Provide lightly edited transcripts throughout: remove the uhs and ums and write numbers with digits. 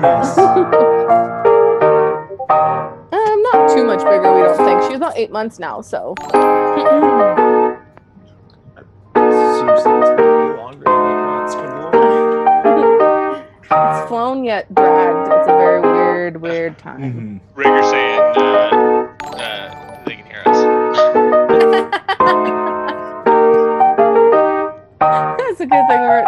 goodness. Not too much bigger, we don't think. She's about 8 months now, so. Seriously, it's been way longer than 8 months. Good lord. It's flown yet dragged. It's a very weird time. Rigger saying they can hear us. That's a good thing we're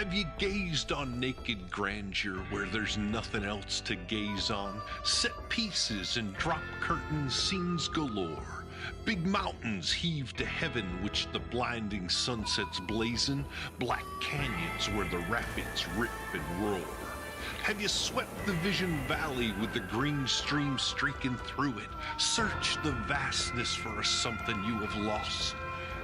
Have you gazed on naked grandeur where there's nothing else to gaze on? Set pieces and drop curtain scenes galore. Big mountains heave to heaven which the blinding sunsets blazon. Black canyons where the rapids rip and roar. Have you swept the Vision Valley with the green stream streaking through it? Search the vastness for a something you have lost.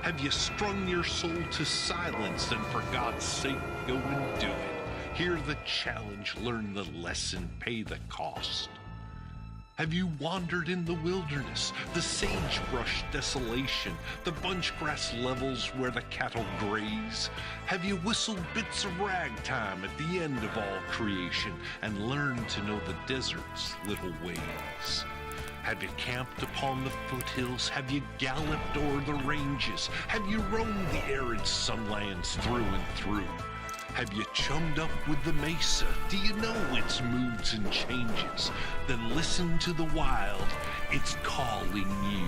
Have you strung your soul to silence and for God's sake go and do it? Hear the challenge, learn the lesson, pay the cost. Have you wandered in the wilderness, the sagebrush desolation, the bunchgrass levels where the cattle graze? Have you whistled bits of ragtime at the end of all creation and learned to know the desert's little ways? Have you camped upon the foothills? Have you galloped o'er the ranges? Have you roamed the arid sunlands through and through? Have you chummed up with the mesa? Do you know its moods and changes? Then listen to the wild, it's calling you.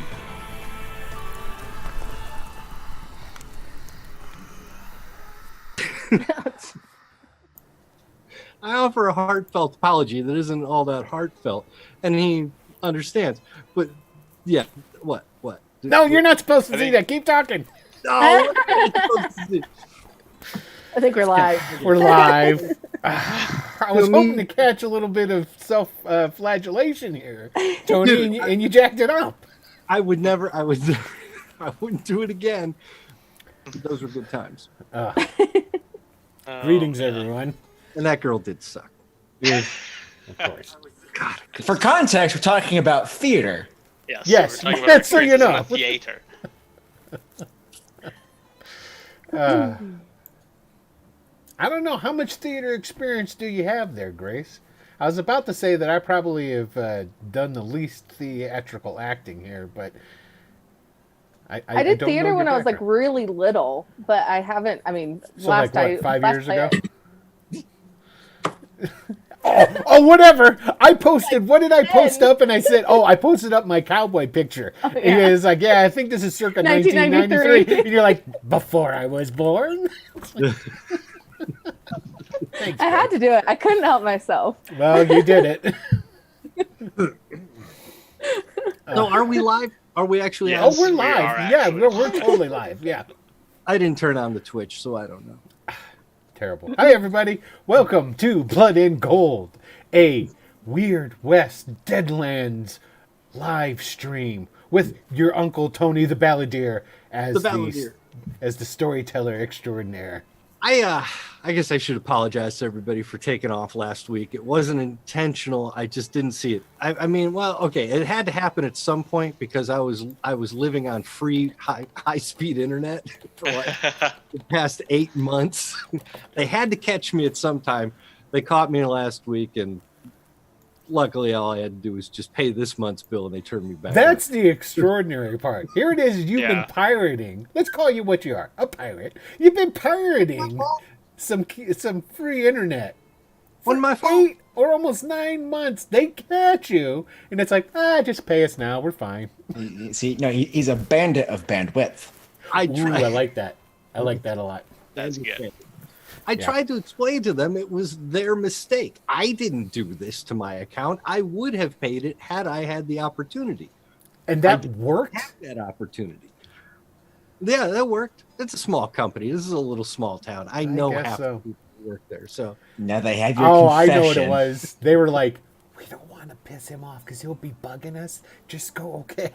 I offer a heartfelt apology that isn't all that heartfelt, and he understands. But yeah, what? No, you're not supposed to see that. Keep talking. No, I think we're live. We're live. I was hoping to catch a little bit of self-flagellation here, Tony, Dude, and you jacked it up. I wouldn't do it again. Those were good times. Greetings, everyone. And that girl did suck. Of course. God, For context, we're talking about theater. Yes, we're talking that's so about you know. experiences in theater. I don't know, how much theater experience do you have there, Grace? I was about to say that I probably have done the least theatrical acting here, but I did don't theater know when your I was like background. really little, but I haven't. I mean, So last like what, 5 years ago? I, Oh, whatever. I posted. What did I post up? And I said, I posted up my cowboy picture. Oh, yeah. And it's like, yeah, I think this is circa 1993. And you're like, before I was born? Thanks, I had to do it. I couldn't help myself. Well, you did it. no, are we live? Are we actually? Yes. Oh, we're we live. are Yeah, actually. we're totally live. Yeah. I didn't turn on the Twitch, so I don't know. Terrible. Hi, everybody. Welcome to Blood and Gold, a Weird West Deadlands live stream with your Uncle Tony the Balladeer as the storyteller extraordinaire. I guess I should apologize to everybody for taking off last week. It wasn't intentional. I just didn't see it. I mean, well, okay, it had to happen at some point because I was living on free high speed internet for like the past 8 months. They had to catch me at some time. They caught me last week, and luckily all I had to do was just pay this month's bill, and they turned me back. That's the extraordinary part. Here it is. You've been Yeah. pirating. Let's call you what you are, a pirate. You've been pirating some free internet. On my For phone. 8 or almost 9 months, they catch you, and it's like, just pay us now. We're fine. See, no, he's a bandit of bandwidth. I Ooh, tried. I like that. I like that a lot. That's good. I Yeah. tried to explain to them it was their mistake. I didn't do this to my account. I would have paid it had I had the opportunity. And that worked? Have that opportunity. Yeah, that worked. It's a small company. This is a little small town. I know guess half so. the people who work there. So Now they have your I confession. know what it was. They were like, we don't want to piss him off because he'll be bugging us. Just go, okay.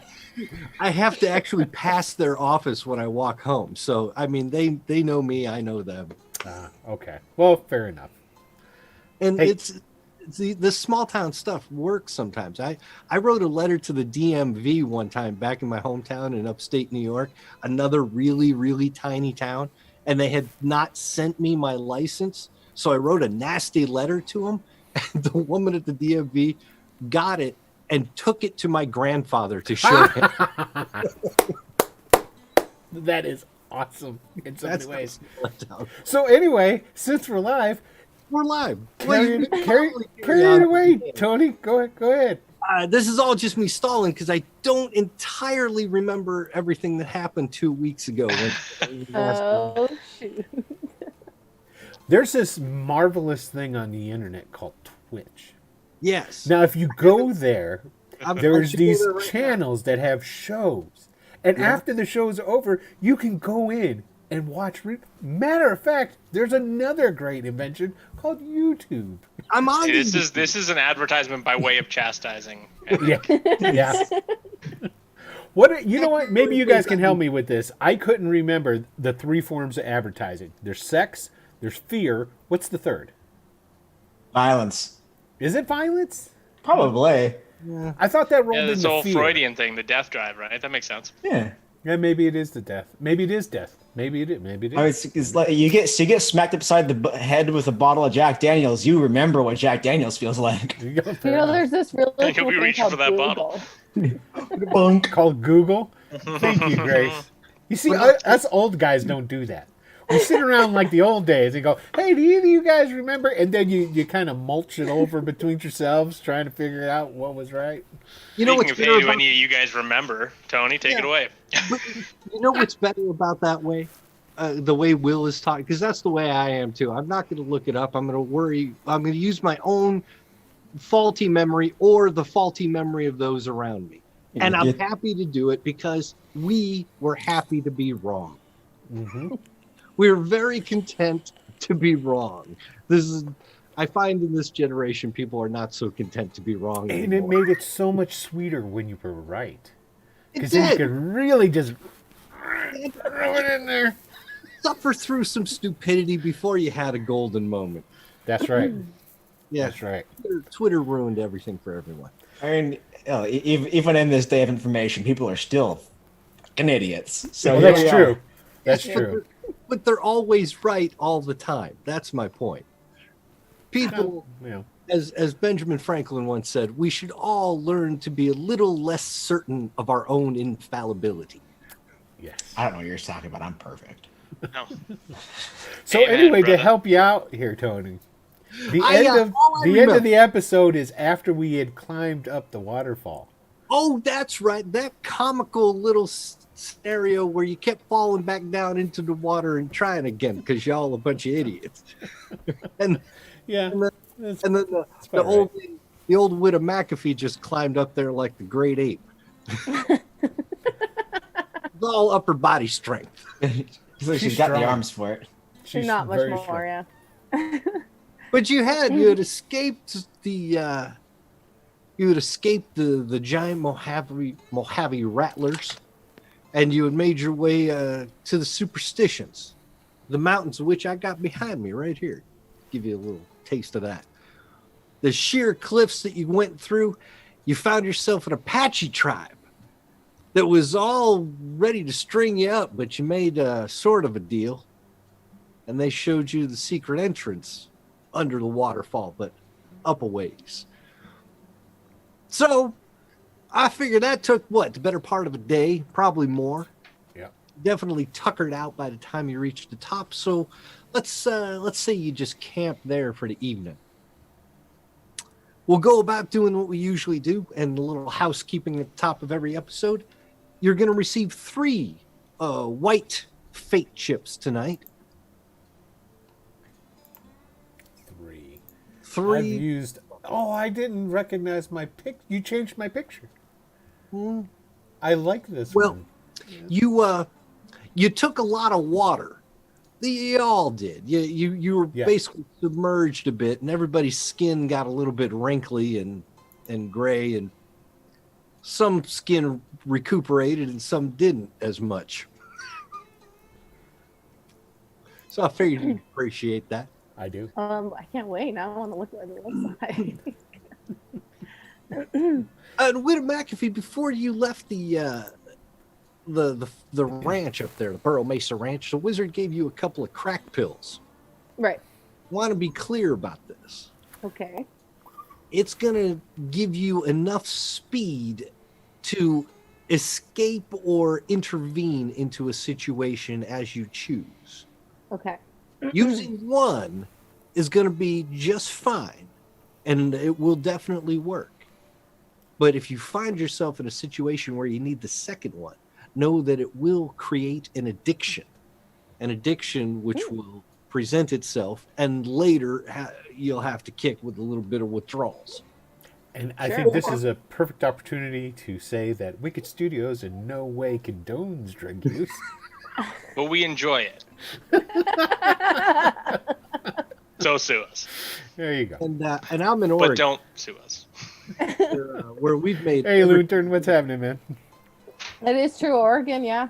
I have to actually pass their office when I walk home. So I mean, they know me. I know them. Okay. Well, fair enough. And Hey. it's the small town stuff works sometimes. I wrote a letter to the DMV one time back in my hometown in upstate New York, another really, really tiny town, and they had not sent me my license. So I wrote a nasty letter to them, and the woman at the DMV got it and took it to my grandfather to show him. That is awesome in so many ways. Down. So anyway, since we're live, We're live. carry it on. away, Tony. Go ahead. This is all just me stalling because I don't entirely remember everything that happened 2 weeks ago. Oh shoot! There's this marvelous thing on the internet called Twitch. Yes. Now, if you go there, there's should go these there right now. channels that have shows. And after the show's over, you can go in and watch. Matter of fact, there's another great invention called YouTube. I'm on This is an advertisement by way of chastising. Yeah. Yeah. You know what? Maybe you guys can help me with this. I couldn't remember the 3 forms of advertising. There's sex, there's fear. What's the third? Violence. Is it violence? Probably. I thought that rolled Yeah, into this whole fear. Freudian thing, the death drive, right? That makes sense. Yeah. Yeah, maybe it is the death. Maybe it is death. Maybe it is. Maybe it is. I mean, it's like you get smacked upside the head with a bottle of Jack Daniels. You remember what Jack Daniels feels like. You go, You know, there's this really You'll cool be thing reaching called for that Google. bottle. Bunk. called Google. Thank you, Grace. You see, us old guys don't do that. We sit around like the old days and go, "Hey, do either of you guys remember?" And then you kind of mulch it over between yourselves, trying to figure out what was right. You know Speaking what's of better hey, do about, any of you guys remember? Tony, take it away. but you know what's better about that way? The way Will is talking, because that's the way I am too. I'm not going to look it up. I'm going to worry. I'm going to use my own faulty memory or the faulty memory of those around me. And I'm happy to do it because we were happy to be wrong. Mm-hmm. We're very content to be wrong. I find in this generation, people are not so content to be wrong And anymore. it made it so much sweeter when you were right. It Because then you did. could really just throw it in there. Suffer through some stupidity before you had a golden moment. That's right. Yeah, That's right. Twitter ruined everything for everyone. I mean, even in this day of information, people are still fucking idiots. So Well, here that's we true. are. That's But true. But they're always right all the time. That's my point. People, Yeah. as Benjamin Franklin once said, we should all learn to be a little less certain of our own infallibility. Yes. I don't know what you're talking about. I'm perfect. No. So Amen, anyway, to brother. help you out here, Tony, the I, end all I of the end remember- of the episode is after we had climbed up the waterfall. Oh, that's right. That comical little scenario where you kept falling back down into the water and trying again because y'all a bunch of idiots. and Yeah. and then, That's- and then the about old widow McAfee just climbed up there like the great ape. It's all upper body strength. So she's She's got the strong. arms for it. She's Not much very more, strong. yeah. But you had escaped the giant Mojave rattlers, and you had made your way to the superstitions, the mountains of which I got behind me right here. Give you a little taste of that. The sheer cliffs that you went through, you found yourself an Apache tribe that was all ready to string you up, but you made sort of a deal, and they showed you the secret entrance under the waterfall, but up a ways. So I figured that took the better part of a day, probably more. Yeah. Definitely tuckered out by the time you reached the top. So let's say you just camp there for the evening. We'll go about doing what we usually do, and a little housekeeping at the top of every episode. You're going to receive 3 white fate chips tonight. 3. 3. I've used. Oh, I didn't recognize my pic. You changed my picture. I like this Well, one. you took a lot of water. You all did. You were Yeah. basically submerged a bit, and everybody's skin got a little bit wrinkly and gray, and some skin recuperated and some didn't as much. So I figured you'd appreciate that. I do. I can't wait. Now I want to look at what it looks like. Widow McAfee, before you left the ranch up there, the Burro Mesa Ranch, the wizard gave you a couple of crack pills. Right. Want to be clear about this. Okay. It's going to give you enough speed to escape or intervene into a situation as you choose. Okay. Using one is going to be just fine, and it will definitely work. But if you find yourself in a situation where you need the second one, know that it will create an addiction which will present itself, and later you'll have to kick with a little bit of withdrawals. And I think this is a perfect opportunity to say that Wicked Studios in no way condones drug use. But we enjoy it. So sue us. There you go. And I'm in Oregon. But don't sue us. Where we've made Hey, Lutern, what's happening, man? That is true. Oregon, yeah.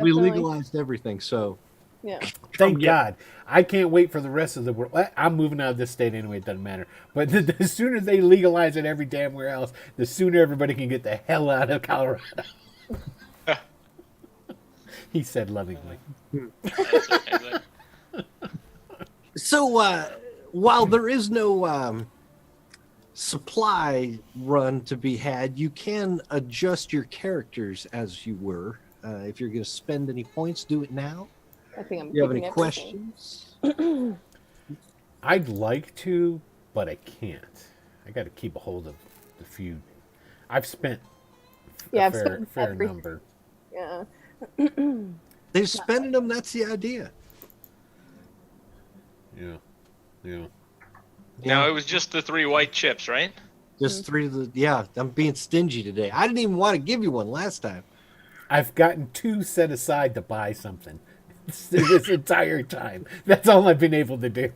we legalized everything, so Yeah. Thank God. I can't wait for the rest of the world. I'm moving out of this state anyway. It doesn't matter. But the sooner they legalize it every damn where else, the sooner everybody can get the hell out of Colorado. He said lovingly. So while there is no supply run to be had, you can adjust your characters as you were. If you're going to spend any points, do it now. I think I'm Do you have any picking questions? I'd like to, but I can't. I got to keep a hold of the few. I've spent Yeah, a I've spent fair every- number. Yeah. They're spending them. That's the idea. Yeah. Yeah. No, it was just the 3 white chips, right? Just 3 of the. Yeah, I'm being stingy today. I didn't even want to give you one last time. I've gotten 2 set aside to buy something this entire time. That's all I've been able to do.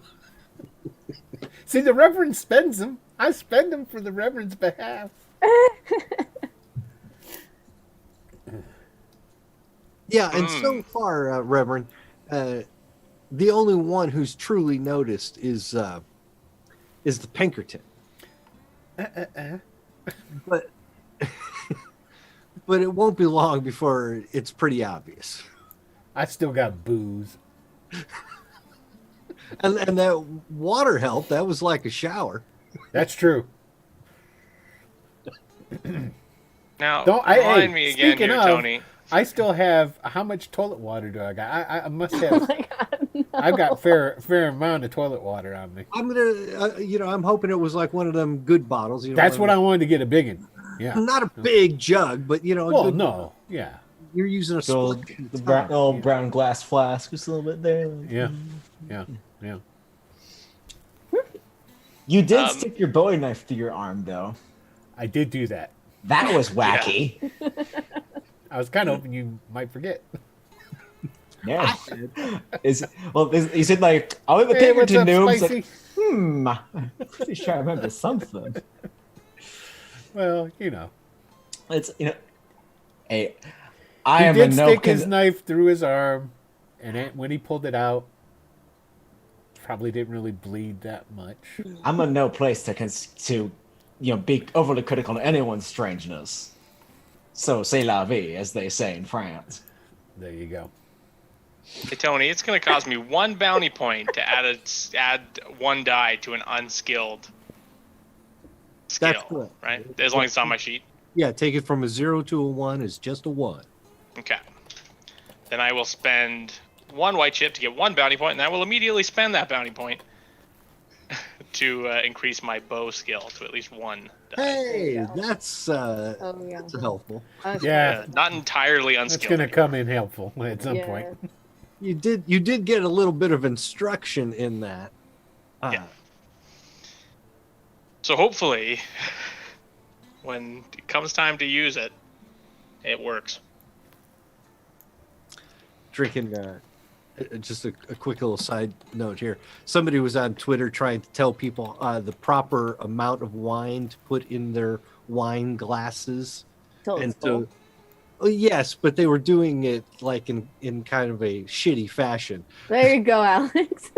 See, the Reverend spends them. I spend them for the Reverend's behalf. Yeah, and so far, Reverend, the only one who's truly noticed is the Pinkerton. But but it won't be long before it's pretty obvious. I still got booze. And that water help, that was like a shower. That's true. Now, Hey, remind me again speaking here, of, Tony. I still have, how much toilet water do I got? I must Oh have, my God. No. I've got fair amount of toilet water on me. I'm gonna, I'm hoping it was like one of them good bottles. That's what I wanted to get, a big one. Yeah. Not a big jug, but a Well, good, no. Yeah. You're using a So split. the brown glass flask, just a little bit there. Yeah. Yeah. Yeah. You did stick your Bowie knife through your arm, though. I did do that. That was wacky. I was kind of hoping you might forget. Yeah. You said like, I'll leave a Hey, paper what's to up, noobs. Spicy? Like, I'm pretty sure I remember something. Well, It's hey, he I am did a no. stick his knife through his arm, and when he pulled it out, probably didn't really bleed that much. I'm in no place to be overly critical of anyone's strangeness. So c'est la vie, as they say in France. There you go. Hey, Tony, it's going to cost me 1 bounty point to add 1 die to an unskilled skill, That's correct. right? As long as it's on my sheet. Yeah, take it from a 0 to a 1 is just a 1. Okay. Then I will spend 1 white chip to get 1 bounty point, and I will immediately spend that bounty point to increase my bow skill to at least 1 die. Hey, go. that's Oh yeah. that's helpful. Yeah, Not entirely that's unskilled. going to come in helpful at some Yeah. point. You did get a little bit of instruction in that. Yeah. So hopefully, when it comes time to use it, it works. Drinking. Just a quick little side note here. Somebody was on Twitter trying to tell people the proper amount of wine to put in their wine glasses. Till it's And full. so, oh, yes, but they were doing it like in kind of a shitty fashion. There you go, Alex.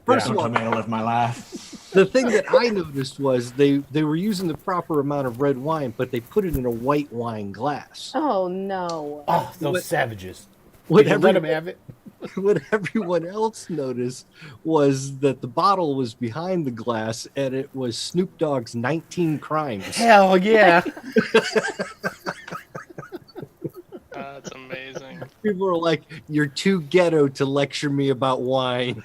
First I'm of all, coming to live my life. the thing that I noticed was they were using the proper amount of red wine, but they put it in a white wine glass. Oh no. Oh, those What- savages. What Did you let every- him have it? what everyone else noticed was that the bottle was behind the glass and it was Snoop Dogg's 19 Crimes. Hell yeah. That's amazing. People were like, "You're too ghetto to lecture me about wine."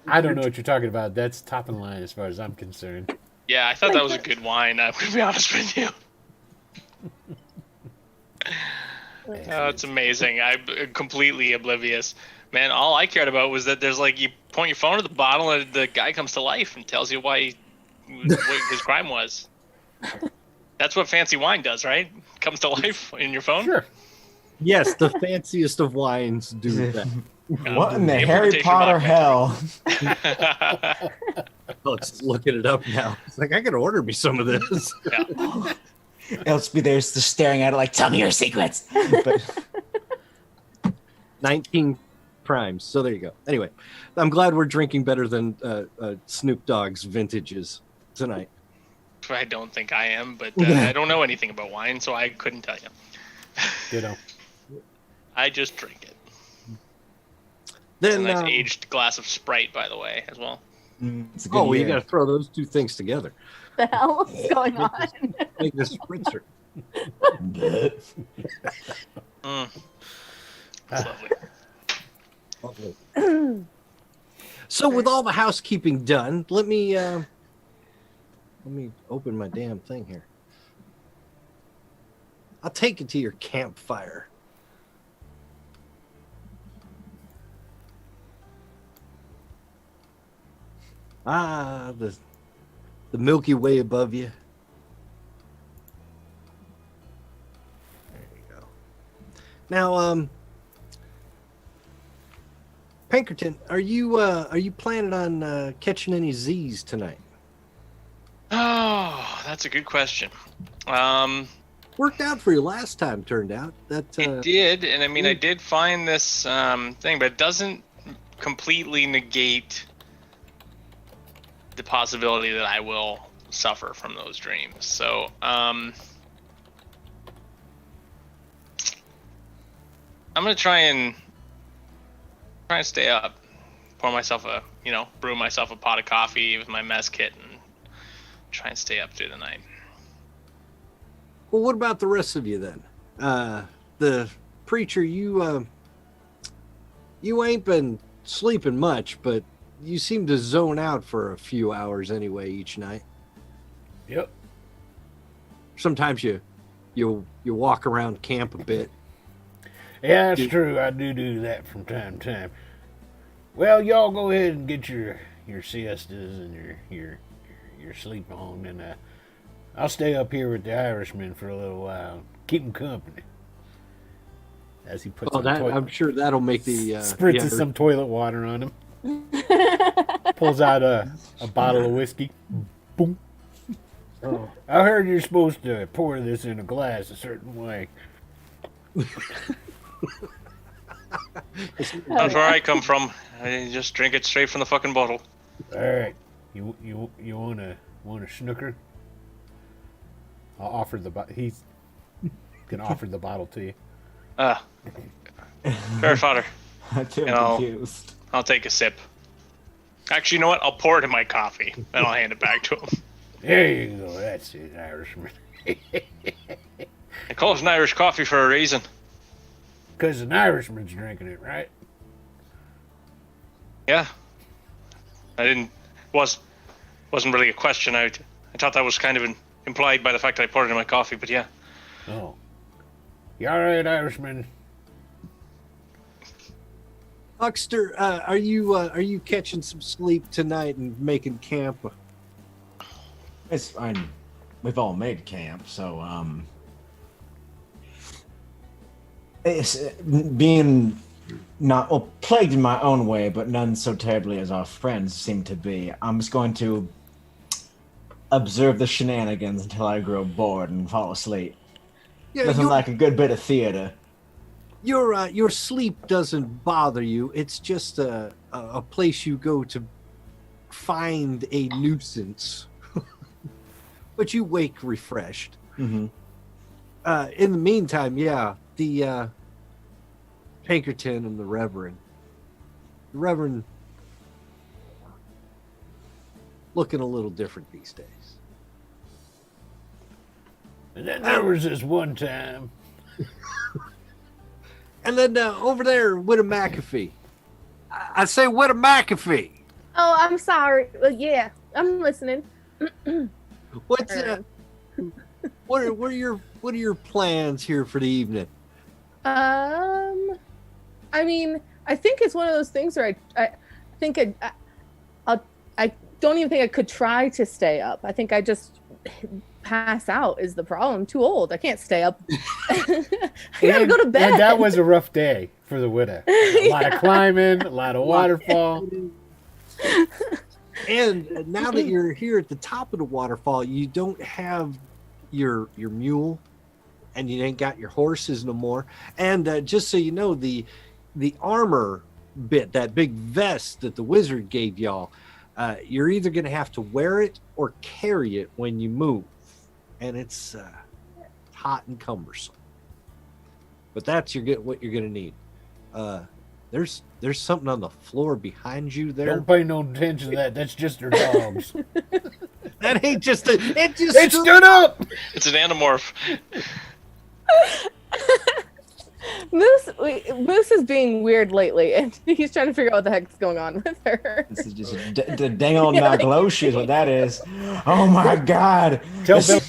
I don't know what you're talking about. That's top of the line as far as I'm concerned. Yeah, I thought that was a good wine. I'm gonna be honest with you. That's amazing. I'm completely oblivious. Man, all I cared about was that there's like you point your phone at the bottle and the guy comes to life and tells you what his crime was. That's what fancy wine does, right? Comes to life in your phone. Sure. Yes, the fanciest of wines do that. What in the The Harry implementation Potter wine, hell? Looks looking it up now. It's like I gotta order me some of this. Yeah. Else be there just staring at it like, tell me your secrets. But 19 primes. So there you go. Anyway, I'm glad we're drinking better than Snoop Dogg's vintages tonight. I don't think I am, but I don't know anything about wine, so I couldn't tell you. Ditto. I just drink it. Then, It's a nice aged glass of Sprite, by the way, as well. it's a good oh, well, you year. got to throw those two things together. The hell is going on? Make this spritzer. It's lovely. Lovely. So, with all the housekeeping done, let me open my damn thing here. I'll take it to your campfire. Ah, the Milky Way above you. There you go. Now, Pinkerton, are you planning on catching any Z's tonight? Oh, that's a good question. Worked out for you last time, turned out. That It did, and I mean, I did find this thing, but it doesn't completely negate the possibility that I will suffer from those dreams. So, I'm gonna try and stay up, brew myself a pot of coffee with my mess kit, and try and stay up through the night. Well, what about the rest of you then? The preacher, you ain't been sleeping much, but you seem to zone out for a few hours anyway each night. Yep. Sometimes you walk around camp a bit. Yeah, that's true. I do that from time to time. Well, y'all go ahead and get your siestas and your sleep on, and I'll stay up here with the Irishman for a little while. Keep him company. As he puts I'm sure that'll make the spritzes some toilet water on him. Pulls out a bottle of whiskey. Boom. Oh. I heard you're supposed to pour this in a glass a certain way. That's where I come from. I just drink it straight from the fucking bottle. All right, you want a snooker? I'll offer he's gonna offer the bottle to you. Fair fodder. I'm too No. confused. I'll take a sip. Actually, you know what? I'll pour it in my coffee, then I'll hand it back to him. There you go. That's it, Irishman. They call it an Irish coffee for a reason. Because an Irishman's drinking it, right? Yeah. Wasn't really a question. I thought that was kind of implied by the fact that I poured it in my coffee, but yeah. Oh. You all right, Irishman? Huckster, are you catching some sleep tonight and making camp? We've all made camp, so it's being plagued in my own way, but none so terribly as our friends seem to be. I'm just going to observe the shenanigans until I grow bored and fall asleep. Yeah, Nothing like a good bit of theater. your sleep doesn't bother you. It's just a place you go to find a nuisance. But you wake refreshed. Mm-hmm. In the meantime, yeah, the Pinkerton and the Reverend looking a little different these days. And then there was this one time. And then over there, Widow McAfee. I say Widow McAfee. Oh, I'm sorry. Well, yeah, I'm listening. What's what are your plans here for the evening? I mean, I think it's one of those things where I think I don't even think I could try to stay up. I think I just pass out is the problem. I'm too old. I can't stay up. I gotta go to bed. And that was a rough day for the widow. A lot of climbing, a lot of waterfall. And now that you're here at the top of the waterfall, you don't have your mule, and you ain't got your horses no more. And just so you know, the armor bit, that big vest that the wizard gave y'all, you're either going to have to wear it or carry it when you move, and it's hot and cumbersome. But that's what you're going to need. There's something on the floor behind you there. Don't pay no attention to that. That's just their dogs. That ain't just it stood up. It's an anamorph. Moose is being weird lately, and he's trying to figure out what the heck's going on with her. This is just the dang old Magloshi is what that is. Oh my god. Tell Bill.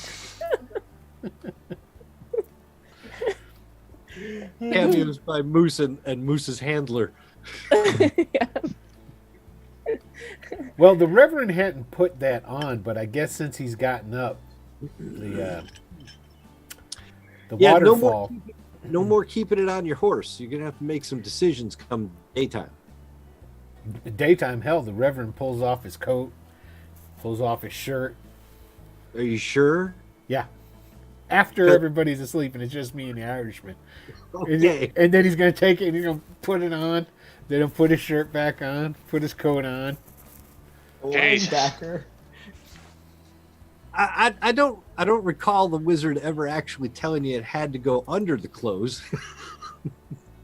Cameos by Moose and Moose's handler. Yeah. Well, the Reverend hadn't put that on, but I guess since he's gotten up, the waterfall. No more keeping it on your horse. You're gonna have to make some decisions come daytime. Daytime, hell, the Reverend pulls off his coat, pulls off his shirt. Are you sure? Yeah. After everybody's asleep and it's just me and the Irishman. Okay. And then he's going to take it and he's going to put it on. Then he'll put his shirt back on, put his coat on. Linebacker. I don't recall the wizard ever actually telling you it had to go under the clothes.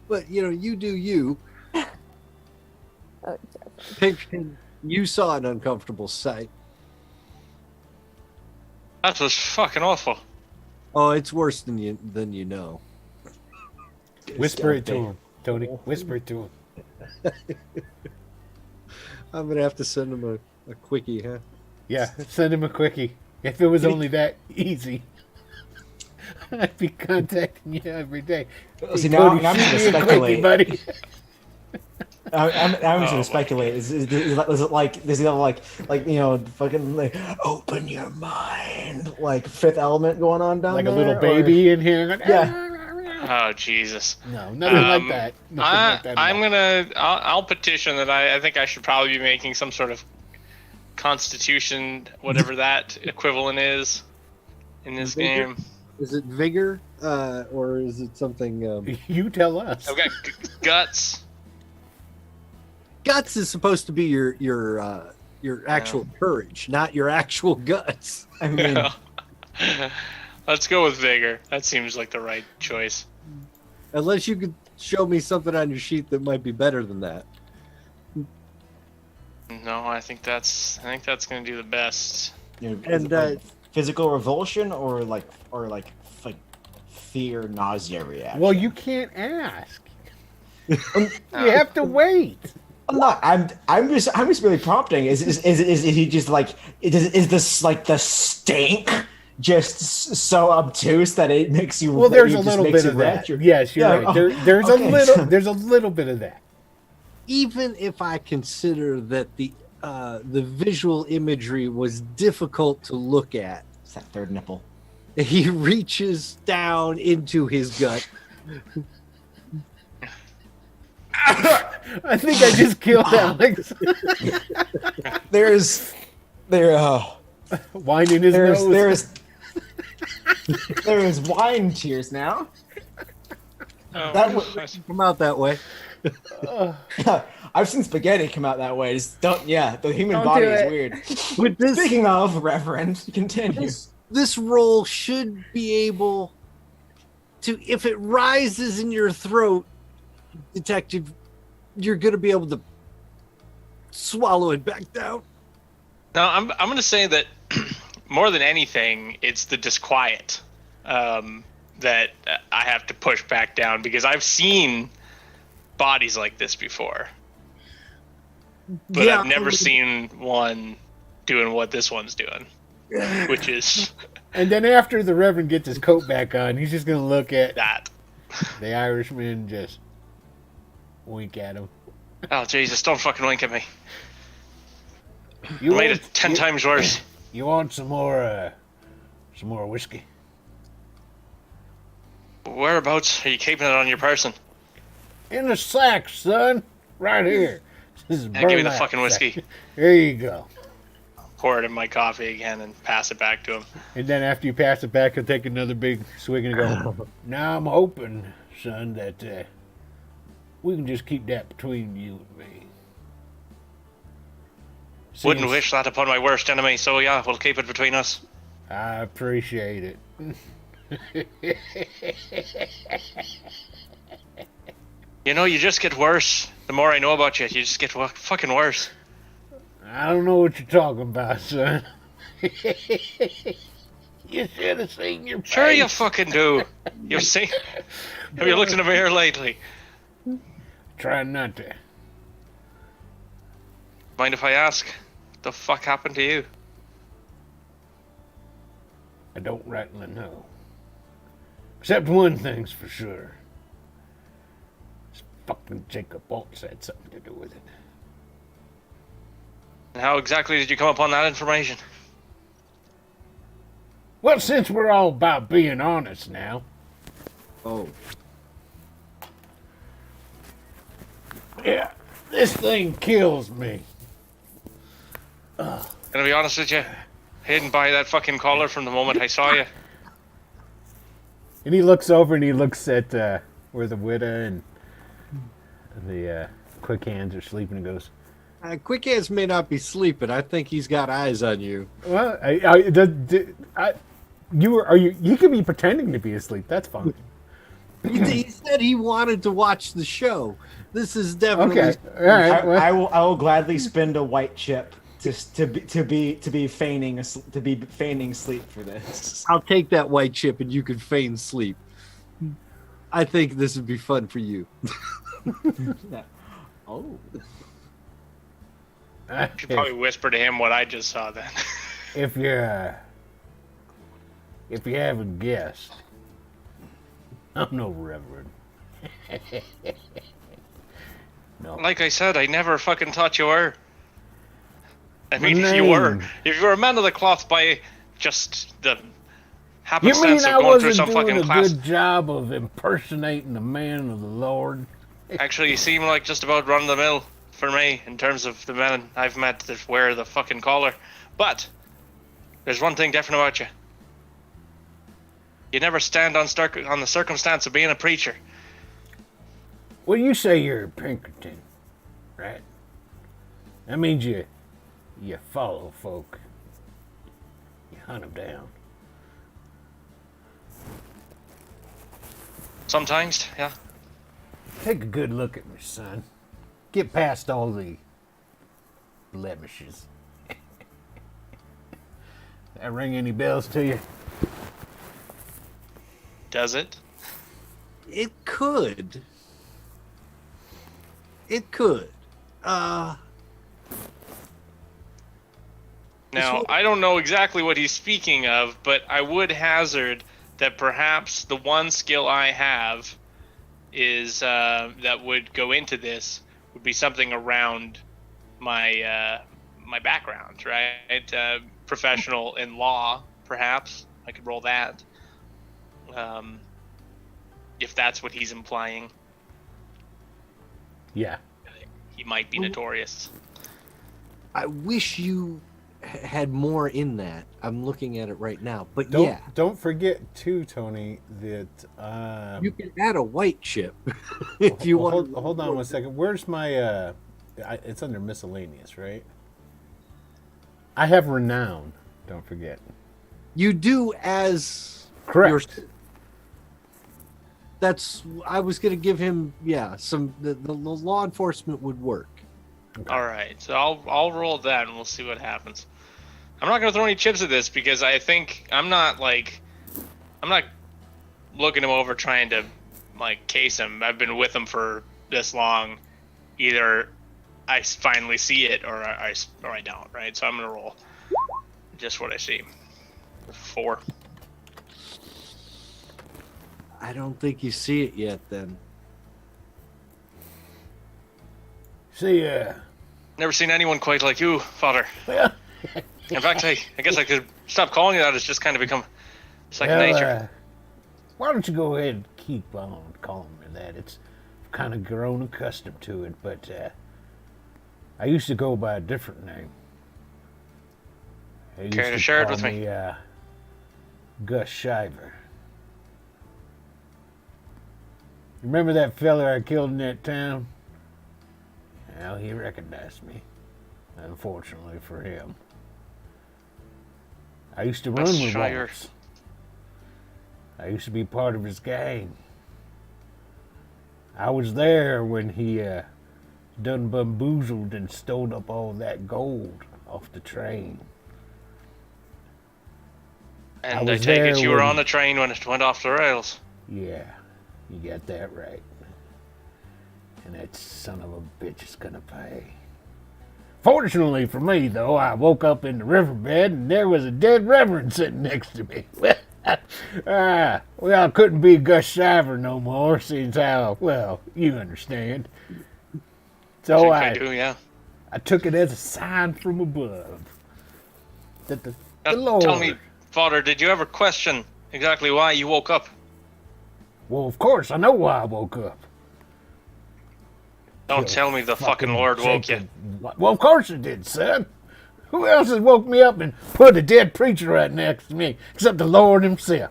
But you do you. Oh, Pigpen, you saw an uncomfortable sight. That was fucking awful. Oh, it's worse than you know. Whisper it to him, Tony. Whisper it to him. I'm gonna have to send him a quickie, huh? Yeah, send him a quickie. If it was only that easy, I'd be contacting you every day. See, now I'm Cody, just shoot gonna me a quickie, speculate. buddy. I'm just gonna speculate. Is it like fucking like open your mind, like Fifth Element going on down Like there? a little baby in here. Going, Yeah. Oh Jesus! No, nothing like that. Nothing like that at all. I'll petition that I think I should probably be making some sort of constitution, whatever that equivalent is, in this Vigor? game. Is it vigor, or is it something? You tell us. I've got guts. Guts is supposed to be your actual courage, not your actual guts. I mean, Let's go with vigor. That seems like the right choice. Unless you could show me something on your sheet that might be better than that. No, I think that's gonna do the best. And physical revulsion or like fear, nausea reaction. Well, you can't ask. You have to wait. I'm not. I'm just really prompting. Is he just like? Is this like the stink? Just so obtuse that it makes you. Well, there's a just little makes bit you of that. retch. Yes, you're Yeah, right. oh, There's okay. there's a little bit of that. even if I consider that the visual imagery was difficult to look at, It's that third nipple. he reaches down into his gut. I think I just killed Alex. Wine in his nose. There is wine tears now. Oh, That Come out that way. I've seen spaghetti come out that way. Just don't. Yeah, the human Don't body do is it. weird. With this, Speaking of, Reverend, continue. this roll should be able to, if it rises in your throat, detective, you're going to be able to swallow it back down. Now, I'm going to say that more than anything, it's the disquiet that I have to push back down, because I've seen bodies like this before, but Yeah, I've never seen one doing what this one's doing, which is And then after the Reverend gets his coat back on, he's just going to look at that. the Irishman just... wink at him. Oh Jesus! Don't fucking wink at me. You You made want- it 10 times worse. You want some more whiskey? Whereabouts are you keeping it on your person? In the sack, son. Right here. This is Yeah, give me the burlap fucking whiskey. sack. There you go. Pour it in my coffee again and pass it back to him. And then after you pass it back, he'll take another big swig and go, now I'm hoping, son, that we can just keep that between you and me. Wouldn't Seems- wish that upon my worst enemy, so yeah, we'll keep it between us. I appreciate it. You know, you just get worse. The more I know about you, you just get fucking worse. I don't know what you're talking about, son. You should have seen your face. Sure you fucking do. You've seen... Have you looked in the mirror lately? Try not to. Mind if I ask? What the fuck happened to you? I don't rightly know. Except one thing's for sure. This fucking Jacob Boltz had something to do with it. And how exactly did you come upon that information? Well, since we're all about being honest now, Oh, yeah, this thing kills me. Gonna be honest with you, I didn't buy that fucking collar from the moment I saw you. And he looks over and he looks at where the widow and the quick hands are sleeping and goes, Quick Hands may not be sleeping. I think he's got eyes on you. well, you could be pretending to be asleep. That's fine. He said he wanted to watch the show. This is definitely Okay. All right. Well, I will gladly spend a white chip to be feigning sleep for this. I'll take that white chip and you can feign sleep. I think this would be fun for you. Oh. Should probably whisper to him what I just saw then. if you haven't guessed, I'm no reverend. No. Like I said, I never fucking thought you were. I mean, My if you were name. a man of the cloth by just the You mean happenstance I of going through wasn't some doing fucking a class. good job of impersonating the man of the Lord? Actually, you seem like just about run of the mill for me in terms of the men I've met that wear the fucking collar. But there's one thing different about you. You never stand on the circumstance of being a preacher. Well, you say you're a Pinkerton, right? That means you follow folk. You hunt them down. Sometimes, yeah. Take a good look at me, son. Get past all the blemishes. That ring any bells to you? Does it? It could. It could. Now, whole- I don't know exactly what he's speaking of, but I would hazard that perhaps the one skill I have is that would go into this would be something around my my background, right? Professional in law, perhaps. I could roll that. If that's what he's implying, Yeah. he might be notorious. I wish you had more in that. I'm looking at it right now. But Don't yeah, don't forget too, Tony, that you can add a white chip if you want. hold on 1 second. Where's my it's under miscellaneous, right? I have renown. Don't forget. You do as Correct. That's. I was gonna give him. Yeah, some the law enforcement would work. All right, so I'll roll that and we'll see what happens. I'm not gonna throw any chips at this because I think I'm not looking him over trying to like case him. I've been with him for this long. Either I finally see it or I don't. Right, so I'm gonna roll just what I see. 4. I don't think you see it yet. Then See, Never seen anyone quite like you, Father. well, In fact, I guess I could stop calling you that. It's just kind of become second nature. why don't you go ahead and keep on calling me that? It's kind of grown accustomed to it, but I used to go by a different name. They used Care to share it call with me? Gus Shiver. Remember that fella I killed in that town? Well, he recognized me. Unfortunately for him. I used to run Gus with Shiver. Wallace. I used to be part of his gang. I was there when he done bamboozled and stole up all that gold off the train. And I was take it there you were when- on the train when it went off the rails. Yeah, you got that right. And that son of a bitch is gonna pay. Fortunately for me, though, I woke up in the riverbed and there was a dead reverend sitting next to me. Well, I couldn't be Gus Shiver no more, since how, well, you understand. So Think I do, yeah. I took it as a sign from above that the Now, Lord. tell me, Father, did you ever question exactly why you woke up? Well, of course, I know why I woke up. Don't tell me the fucking Lord woke you. Well, of course it did, son. Who else has woke me up and put a dead preacher right next to me except the Lord himself?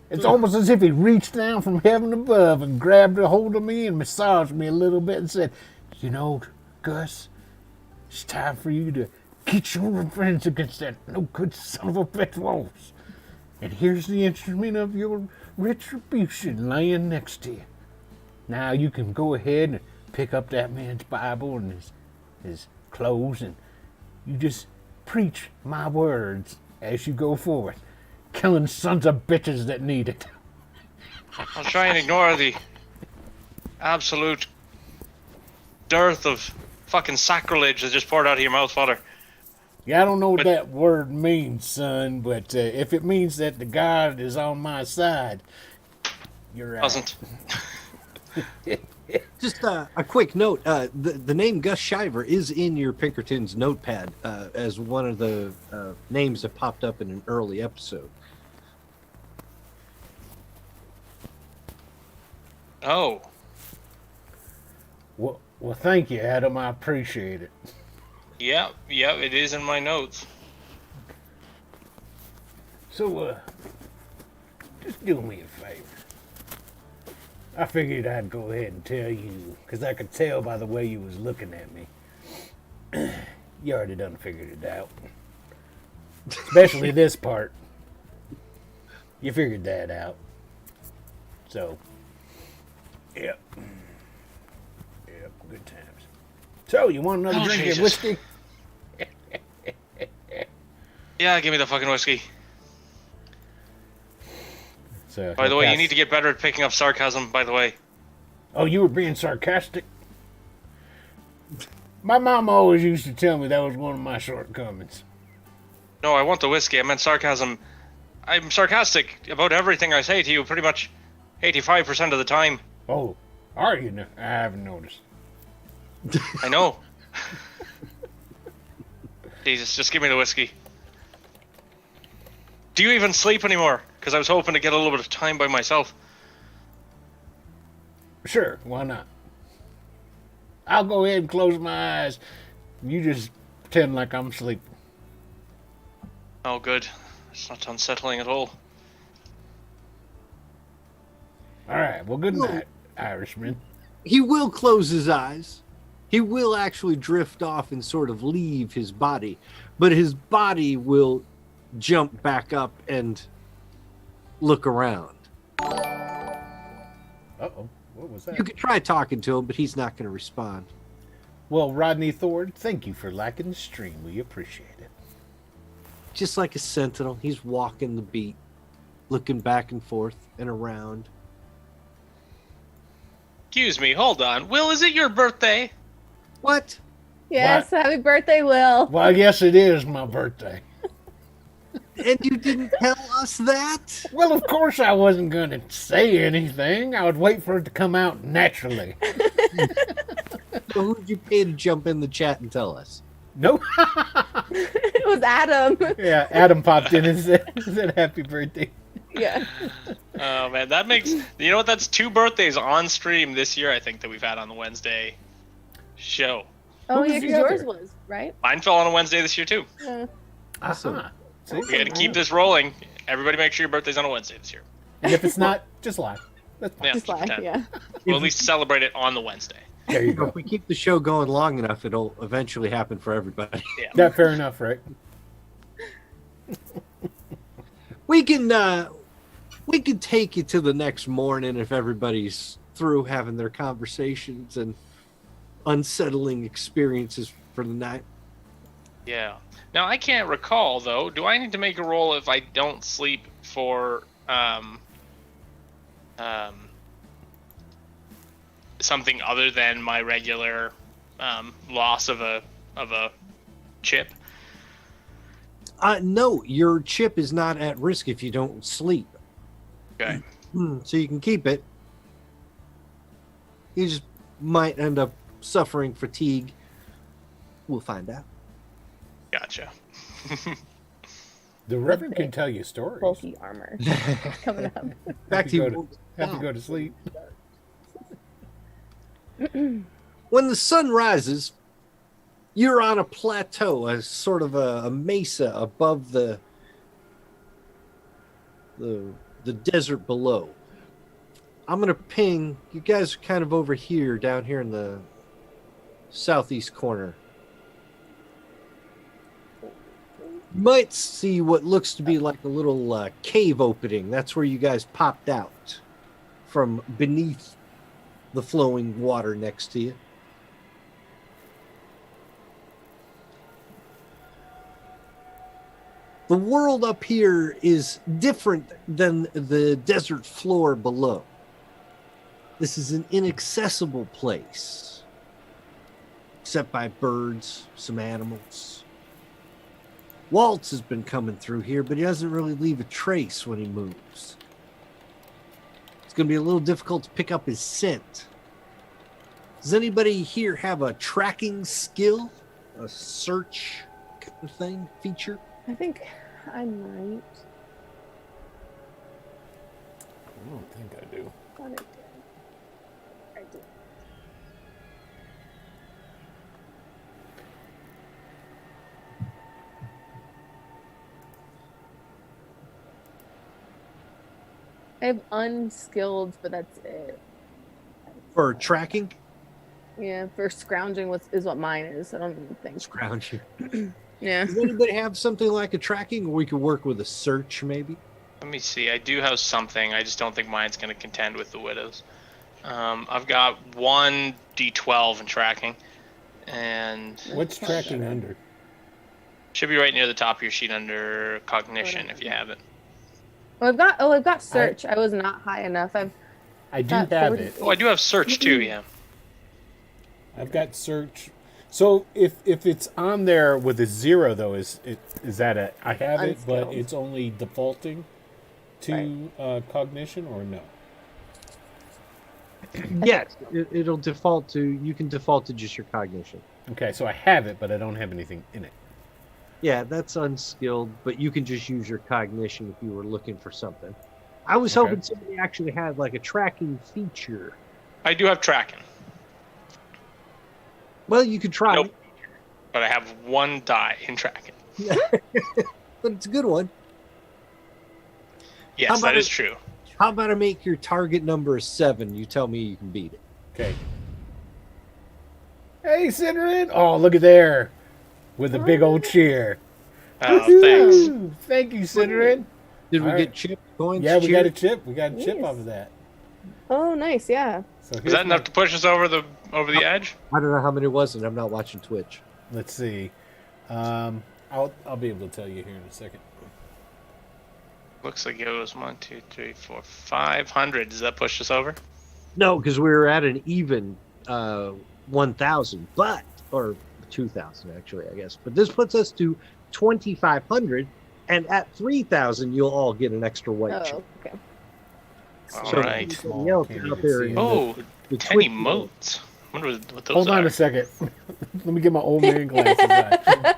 It's almost as if he reached down from heaven above and grabbed a hold of me and massaged me a little bit and said, you know, Gus, it's time for you to get your revenge against that no good son of a bitch Wallace. And here's the instrument of your retribution laying next to you. Now you can go ahead and pick up that man's Bible and his clothes, and you just preach my words as you go forward, killing sons of bitches that need it. I'll try and ignore the absolute dearth of fucking sacrilege that just poured out of your mouth, Father. Yeah, I don't know what But- that word means, son, but if it means that the God is on my side, you're right. Doesn't. Just a quick note: the name Gus Shiver is in your Pinkerton's notepad as one of the names that popped up in an early episode. Oh. Well, thank you, Adam. I appreciate it. Yeah, it is in my notes. So, just do me a favor. I figured I'd go ahead and tell you, because I could tell by the way you was looking at me. You already done figured it out. Especially this part. You figured that out. So, yep. Yep, good times. So, you want another Oh, drink Jesus. of whiskey? Yeah, give me the fucking whiskey. So, By the way, you need to get better at picking up sarcasm, by the way. Oh, you were being sarcastic? My mom always used to tell me that was one of my shortcomings. No, I want the whiskey. I meant sarcasm. I'm sarcastic about everything I say to you pretty much 85% of the time. Oh, are you? No, I haven't noticed. I know. Jesus, just give me the whiskey. Do you even sleep anymore? Because I was hoping to get a little bit of time by myself. Sure, why not? I'll go ahead and close my eyes. You just pretend like I'm asleep. Oh, good. It's not unsettling at all. All right, well, good night, Irishman. He will close his eyes. He will actually drift off and sort of leave his body, but his body will jump back up and look around. Uh-oh, what was that? You could try talking to him, but he's not going to respond. Well, Rodney Thorne, thank you for liking the stream. We appreciate it. Just like a sentinel, he's walking the beat, looking back and forth and around. Excuse me, hold on. Will, is it your birthday? What? Yes, happy birthday, Will. Well, yes, it is my birthday. And you didn't tell us that? Well, of course I wasn't going to say anything. I would wait for it to come out naturally. So who did you pay to jump in the chat and tell us? Nope. It was Adam. Yeah, Adam popped in and said happy birthday. Yeah. Oh man, that makes you know what? That's 2 birthdays on stream this year. I think that we've had on the Wednesday show. Oh, was yeah, the because yours other? was, right? Mine fell on a Wednesday this year too. Yeah. Uh-huh. See? We got to keep this rolling. Everybody, make sure your birthday's on a Wednesday this year. And if it's not, just lie. That's fine. Yeah, Just like, pretend. yeah. We'll at least celebrate it on the Wednesday. There you go. If we keep the show going long enough, it'll eventually happen for everybody. Yeah. Yeah, fair enough, right? We can take you to the next morning if everybody's through having their conversations and unsettling experiences for the night. Yeah. Now I can't recall though. Do I need to make a roll if I don't sleep for something other than my regular loss of a chip? No, your chip is not at risk if you don't sleep. Okay. So you can keep it. You just might end up suffering fatigue. We'll find out. Gotcha. The Reverend can tell you stories. Bulky armor coming up. Back to you. Have to go to sleep. When the sun rises, you're on a plateau, a sort of a mesa above the desert below. I'm gonna ping. You guys are kind of over here, down here in the southeast corner. You might see what looks to be like a little cave opening. That's where you guys popped out from beneath the flowing water next to you. The world up here is different than the desert floor below. This is an inaccessible place, except by birds, some animals. Waltz has been coming through here, but he doesn't really leave a trace when he moves. It's going to be a little difficult to pick up his scent. Does anybody here have a tracking skill? A search kind of thing, feature? I think I might. I don't think I do. Thought I did. I did. I have unskilled, but that's it. For tracking? Yeah, for scrounging is what mine is. I don't even think. Scrounging. Yeah. Does anybody have something like a tracking, or we could work with a search, maybe? Let me see. I do have something. I just don't think mine's going to contend with the widows. I've got 1 D12 in tracking, and What's tracking under? should be right near the top of your sheet under cognition if you have it. Well, I've got search. I was not high enough. I do Got have 40. it. Oh, I do have search too. Yeah. I've got search. So if it's on there with a 0 though, is that a I have it, but Unskilled. it's only defaulting to cognition or no? Yes, it'll default to, you can default to just your cognition. Okay, so I have it, but I don't have anything in it. Yeah, that's unskilled, but you can just use your cognition if you were looking for something. I was Okay. hoping somebody actually had like a tracking feature. I do have tracking, Well, you could try, Nope. but I have 1 die in tracking. but it's a good one. Yes, about that is it- true. How about I make your target number a 7? You tell me you can beat it. Okay. Hey, Sidrin! Oh, look at there, with a big old cheer. Oh, thanks. Woo! Thank you, Sidrin. Did we All get right. chip coins? Yeah, we got a cheers? chip. We got a chip Yes. off of that. Oh, nice. Yeah. So Is here's that enough to push us over the edge? I don't know how many it was, and I'm not watching Twitch. Let's see. I'll be able to tell you here in a second. Looks like it was 1, 2, 3, 4, 500. Does that push us over? No, because we were at an even 1,000, or 2,000 actually, I guess. But this puts us to 2,500, and at 3,000, you'll all get an extra white chip. Oh, okay. All So right. anybody else Can't out even there see in it. the- Oh, the 10 Twitch emotes. wonder what those Hold are. on a second. Let me get my old man glasses on.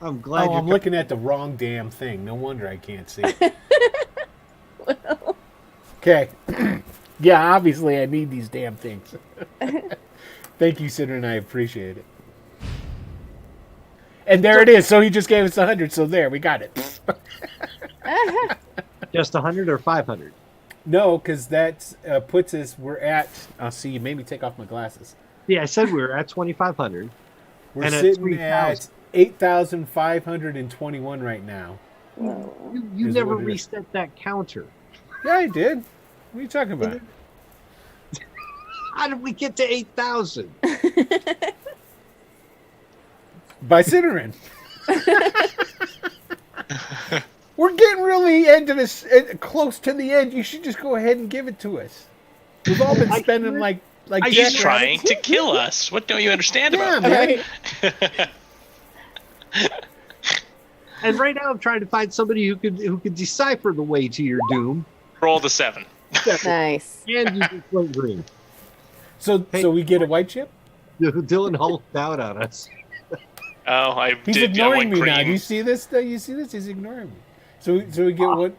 I'm glad Oh, you're I'm looking at the wrong damn thing. No wonder I can't see it. Well, Okay. Yeah, obviously I need these damn things. Thank you, Sidran. I appreciate it. And there it is. So he just gave us 100. So there, we got it. just 100 or 500. No, because that puts us. We're at. I'll see. You made me take off my glasses. Yeah, I said we were at 2,500. We're And at sitting 3,000. at 8,521 right now. You Is never what it is. reset that counter. Yeah, I did. What are you talking about? How did we get to 8,000? By Ciderin. We're getting really into this, close to the end. You should just go ahead and give it to us. We've all been spending like He's jackrabbits. trying to kill us. What don't you understand Yeah, about man. right. And right now I'm trying to find somebody who could decipher the way to your doom. Roll the 7. Nice. And you can play green. So we get a white chip? Dylan hulked out on us. Oh, I He's did. I ignoring went me now. green. Do you see this? You see this? He's ignoring me. So we get what?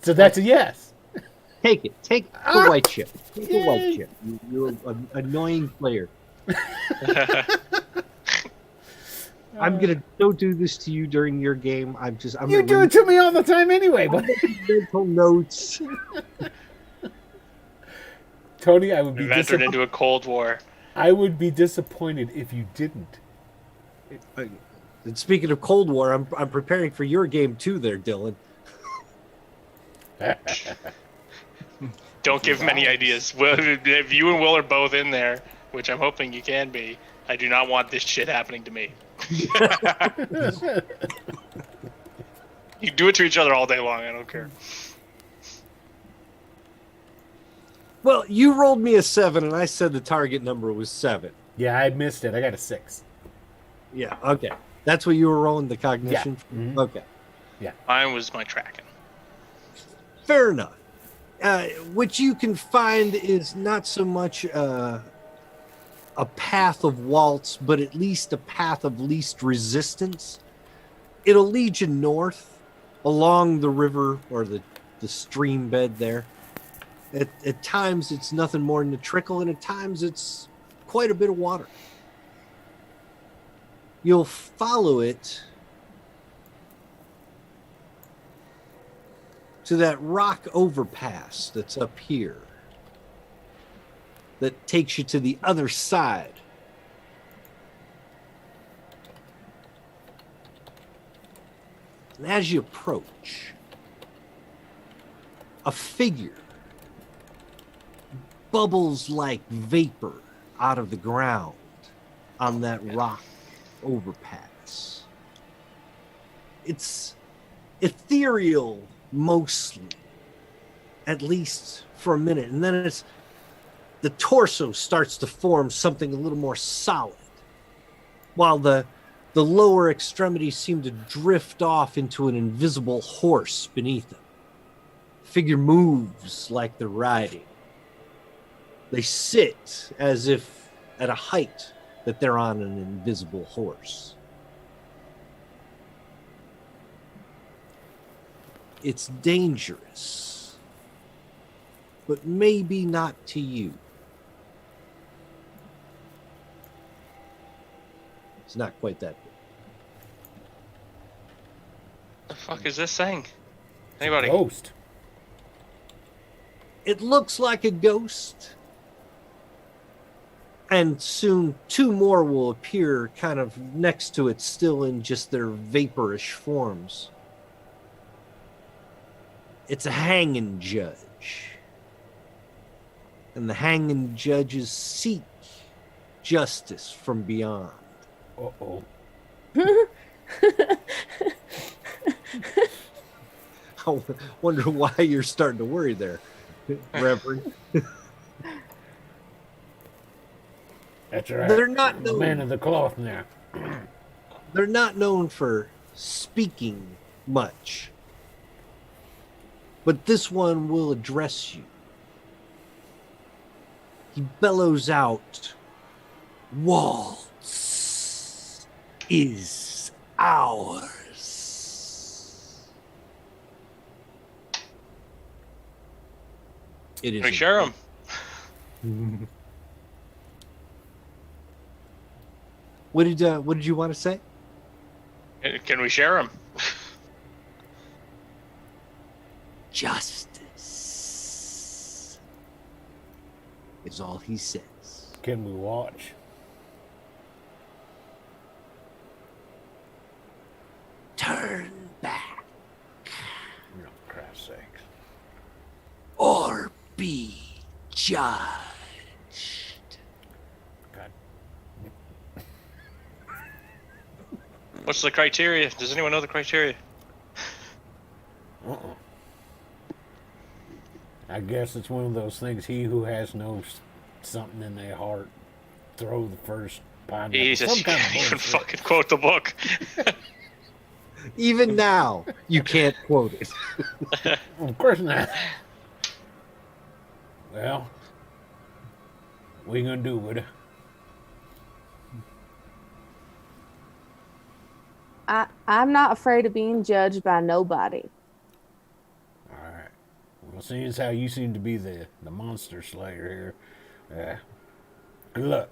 So that's a yes. Take it. Take the Ah! white chip. Take the white Yay. chip. You're an annoying player. I'm gonna don't do this to you during your game. I'm You do it to me all the time anyway. But mental notes. Tony, I would be We've entered into a Cold War. I would be disappointed if you didn't. And speaking of Cold War, I'm preparing for your game too, there, Dylan. Don't give him any ideas. Well, if you and Will are both in there, which I'm hoping you can be, I do not want this shit happening to me. You do it to each other all day long. I don't care. Well, you rolled me a 7, and I said the target number was 7. Yeah, I missed it. I got a 6. Yeah, okay. That's what you were rolling the cognition? Yeah. Mhm. Okay. Mine was my tracking. Fair enough. What you can find is not so much a path of waltz, but at least a path of least resistance. It'll lead you north along the river or the stream bed there. At times it's nothing more than a trickle, and at times it's quite a bit of water. You'll follow it to that rock overpass that's up here that takes you to the other side. And as you approach, a figure bubbles like vapor out of the ground on that rock overpass. It's ethereal mostly, at least for a minute, and then the torso starts to form something a little more solid, while the lower extremities seem to drift off into an invisible horse beneath them. The figure moves like they're riding. They sit as if at a height that they're on an invisible horse. It's dangerous, but maybe not to you. It's not quite that big. The fuck is this thing? Anybody? Ghost. It looks like a ghost. And soon 2 more will appear kind of next to it, still in just their vaporish forms. It's a hanging judge. And the hanging judges seek justice from beyond. Uh-oh. I wonder why you're starting to worry there, Reverend. That's right. They're not The known. man of the cloth now. They're not known for speaking much. But this one will address you. He bellows out, "Waltz is ours." It is. Can we share them? What did you want to say? Can we share them? Justice is all he says. Can we watch? Turn back No, Christ's sakes. or be judged. God. What's the criteria? Does anyone know the criteria? I guess it's one of those things. He who has no something in their heart, throw the first pineapple. Jesus, Some you kind of can't even bullshit. fucking quote the book. Even now, you can't quote it. Of course not. Well, what are you gonna do with it? I'm not afraid of being judged by nobody. All right. Well, seeing as how you seem to be the monster slayer here, good luck.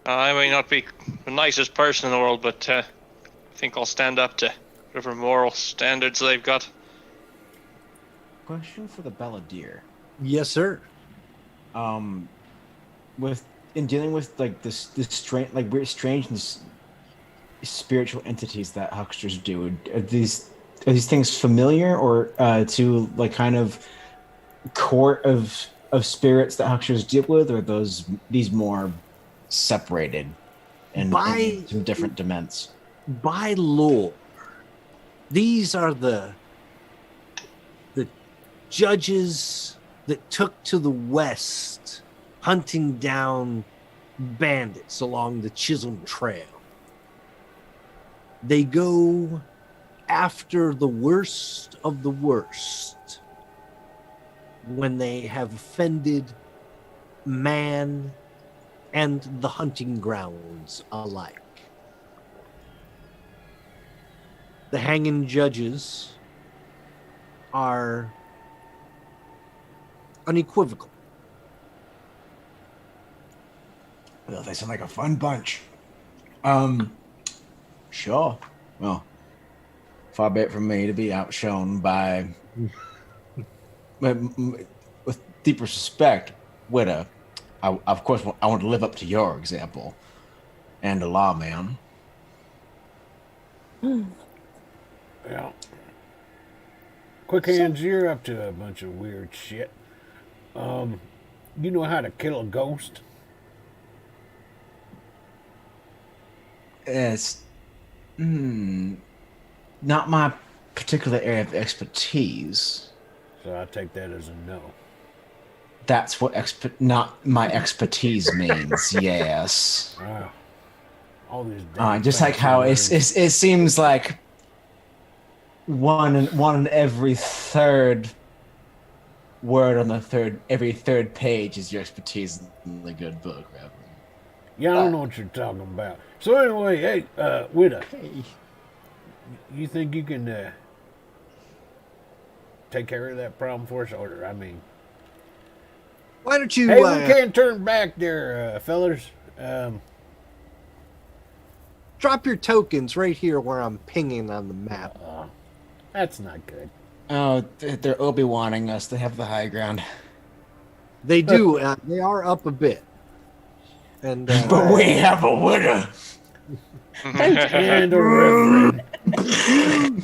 I may not be the nicest person in the world, but I think I'll stand up to whatever moral standards they've got. Question for the Balladeer. Yes, sir. In dealing with like this strange, like weird, strange and spiritual entities that hucksters do, are these things familiar or to like kind of court of spirits that hucksters deal with, or are these more separated and in some different dimensions? By lore, these are the judges that took to the west hunting down bandits along the Chisholm Trail. They go after the worst of the worst when they have offended man and the hunting grounds alike. The hanging judges are unequivocal. Well, they sound like a fun bunch. Sure. Well, far be it from me to be outshone by, with deepest respect, Widow. Of course, I want to live up to your example, and a lawman. Yeah. Quick hands, you're up to a bunch of weird shit. You know how to kill a ghost? It's not my particular area of expertise. So I take that as a no. That's what not my expertise means. Yes. All these Just like how it seems like one in every third word on every third page is your expertise in the good book, Reverend. Yeah, I don't know what you're talking about. So anyway, hey, Widow, you think you can take care of that problem for us? Or, I mean, Why don't you? hey, we can't turn back there, fellers. Drop your tokens right here where I'm pinging on the map. That's not good. Oh, they're Obi-Wanning us. They have the high ground. They do. They are up a bit. And But we have a winner. And a reverend. Let me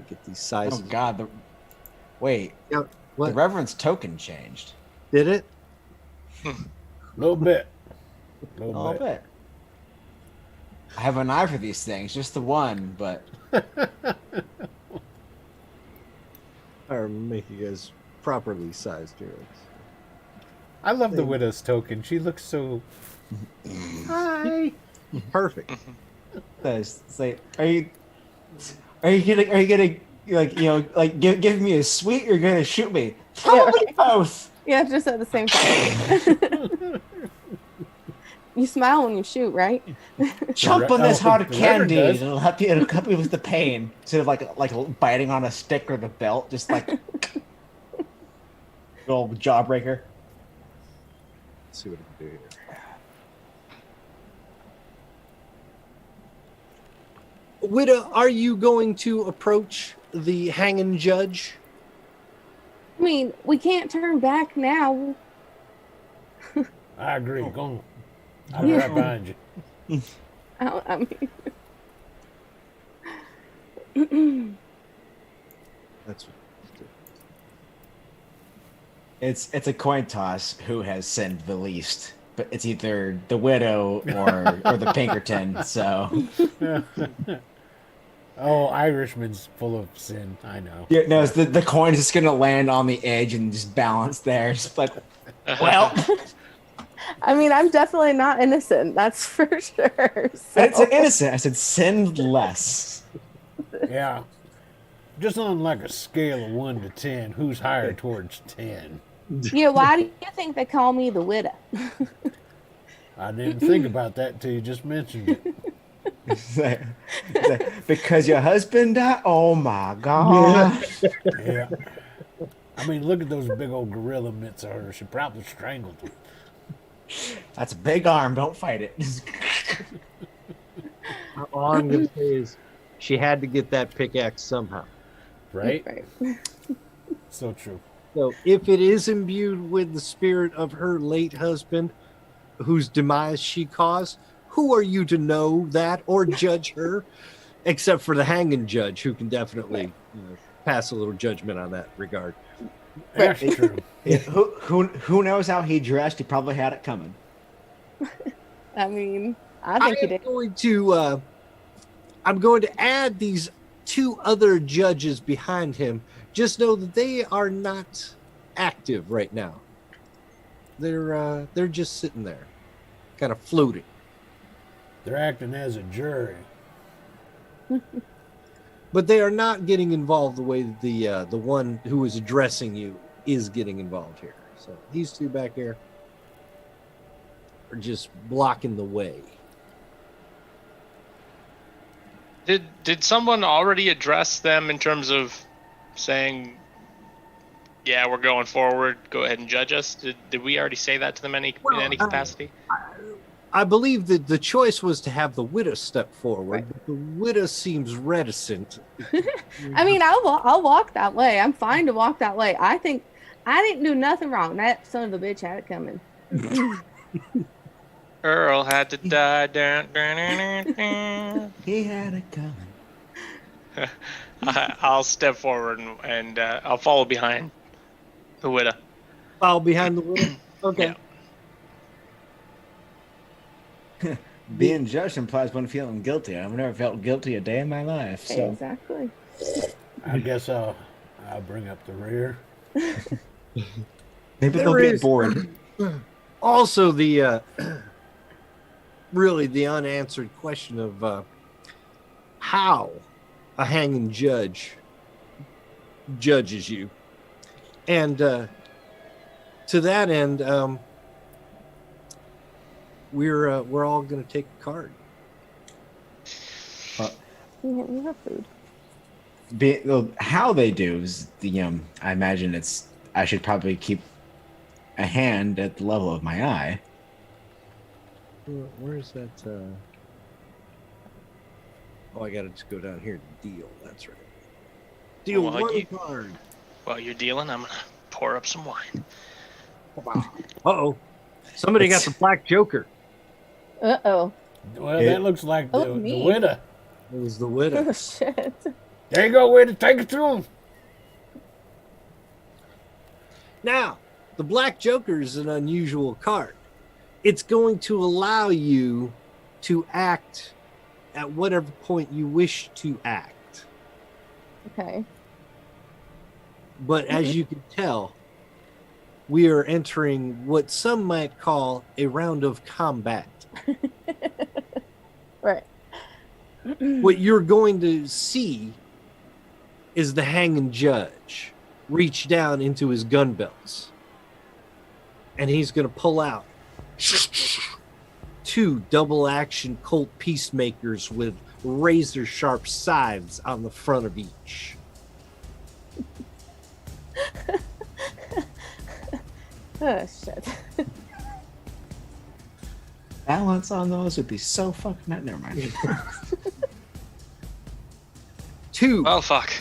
get these sizes. Oh God! Wait. Yep. What? The Reverend's token changed. Did it? Little bit. I'll bet. I have an eye for these things, just the one, but Or make you guys properly sized here. I love the widow's token. She looks so. Hi. Perfect. Say, are you gonna like give me a sweet? Or you're gonna shoot me? Probably both. Yeah, just at the same time. You smile when you shoot, right? Chomp on this hard the candy. does. It'll help you with the pain. Instead of like biting on a stick or the belt, just like little jawbreaker. Let's see what I can do here. Widow, are you going to approach the hanging judge? I mean, we can't turn back now. I agree. Go on. I'll be right behind you. I mean, That's It's a coin toss who has sinned the least, but it's either the widow or the Pinkerton. So Oh, Irishman's full of sin. I know. yeah, no, it's the coin is just gonna land on the edge and just balance there. Just like, well, I mean, I'm definitely not innocent. That's for sure. So. it's innocent. I said send less. Yeah. Just on like a scale of 1 to 10, who's higher towards 10? Yeah, why do you think they call me the widow? I didn't think about that until you just mentioned it. Because your husband died. Oh my god. Yeah. I mean, look at those big old gorilla mitts of hers. She probably strangled him. That's a big arm. Don't fight it. all I'm going to say is she had to get that pickaxe somehow. Right? Right. So true. So if it is imbued with the spirit of her late husband, whose demise she caused, who are you to know that or judge her? Except for the hanging judge, who can definitely pass a little judgment on that regard. That's true. Yeah, who knows how he dressed? He probably had it coming. I mean, I think he did. I'm going to add these 2 other judges behind him. Just know that they are not active right now. They're just sitting there, kind of floating. They're acting as a jury. But they are not getting involved the way that the one who is addressing you is getting involved here. So these 2 back here are just blocking the way. Did someone already address them in terms of saying, yeah, we're going forward, go ahead and judge us? Did we already say that to them in any capacity? I believe that the choice was to have the widow step forward, but the widow seems reticent. I mean, I'll walk that way. I'm fine to walk that way. I think I didn't do nothing wrong. That son of a bitch had it coming. Earl had to die. He had it coming. I'll step forward and I'll follow behind the widow. Follow behind the widow? Okay. Yeah. Being judged implies one feeling guilty. I've never felt guilty a day in my life. So Exactly. I guess I'll bring up the rear. maybe they'll get bored. Also, the really the unanswered question of how a hanging judge judges you, and to that end, we're all going to take a card. We have food. How they do is I imagine I should probably keep a hand at the level of my eye. Where's that? Oh, I got to just go down here to deal. That's right. Deal Well, one card. While you're dealing, I'm gonna pour up some wine. Uh-oh. Somebody got the Black Joker. Uh-oh. Well, that looks like the me. widow. It was the widow. Oh, shit. There you go, widow. Take it through him. Now, the Black Joker is an unusual card. It's going to allow you to act at whatever point you wish to act. Okay. But as you can tell, we are entering what some might call a round of combat. Right. What you're going to see is the hanging judge reach down into his gun belts. And he's going to pull out 2 double action Colt Peacemakers with razor sharp scythes on the front of each. Oh, shit. Balance on those would be so fucking... Never mind. 2 Well, fuck.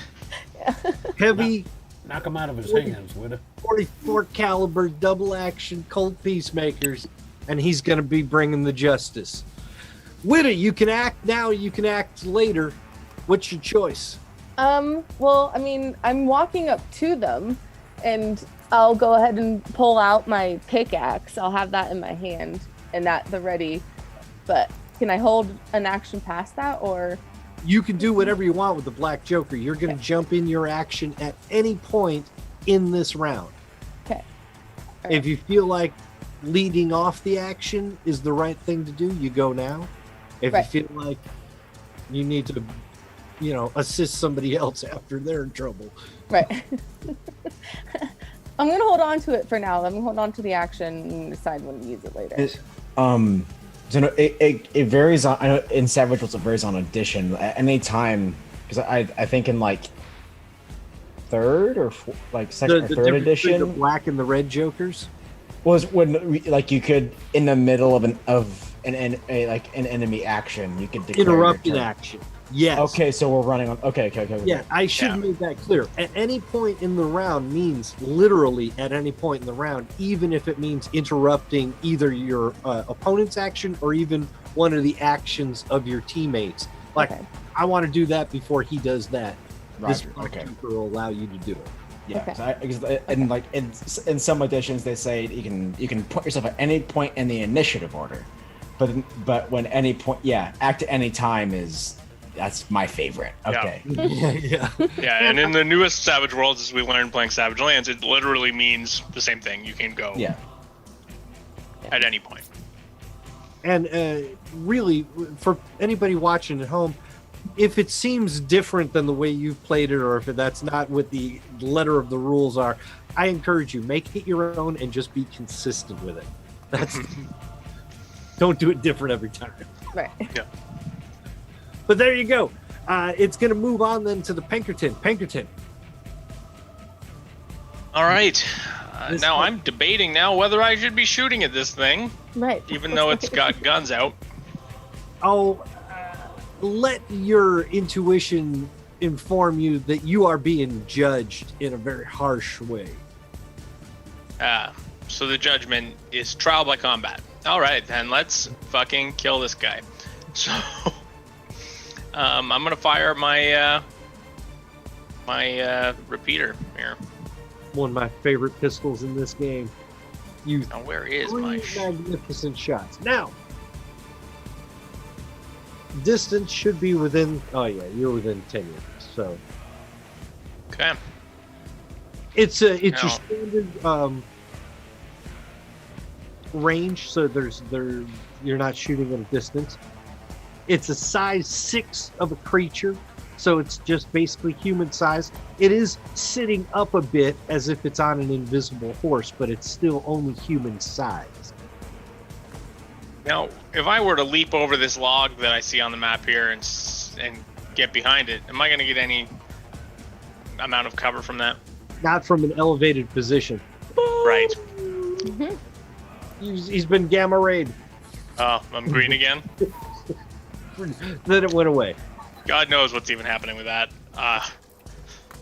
heavy Knock him out of his hands, would it? 44 caliber double action Colt Peacemakers, and he's going to be bringing the justice. Witta, you can act now, you can act later. What's your choice? Well, I mean, I'm walking up to them, and I'll go ahead and pull out my pickaxe. I'll have that in my hand and at the ready. But can I hold an action past that, or? You can do whatever you want with the Black Joker. You're going to jump in your action at any point in this round. Okay. All If you feel like leading off the action is the right thing to do, you go now. If Right. you feel like you need to, assist somebody else after they're in trouble. Right. I'm gonna hold on to it for now. I'm gonna hold on to the action and decide when to use it later. It varies on. I know in Savage Worlds it varies on edition. At any time, because I think in like third or second or third difference edition, between the black and the red Jokers. was when like you could in the middle of an enemy action you could declare Interrupt your an turn. action. Yes. Okay, so we're running on. Okay. Yeah, I should make that clear. At any point in the round means literally at any point in the round, even if it means interrupting either your opponent's action or even one of the actions of your teammates. Like, Okay. I want to do that before he does that. This Roger, okay. will allow you to do it. Yeah, Okay. because and like in some editions they say you can put yourself at any point in the initiative order, but when any point, act at any time that's my favorite. Okay. Yeah. Yeah, and in the newest Savage Worlds, as we learned playing Savage Lands, it literally means the same thing. You can go at any point. And really, for anybody watching at home, if it seems different than the way you've played it, or if that's not what the letter of the rules are, I encourage you, make it your own and just be consistent with it. That's don't do it different every time. Right. Yeah. But there you go. It's going to move on then to the Pinkerton. Pinkerton. All right. This Now one- I'm debating now whether I should be shooting at this thing, Right. even though it's got guns out. Let your intuition inform you that you are being judged in a very harsh way. So the judgment is trial by combat. All right, then let's fucking kill this guy. So I'm gonna fire my repeater here. One of my favorite pistols in this game. You Now where is three my? magnificent shots. Now, distance should be within. Oh yeah, you're within 10 yards. So Okay. it's your Now- standard range. So you're not shooting at a distance. It's a size 6 of a creature, so it's just basically human size. It is sitting up a bit as if it's on an invisible horse, but it's still only human size. Now, if I were to leap over this log that I see on the map here and get behind it, am I gonna get any amount of cover from that? Not from an elevated position. Right. Mm-hmm. He's been gamma rayed. Oh, I'm green again. Then it went away. God knows what's even happening with that.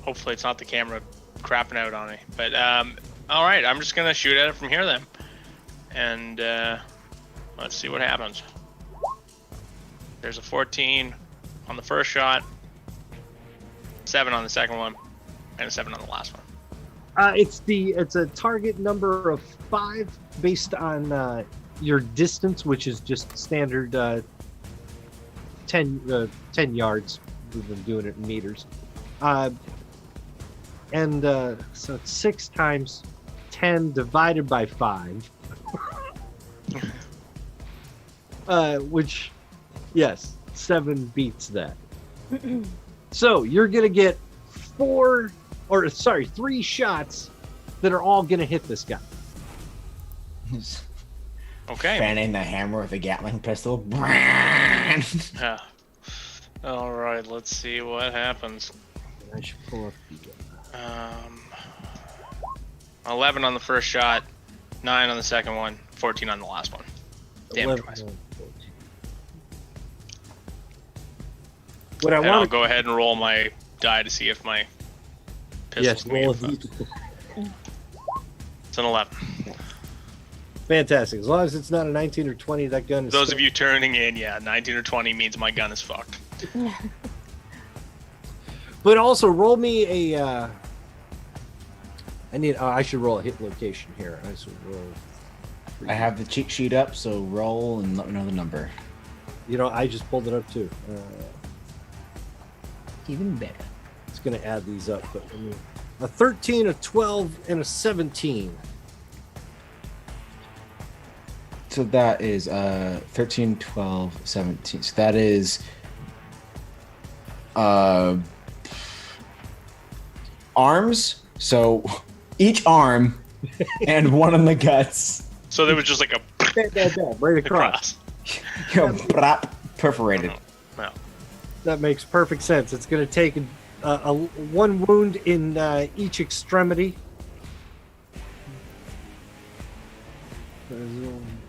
Hopefully it's not the camera crapping out on me. But all right, I'm just gonna shoot at it from here then, and let's see what happens. There's a 14 on the first shot, 7 on the second one, and a 7 on the last one. It's a target number of 5 based on your distance, which is just standard 10 yards. We've been doing it in meters. So it's 6 times 10 divided by 5. Which, yes, 7 beats that. So you're going to get 3 shots that are all going to hit this guy. Okay. Fanning the hammer with a Gatling pistol. Yeah. All right, let's see what happens. I should pull up the... 11 on the first shot, 9 on the second one, 14 on the last one. Damage wise. What I And I'll want go ahead and roll my die to see if my pistol's roll a it's an 11. Fantastic. As long as it's not a 19 or 20, that gun is... Those of you turning in, yeah, 19 or 20 means my gun is fucked. But also, roll me a... I should roll a hit location here. I should roll... I have the cheat sheet up, so roll and let me know the number. I just pulled it up too. Even better. It's going to add these up, but a 13, a 12, and a 17. So that is 13, 12, 17. So that is arms. So each arm and one in the guts. So there was just like a Right across. Perforated. No. That makes perfect sense. It's going to take a one wound in each extremity.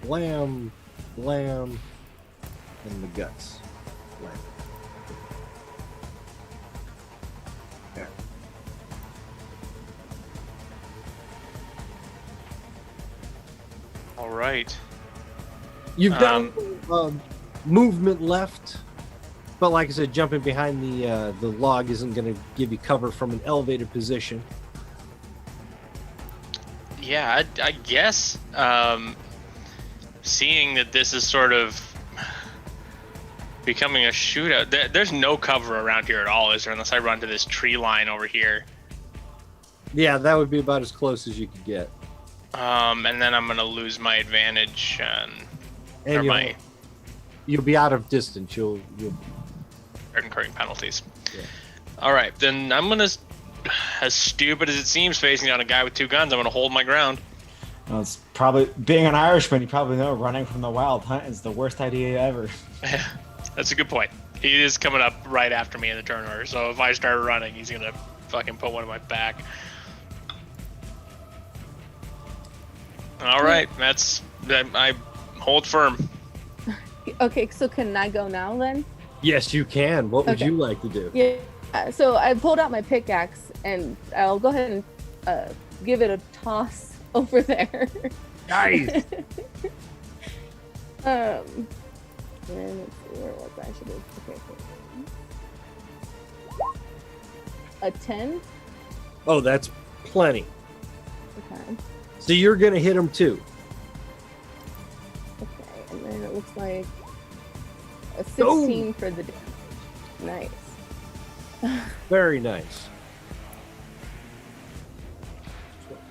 Blam, blam, and the guts. Blam. Yeah. All right. You've got movement left, but like I said, jumping behind the log isn't going to give you cover from an elevated position. Yeah, I guess seeing that this is sort of becoming a shootout, there's no cover around here at all, is there? Unless I run to this tree line over here. Yeah, that would be about as close as you could get. And then I'm gonna lose my advantage And you'll be out of distance. You'll start incurring penalties. Yeah. All right, then I'm gonna, as stupid as it seems, facing down a guy with 2 guns, I'm gonna hold my ground. Well, it's probably being an Irishman. You probably know running from the wild hunt is the worst idea ever. That's a good point. He is coming up right after me in the turn order, so if I start running, he's gonna fucking put one in my back. All right, I hold firm. Okay, so can I go now then? Yes, you can. What would Okay. you like to do? Yeah. So I pulled out my pickaxe and I'll go ahead and give it a toss over there. Nice. And let's see, where was I? Should have, okay, cool. A 10. Oh, that's plenty. Okay. So you're gonna hit him too. Okay, and then it looks like a 16 for the damage. Nice. Very nice.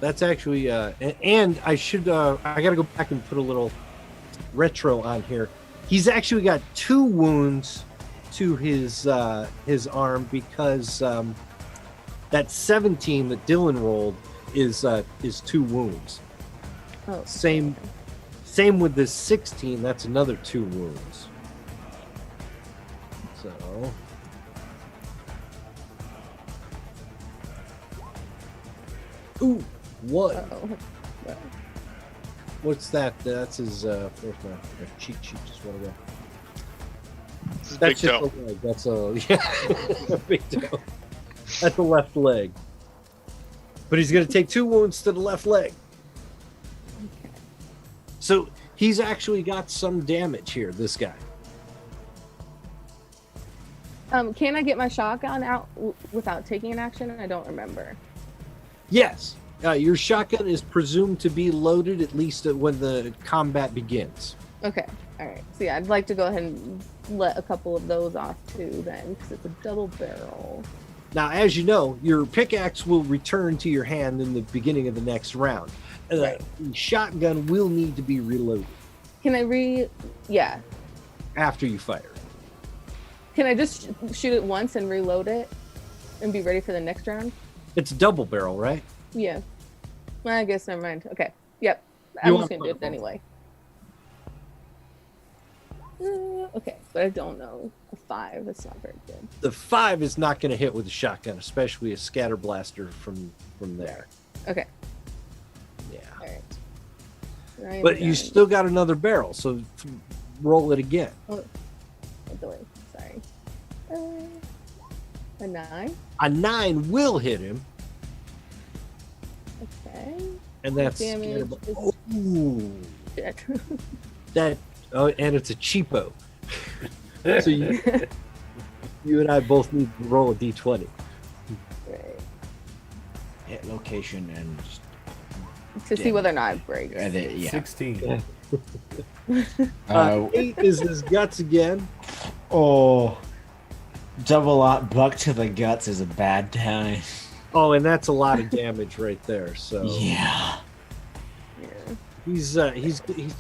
That's actually, and I should, I gotta go back and put a little retro on here. He's actually got 2 wounds to his arm because that 17 that Dylan rolled is 2 wounds. Oh. Same with this 16. That's another 2 wounds. So. Ooh, what? Uh-oh. What's that? That's his. Where's my cheat sheet? Just went away. This is That's big just toe. a leg. That's a big toe. That's the left leg. But he's going to take 2 wounds to the left leg. Okay. So he's actually got some damage here. This guy. Can I get my shotgun out without taking an action? I don't remember. Yes. Your shotgun is presumed to be loaded at least when the combat begins. Okay. All right. So yeah, I'd like to go ahead and let a couple of those off too then, because it's a double barrel. Now, as you know, your pickaxe will return to your hand in the beginning of the next round. Right. The shotgun will need to be reloaded Can I Yeah. after you fire it. Can I just shoot it once and reload it and be ready for the next round? It's double barrel, right? Yeah. Well, I guess never mind. Okay. Yep. You I'm want just gonna do it purple. anyway. Okay, but I don't know. A 5. That's not very good. The 5 is not going to hit with a shotgun, especially a scatter blaster from there. Okay. Yeah. All right. But you still got another barrel, so roll it again. Oh, delay. Sorry. A 9. A 9 will hit him, Okay. and that's Damage Ooh, Shit. that. Oh, and it's a cheapo. So you and I both need to roll a d20. Right. Hit location and just, To see whether or not it breaks. yeah. 16. 8 is his guts again. Oh, double lot buck to the guts is a bad time. Oh, and that's a lot of damage right there. So Yeah. he's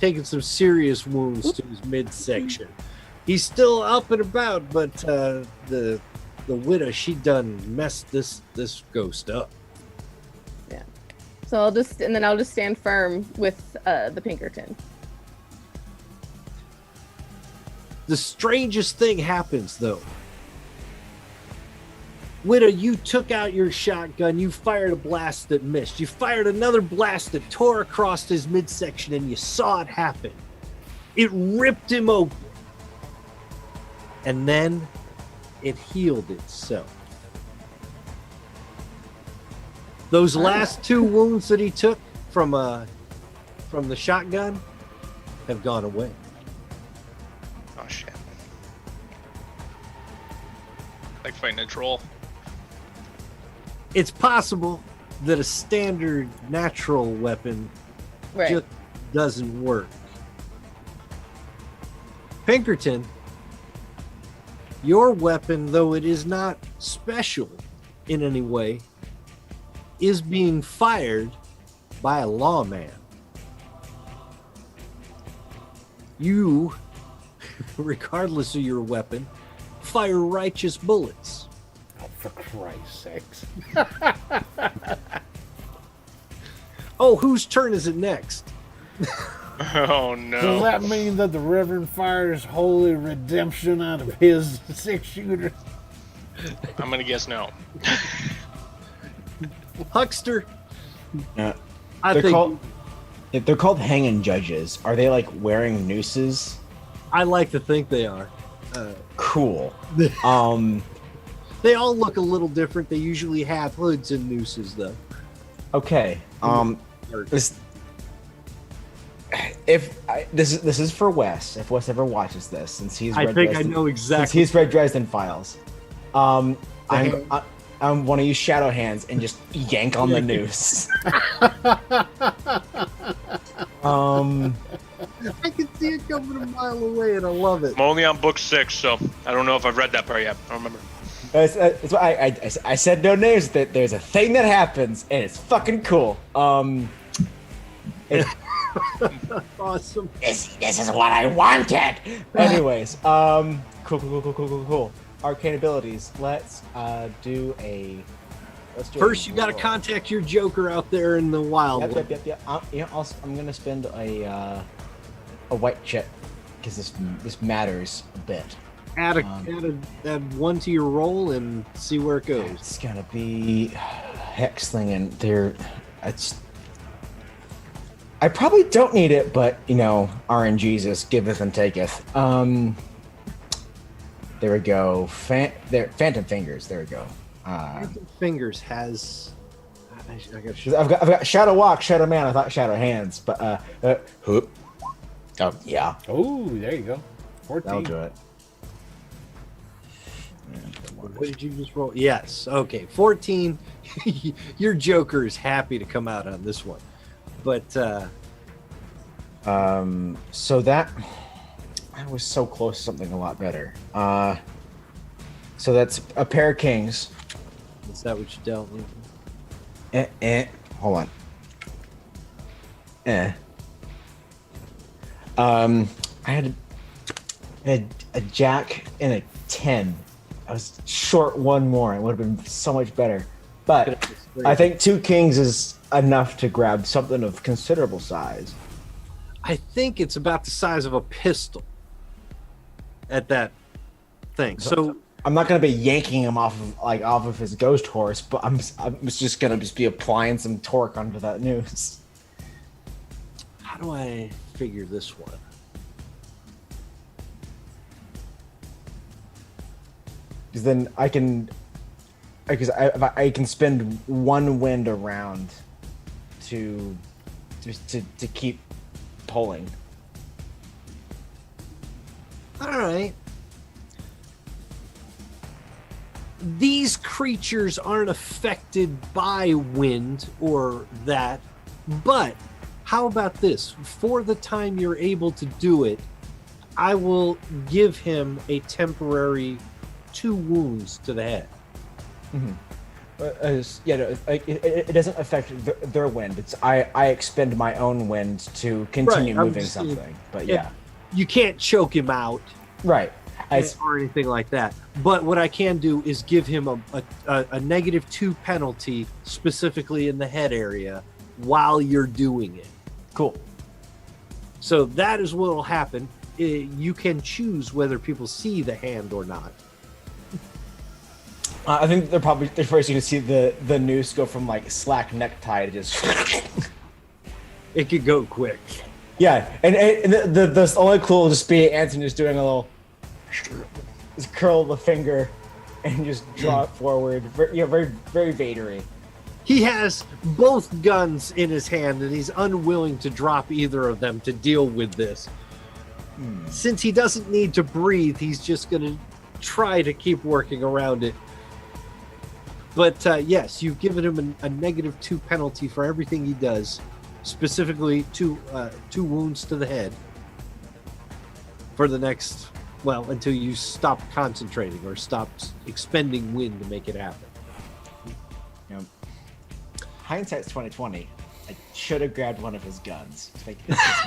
taking some serious wounds to his midsection. He's still up and about, but the widow, she done messed this ghost up. Yeah. So I'll just stand firm with the Pinkerton. The strangest thing happens though. Widow, you took out your shotgun, you fired a blast that missed. You fired another blast that tore across his midsection, and you saw it happen. It ripped him open. And then it healed itself. Those last 2 wounds that he took from the shotgun have gone away. Oh shit. Like fighting a troll. It's possible that a standard natural weapon Right. just doesn't work. Pinkerton, your weapon, though it is not special in any way, is being fired by a lawman. You, regardless of your weapon, fire righteous bullets. Oh, for Christ's sakes. Oh, whose turn is it next? Oh Does no. that mean that the Reverend fires holy redemption out of his 6-shooter? I'm gonna guess no. Huckster, Yeah. I They're think called they're called hanging judges. Are they like wearing nooses? I like to think they are. Cool. They all look a little different. They usually have hoods and nooses, though. Okay. This is for Wes. If Wes ever watches this, since he's I read think I Dresden, know since exactly. he's read Dresden Files. I'm want to use shadow hands and just yank on the noose. I can see it coming a mile away, and I love it. I'm only on book 6, so I don't know if I've read that part yet. I don't remember. That's why I said no names. That there's a thing that happens, and it's fucking cool. Awesome. This is what I wanted. Anyways, cool. Arcane abilities. Let's do a. First, you got to contact your Joker out there in the wild. Yep. I'm gonna spend a white chip because this matters a bit. Add 1 to your roll and see where it goes. It's gonna be hex thing, and I probably don't need it, but RNGesus giveth and taketh. There we go. Phantom Fingers. There we go. Phantom Fingers has. I've got Shadow Walk, Shadow Man. I thought Shadow Hands, but hoop. Oh yeah, Oh, there you go. 14. that'll do it. What did you just roll? Yes. Okay. 14. Your Joker is happy to come out on this one, but so that I was so close to something a lot better. So that's a pair of kings. is that what you dealt with? Hold on. I had a jack and a 10. I was short one more. It would have been so much better. But I think 2 kings is enough to grab something of considerable size. I think it's about the size of a pistol at that thing. So I'm not going to be yanking him off of his ghost horse, but I'm just going to be applying some torque onto that noose. how do I figure this one? Because then I can spend 1 wind around to keep pulling. All right. These creatures aren't affected by wind or that, but how about this? For the time you're able to do it, I will give him a temporary 2 wounds to the head. Mm-hmm. It doesn't affect their wind. It's I expend my own wind to continue moving something. But yeah, you can't choke him out, right? Or anything like that. But what I can do is give him a -2 penalty specifically in the head area while you're doing it. Cool. So that is what will happen. You can choose whether people see the hand or not. I think they're first going to see the noose go from like slack necktie to just. It could go quick. Yeah, and the only cool will just be Anthony just doing a little, just curl the finger, and just draw it forward. Very very Vadery. He has both guns in his hand, and he's unwilling to drop either of them to deal with this. Since he doesn't need to breathe, he's just going to try to keep working around it. But yes, you've given him a -2 penalty for everything he does, specifically 2 wounds to the head for the next, until you stop concentrating or stop expending wind to make it happen. Hindsight's 2020. I should have grabbed one of his guns. It's like, this is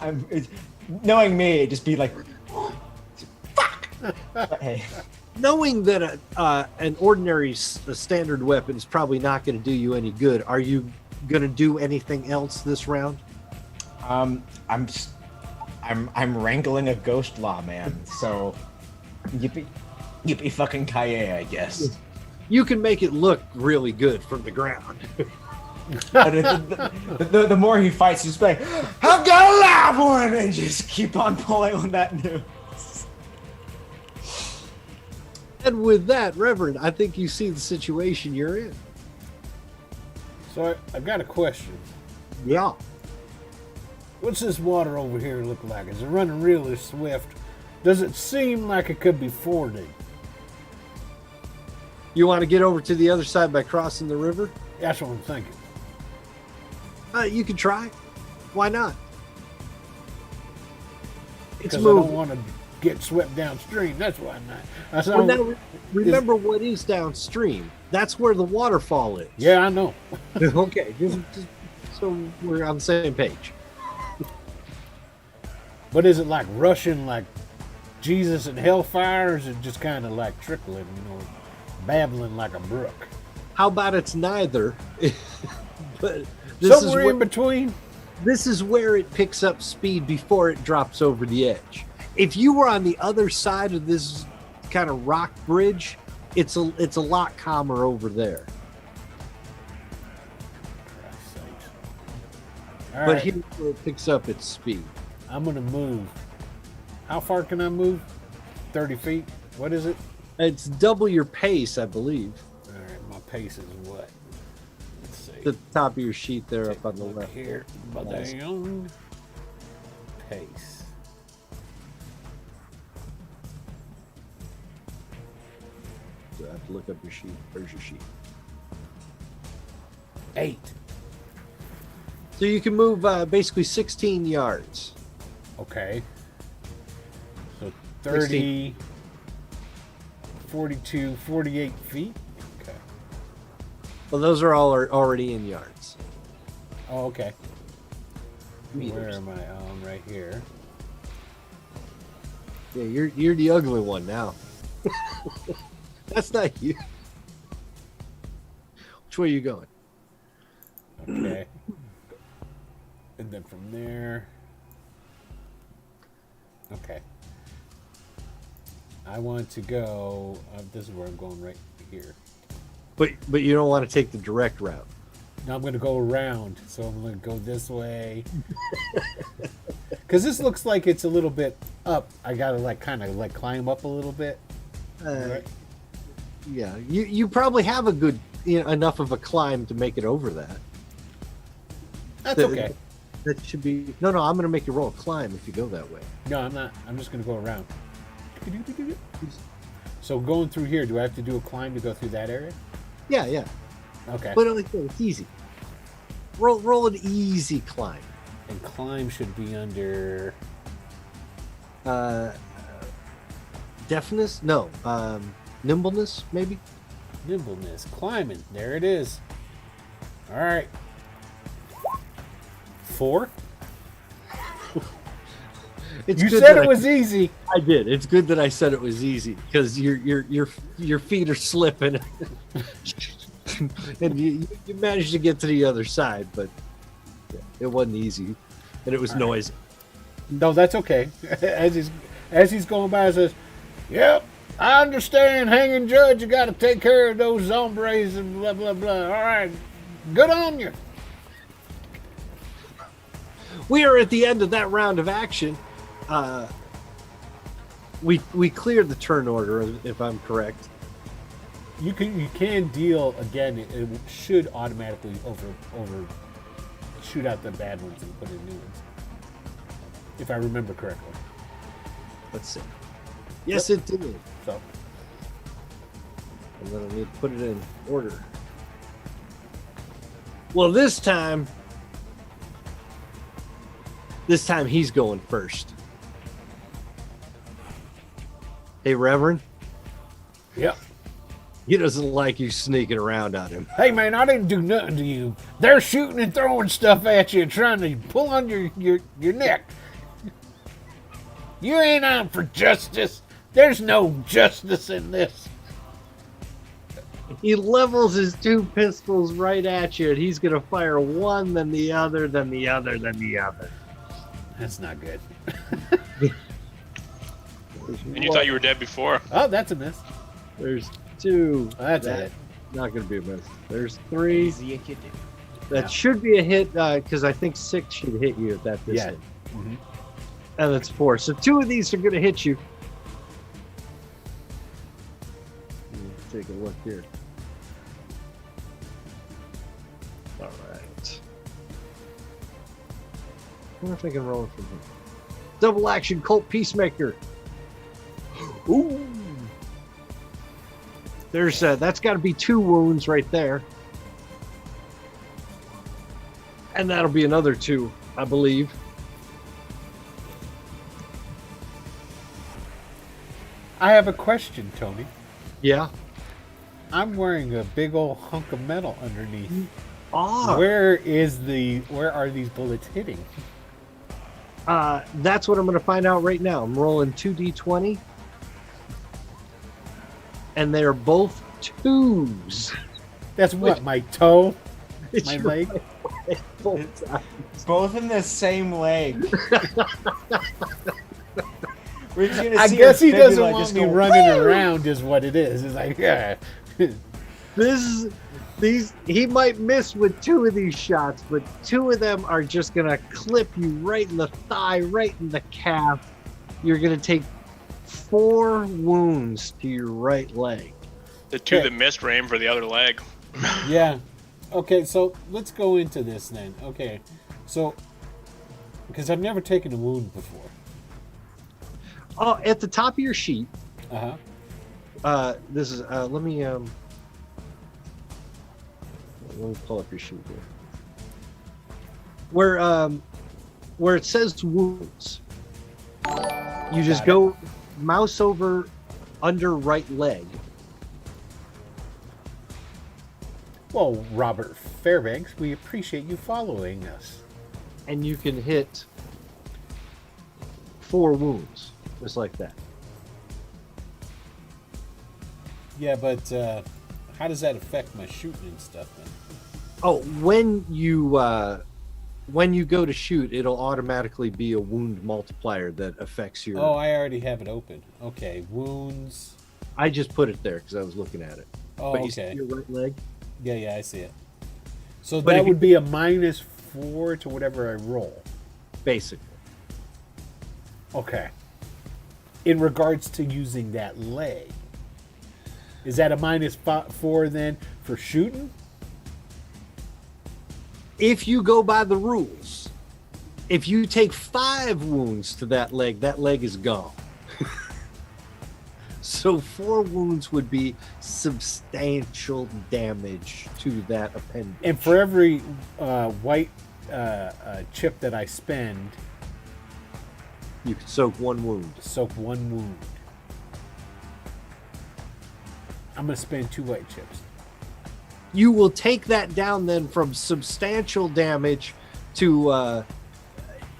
mine. Knowing me, it'd just be like, fuck. But hey, knowing that an ordinary standard weapon is probably not going to do you any good, are you going to do anything else this round? I'm wrangling a ghost law man, so yippee fucking kaye, I guess. You can make it look really good from the ground. the more he fights, he's like, I've got a live one, and just keep on pulling on that noose. And with that, Reverend, I think you see the situation you're in. So I've got a question. Yeah. What's this water over here look like? Is it running really swift? Does it seem like it could be forded? You want to get over to the other side by crossing the river? That's what I'm thinking. You can try. Why not? It's Because I moving. don't want to get swept downstream. That's why I'm not. That's Well, not now, remember what is downstream. That's where the waterfall is. yeah, I know. Okay, just so we're on the same page. But is it like rushing like Jesus and hellfire, or is it just kind of like trickling, babbling like a brook? How about it's neither? But this Somewhere in between. This is where it picks up speed before it drops over the edge. If you were on the other side of this kind of rock bridge, it's a lot calmer over there. All But right, here where it picks up its speed. I'm gonna move. How far can I move? 30 feet. What is it? It's double your pace, I believe. All right, my pace is what? Let's see. The top of your sheet there up on the Look left. here. Nice. Down. Pace. So I have to look up your sheet. Where's your sheet? 8. So you can move basically 16 yards. Okay. So 30, 42, 48 feet. Okay. Well, those are all already in yards. Oh, okay. Meters. Where am I? Oh, I'm right here. Yeah, you're the ugly one now. That's not you. Which way are you going? Okay. And then from there. Okay. I want to go. This is where I'm going right here. But you don't want to take the direct route. Now I'm going to go around. So I'm going to go this way. Because this looks like it's a little bit up. I got to kind of climb up a little bit. Right? Yeah, you probably have a good enough of a climb to make it over that. That's okay. That should be no. I'm going to make you roll a climb if you go that way. No, I'm not. I'm just going to go around. So going through here, do I have to do a climb to go through that area? Yeah. Okay. But it's easy. Roll an easy climb. And climb should be under... Deafness? No. Nimbleness, maybe? Nimbleness. Climbing. There it is. All right. 4? You said it was easy. I did. It's good that I said it was easy because your feet are slipping, and you managed to get to the other side, but it wasn't easy, and it was noisy. No, that's okay. As he's going by, he says, "Yep, I understand, hanging judge. You got to take care of those hombres and blah blah blah. All right, good on you." We are at the end of that round of action. We cleared the turn order, if I'm correct. You can deal again. It should automatically over shoot out the bad ones and put in new ones, if I remember correctly. Let's see. Yes, it did. So, and then I need to put it in order. Well, this time he's going first. Hey, Reverend. Yep. He doesn't like you sneaking around on him. Hey, man, I didn't do nothing to you. They're shooting and throwing stuff at you, trying to pull on your neck. You ain't out for justice. There's no justice in this. He levels his 2 pistols right at you, and he's going to fire one, then the other, then the other, then the other. That's not good. And you thought you were dead before. Oh, that's a miss. There's 2. That's it. Not going to be a miss. There's 3. Easy a kid. That should be a hit, because I think 6 should hit you at that distance. Yeah. Mm-hmm. And that's 4. So 2 of these are going to hit you. Take a look here. All right. I wonder if I can roll it from here. Double action Cult Peacemaker. Ooh. There's that's got to be 2 wounds right there. And that'll be another 2, I believe. I have a question, Tony. Yeah. I'm wearing a big old hunk of metal underneath. Ah. Where are these bullets hitting? That's what I'm going to find out right now. I'm rolling 2d20. And they're both 2s. That's what, my toe? It's My your leg? right both times. Both in the same leg. I guess he doesn't want me running around is what it is. It's like, yeah. He might miss with 2 of these shots, but 2 of them are just going to clip you right in the thigh, right in the calf. You're going to take 4 wounds to your right leg. The 2 that missed were aimed for the other leg. Yeah. Okay, so let's go into this then. Okay, so because I've never taken a wound before. Oh, at the top of your sheet. This is let me pull up your sheet here. Where it says wounds, you just go mouse over under right leg. Well, Robert Fairbanks, we appreciate you following us. And you can hit 4 wounds, just like that. Yeah, but how does that affect my shooting and stuff then? Oh, when you go to shoot, it'll automatically be a wound multiplier that affects your. Oh, I already have it open. Okay, wounds. I just put it there because I was looking at it. Oh, but you okay. see your right leg? Yeah, I see it. So But that if you- would be a -4 to whatever I roll. Basically. Okay. In regards to using that leg, is that a -4 then for shooting? If you go by the rules, if you take 5 wounds to that leg is gone. So 4 wounds would be substantial damage to that appendage. And for every white chip that I spend, You can soak 1 wound. soak 1 wound. I'm going to spend 2 white chips. You will take that down then from substantial damage to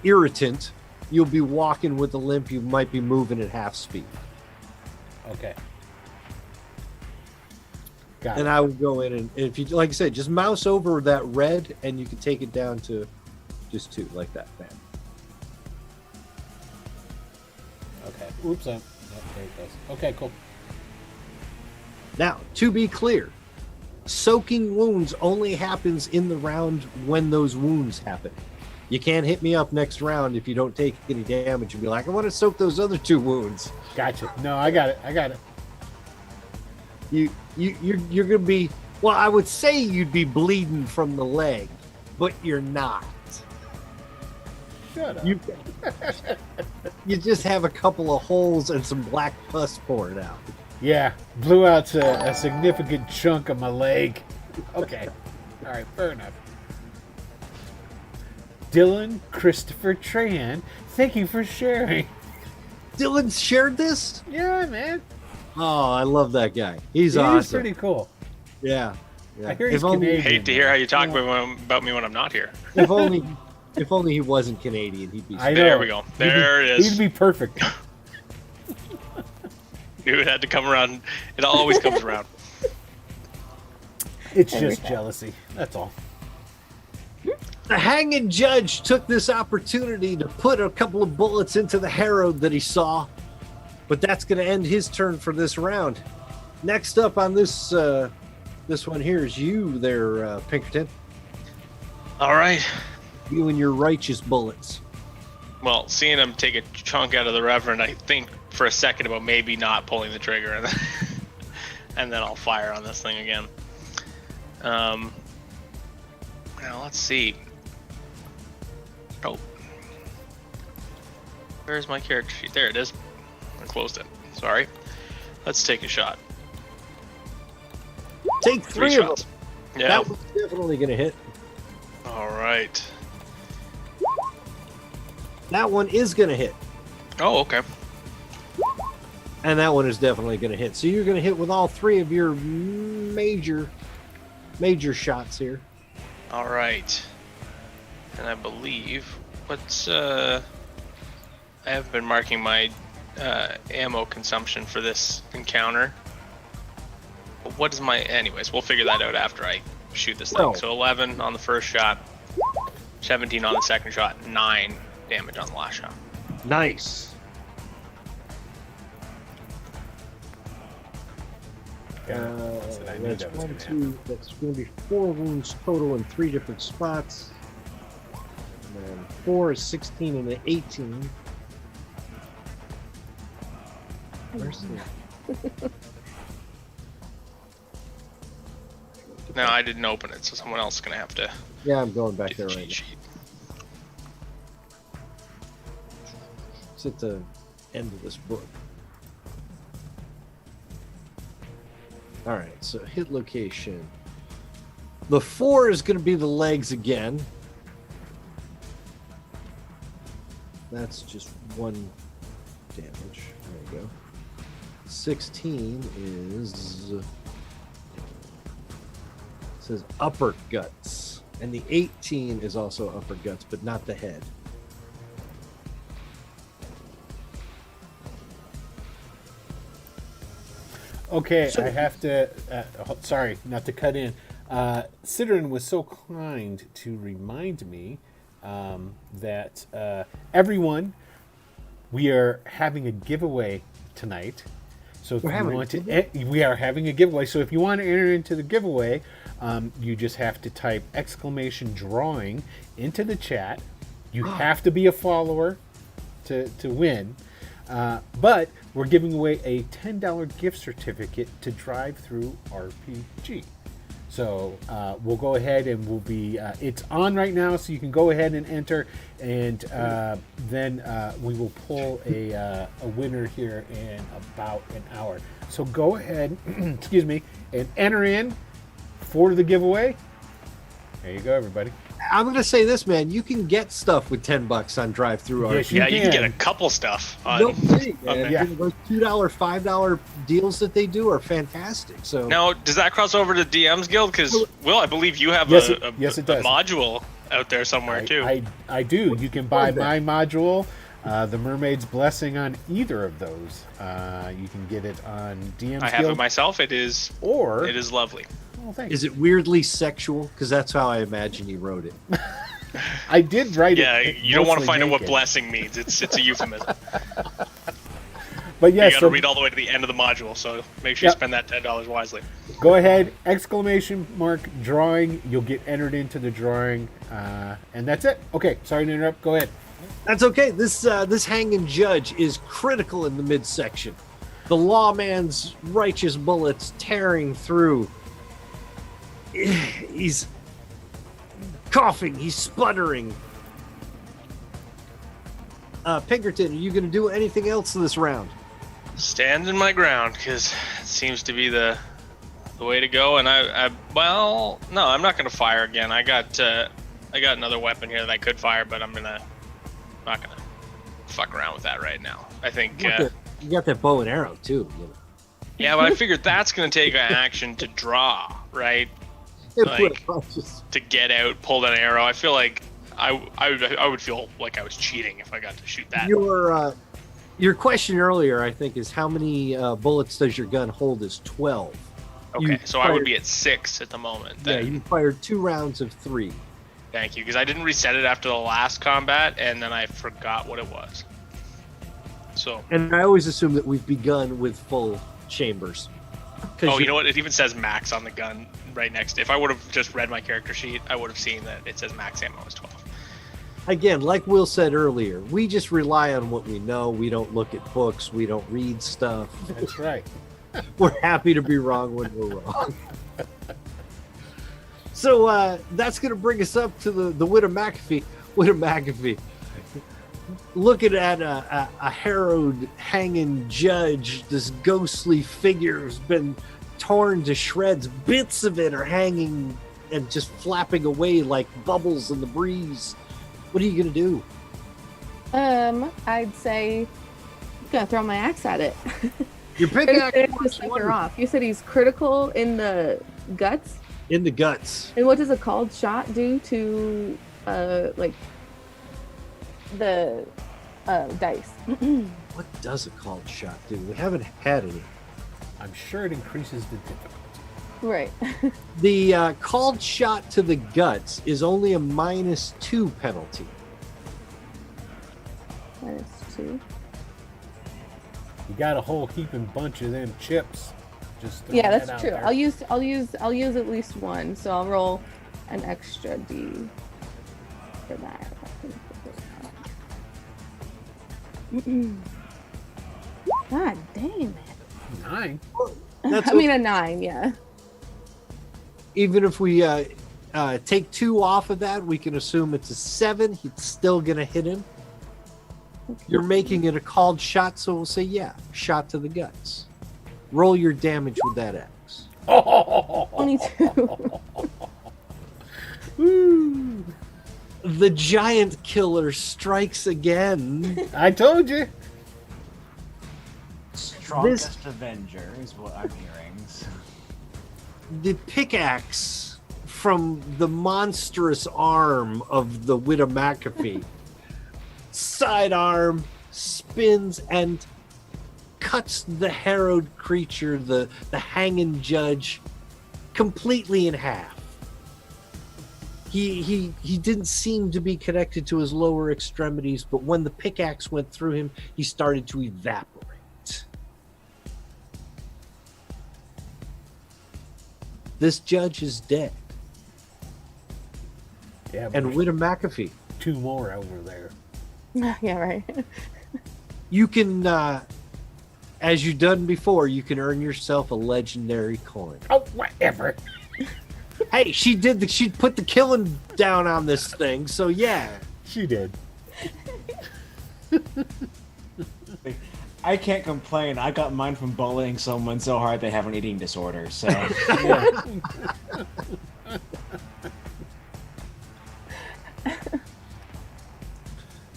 irritant. You'll be walking with a limp. You might be moving at half speed. Okay. Got And it. I would go in and if you, like I said, just mouse over that red and you can take it down to just 2 like that. Bam. Okay. Oops. There it goes. Okay, cool. Now, to be clear, soaking wounds only happens in the round when those wounds happen. You can't hit me up next round if you don't take any damage and be like, I want to soak those other 2 wounds. Gotcha. No, I got it. You're gonna be, well, I would say you'd be bleeding from the leg, but you're not. Shut up. You just have a couple of holes and some black pus pouring out. Yeah, blew out a significant chunk of my leg. Okay. All right, fair enough. Dylan Christopher Tran, thank you for sharing. Dylan shared this? Yeah, man. Oh, I love that guy. He's He's awesome. pretty cool. Yeah. I hear he's If only- Canadian. Hate to hear how you talk about me when I'm not here. If only he wasn't Canadian, he'd be. I know. There we go. There it He'd is. be perfect. Knew it had to come around. It always comes around. It's just jealousy. That's all. The hanging judge took this opportunity to put a couple of bullets into the harrow that he saw, but that's going to end his turn for this round. Next up on this one here is you there, Pinkerton. All right. You and your righteous bullets. Well, seeing him take a chunk out of the Reverend, I think for a second about maybe not pulling the trigger, and then I'll fire on this thing again. Now let's see. Oh, where's my character sheet? There it is. I closed it. Sorry. Let's take a shot. Take 3 of them. shots. Yeah. That was definitely going to hit. All right. That one is going to hit. Oh, okay. And that one is definitely going to hit. So you're going to hit with all 3 of your major shots here. All right. And I believe I have been marking my ammo consumption for this encounter. But what is my? Anyways, we'll figure that out after I shoot this thing. Well- So 11 on the first shot, 17 on the second shot, 9 damage on the last shot. Nice. That's what I knew That's that was one, gonna two. That's going to be 4 wounds total in 3 different spots. And then 4 is 16 and an 18. Where's the... No, I didn't open it, so someone else is gonna have to Yeah, I'm going back do there the right cheat now. sheet. It's at the end of this book. All right, so hit location. The 4 is going to be the legs again. That's just 1 damage. There you go. 16 is says upper guts. And the 18 is also upper guts, but not the head. Okay, I have to. Sorry, not to cut in. Sidrin was so kind to remind me that everyone, we are having a giveaway tonight. So if we are having a giveaway. So if you want to enter into the giveaway, you just have to type !drawing into the chat. You have to be a follower to win. But we're giving away a $10 gift certificate to Drive Through RPG. So we'll go ahead and we'll be, it's on right now, so you can go ahead and enter, and then we will pull a winner here in about an hour. So go ahead, excuse me, and enter in for the giveaway. There you go, everybody. I'm going to say this, man. You can get stuff with $10 on drive-through Yes, RPG. Yeah, you can get a couple stuff. No kidding, man. Okay. Yeah. Those $2, $5 deals that they do are fantastic. So Now, does that cross over to DM's Guild? Because, Will, I believe you have Yes, a it does. module out there somewhere, too. I do. You can buy my module, the Mermaid's Blessing, on either of those. You can get it on DM's I have Guild, it myself. It is lovely. Oh, thanks. is it weirdly sexual? Because that's how I imagine you wrote it. I did write Yeah, it. you don't want to mostly find out what naked. blessing means. It's a euphemism. But yeah, You got to so read all the way to the end of the module, so make sure you Yep. spend that $10 wisely. go ahead, !drawing. You'll get entered into the drawing, and that's it. Okay, sorry to interrupt. Go ahead. That's okay. This hanging judge is critical in the midsection. The lawman's righteous bullets tearing through. He's coughing. He's sputtering. Pinkerton, are you going to do anything else this round? Standing my ground, because it seems to be the way to go. And well, no, I'm not going to fire again. I got another weapon here that I could fire, but I'm not gonna fuck around with that right now. I think. You got that bow and arrow too. You know. Yeah, but I figured that's gonna take an action to draw, right? Like, To get out, pull an arrow. I feel like I would feel like I was cheating if I got to shoot that. Your question earlier, I think, is how many bullets does your gun hold? Is 12. Okay, so I would be at 6 at the moment. Yeah, Then. you fired 2 rounds of 3. Thank you, because I didn't reset it after the last combat, and then I forgot what it was. So. And I always assume that we've begun with full chambers. Oh, you know what? It even says max on the gun right next to it. If I would have just read my character sheet, I would have seen that it says max ammo is 12. Again, like Will said earlier, we just rely on what we know. We don't look at books. We don't read stuff. That's right. We're happy to be wrong when we're wrong. So that's going to bring us up to the Widow McAfee. Widow McAfee. Looking at a harrowed, hanging judge, this ghostly figure has been torn to shreds. Bits of it are hanging and just flapping away like bubbles in the breeze. What are you going to do? I'd say I'm gonna throw my axe at it. Your pickaxe to sucker off. You said he's critical in the guts. in the guts. And what does a called shot do to like the dice? What does a called shot do? We haven't had any. I'm sure it increases the difficulty. Right. The called shot to the guts is only a -2 penalty. -2. You got a whole heaping bunch of them chips. Just throwing Yeah, that that's out true. there. I'll use at least one, so I'll roll an extra D for that. God damn it. 9. That's I mean a 9, yeah. Even if we take 2 off of that, we can assume it's a 7. He's still gonna hit him. You're making it a called shot, so we'll say yeah, shot to the guts. Roll your damage with that axe. 22. The giant killer strikes again. I told you. Strongest Avenger is what I'm hearing. So. The pickaxe from the monstrous arm of the Widow McAfee. Sidearm spins and cuts the harrowed creature, the hanging judge, completely in half. He didn't seem to be connected to his lower extremities, but when the pickaxe went through him, he started to evaporate. This judge is dead. Yeah, And Widow McAfee, 2 more over there. Yeah, right. you can, as you've done before, you can earn yourself a legendary coin. Oh, whatever. Hey, she put the killing down on this thing, so yeah. She did. I can't complain. I got mine from bullying someone so hard they have an eating disorder. So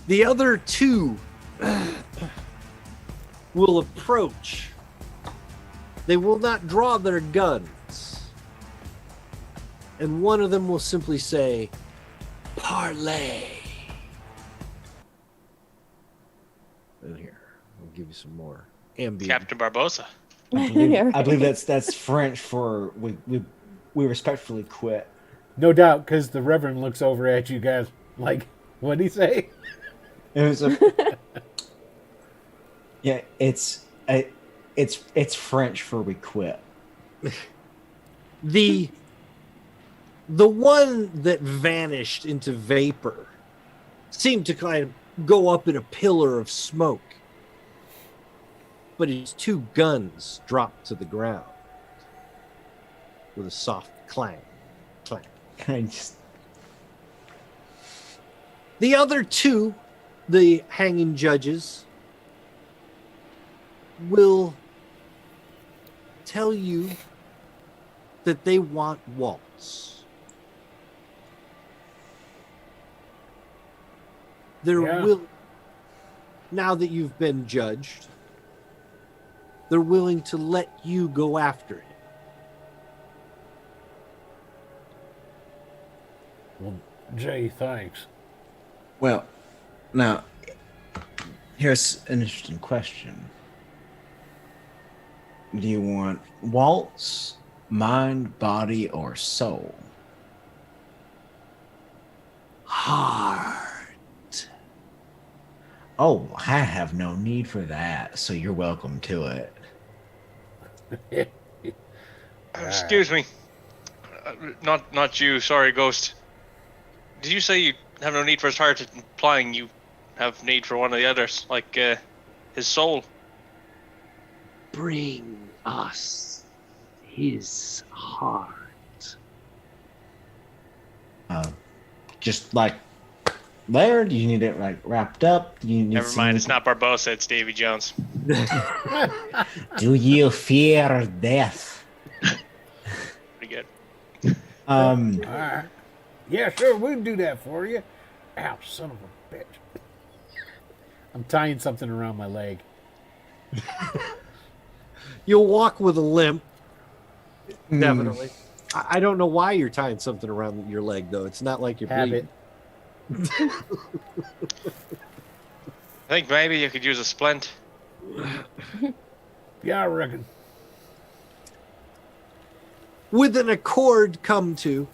The other 2 will approach. They will not draw their guns. And one of them will simply say, "Parlay." And here, I'll give you some more ambient. Captain Barbosa. I believe that's French for we respectfully quit. No doubt, because the Reverend looks over at you guys like, what'd he say? It was a yeah. It's French for we quit. The one that vanished into vapor seemed to kind of go up in a pillar of smoke, but his 2 guns dropped to the ground with a soft clang, clang. The other 2, the hanging judges, will tell you that they want waltz. Now that you've been judged, they're willing to let you go after him. Well, Jay, thanks. Well, now here's an interesting question. Do you want waltz, mind, body, or soul? Heart. Oh, I have no need for that, so you're welcome to it. Excuse me. Not you. Sorry, Ghost. Did you say you have no need for his heart, implying you have need for one of the others, like his soul? Bring us his heart. Just like there? Do you need it like wrapped up? Do you need Never mind. It's not Barbosa. It's Davy Jones. Do you fear death? Pretty good. All right. Yeah, sure, we can do that for you. Ow, son of a bitch. I'm tying something around my leg. You'll walk with a limp, definitely. I don't know why you're tying something around your leg, though. It's not like you're bleeding. I think maybe you could use a splint. Yeah, I reckon. With an accord come to,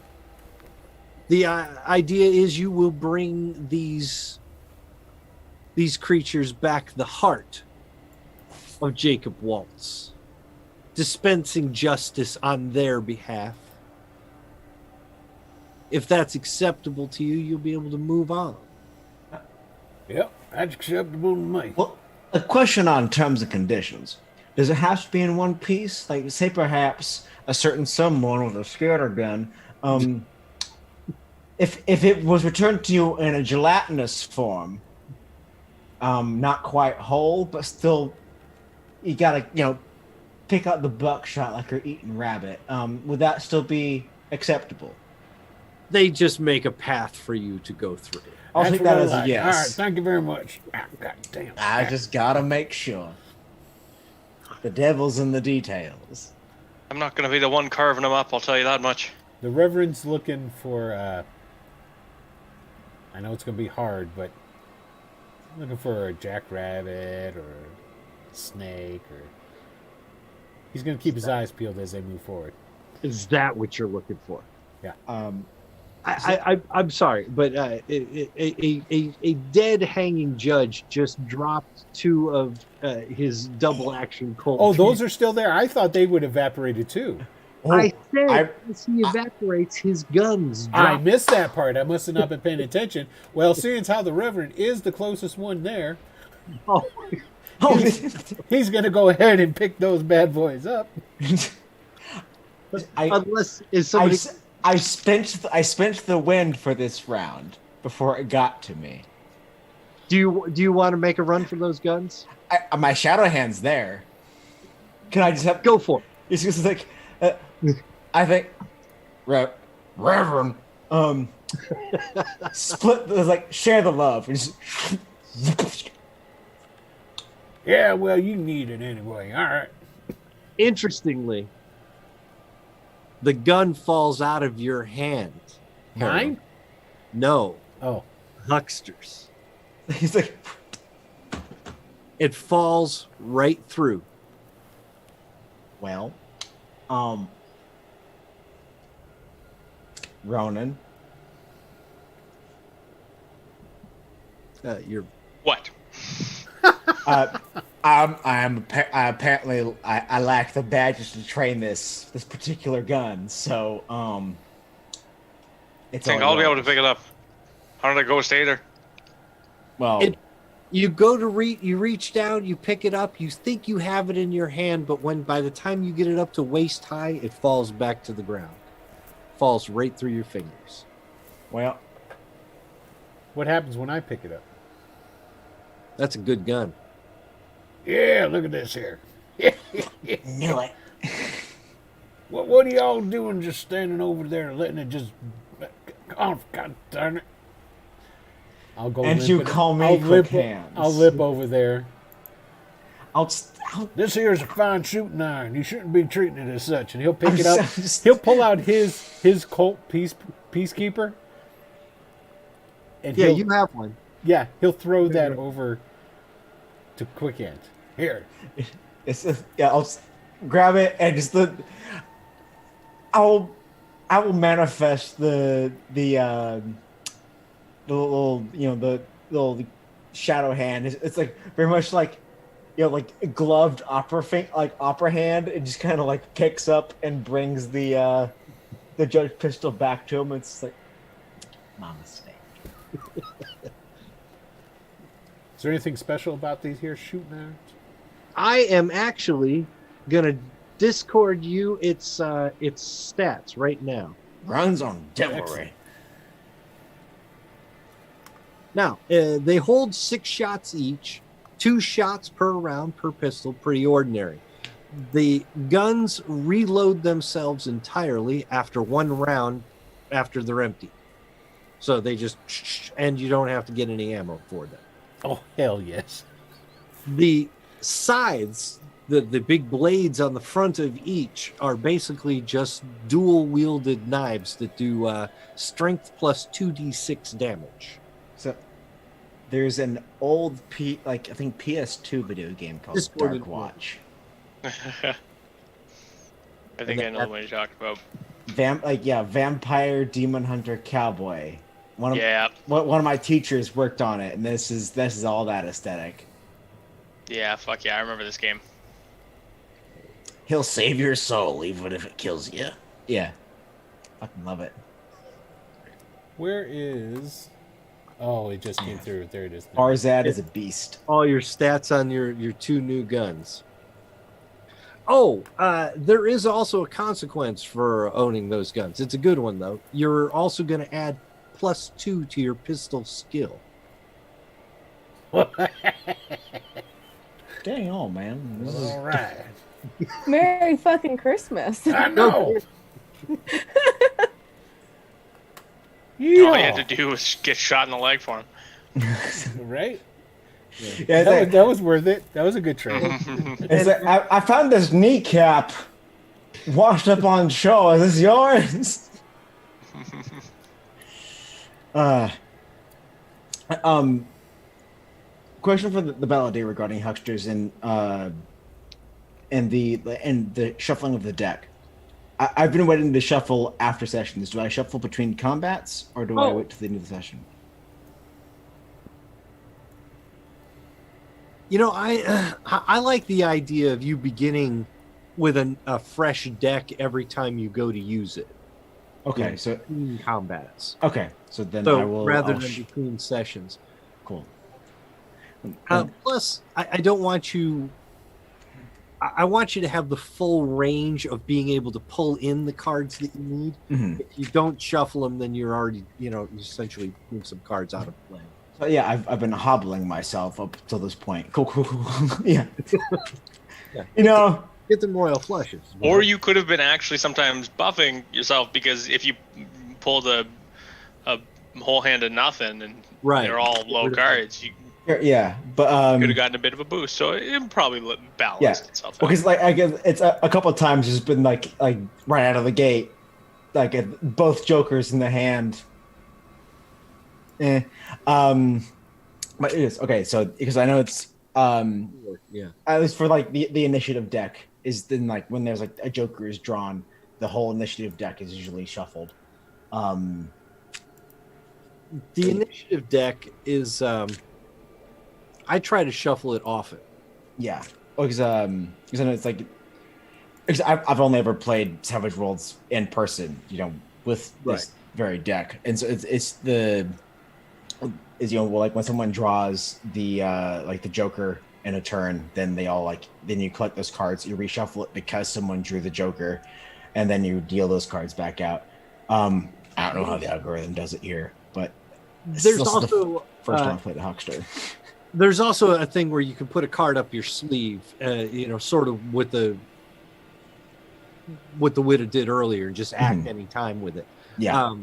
the idea is you will bring these creatures back the heart of Jacob Waltz, dispensing justice on their behalf. If that's acceptable to you, you'll be able to move on. Yep, that's acceptable to me. Well, a question on terms and conditions. Does it have to be in one piece? Like, say perhaps a certain someone with a scatter gun, if it was returned to you in a gelatinous form, not quite whole, but still, you gotta, pick out the buckshot like you're eating rabbit. Would that still be acceptable? They just make a path for you to go through. I'll That's take what that I as a like. yes. All right, thank you very much. God damn. I just gotta make sure. The devil's in the details. I'm not going to be the one carving them up, I'll tell you that much. The Reverend's looking for. I know it's gonna be hard, but looking for a jackrabbit or a snake, or he's gonna keep his eyes peeled as they move forward. Is that what you're looking for? Yeah. I'm sorry, but a dead hanging judge just dropped 2 of his double action cold. Oh, those are still there. I thought they would evaporated too. I said as he evaporates, his guns drop. I missed that part. I must have not been paying attention. Well, seeing as how the Reverend is the closest one there, he's going to go ahead and pick those bad boys up. Unless is somebody. I spent the wind for this round before it got to me. Do you want to make a run for those guns? My shadow hand's there. Can I just have Go for it. It's just like I think Reverend split share the love. Yeah, well, you need it anyway. All right. Interestingly, the gun falls out of your hand. Mine? No. Oh. Huckster's. He's like, it falls right through. well, Ronan. You're What? Apparently I lack the badges to train this particular gun, so it's I think all I'll be able to yours. pick it up. How did I go stay there? Well, you go to you reach down, you pick it up, you think you have it in your hand, but by the time you get it up to waist high, it falls back to the ground. Falls right through your fingers. well, What happens when I pick it up? That's a good gun. Yeah, look at this here. knew it. What are y'all doing just standing over there letting it just... Oh, God darn it. I'll go And you call me I'll quick hands. I'll lip over there. I'll This here is a fine shooting iron. You shouldn't be treating it as such. And he'll pick I'm it up. just- He'll pull out his Colt Peacekeeper. And Yeah, he'll, you have one. yeah, he'll throw that over to Quick End. Here. I'll just grab it and just I will manifest the little the little shadow hand. It's like very much like like a gloved opera hand. It just kind of like picks up and brings the judge pistol back to him. It's like my mistake. Is there anything special about these here shooting irons? I am actually gonna Discord you its stats right now. Runs on devilry. Now they hold 6 shots each, 2 shots per round per pistol, pretty ordinary. The guns reload themselves entirely after 1 round after they're empty. So they just, and you don't have to get any ammo for them. Oh, hell yes. The sides, the big blades on the front of each are basically just dual wielded knives that do strength plus 2d6 damage. So there's an old I think PS2 video game called Discorded Dark Watch. I think I know the one you're talking about. Vampire Demon Hunter Cowboy. One of my teachers worked on it, and this is all that aesthetic. Yeah, fuck yeah, I remember this game. He'll save your soul even if it kills you. Yeah, fucking love it. Where is... Oh, it just came through. There it is. Barzad is a beast. All your stats on your 2 new guns. Oh, there is also a consequence for owning those guns. It's a good one, though. You're also going to add +2 to your pistol skill. Dang on, man. This is- All right. Merry fucking Christmas. I know. All Yeah. you had to do was get shot in the leg for him. Right? Yeah, That was worth it. That was a good trade. it's like, I found this kneecap washed up on shore. Is this yours? Question for the Balade regarding hucksters and the shuffling of the deck. I've been waiting to shuffle after sessions. Do I shuffle between combats or do I wait till the end of the session? You know, I like the idea of you beginning with a fresh deck every time you go to use it. Okay, in so between combats. okay, so then So I will rather than between sessions. cool. Plus, I don't want you. I want you to have the full range of being able to pull in the cards that you need. Mhm. If you don't shuffle them, then you're already, you essentially move some cards out of play. So yeah, I've been hobbling myself up till this point. Cool. Yeah. Yeah. Get them royal flushes. Or you could have been actually sometimes buffing yourself, because if you pulled a whole hand of nothing and they're all low cards, you Yeah, but could have gotten a bit of a boost. So it probably balanced itself out. Because I guess it's a couple of times it's been like right out of the gate, both jokers in the hand. But it is okay. So because I know it's at least for the initiative deck is then when there's a joker is drawn, the whole initiative deck is usually shuffled. The initiative deck is I try to shuffle it often. Yeah, because I know it's because I've only ever played Savage Worlds in person, with this very deck, and so it's when someone draws the the Joker in a turn, then they all then you collect those cards, you reshuffle it because someone drew the Joker, and then you deal those cards back out. I don't know how the algorithm does it here, but there's also the first time I played the Huckster. There's also a thing where you can put a card up your sleeve, sort of what the Widow did earlier, and just act any time with it. Yeah.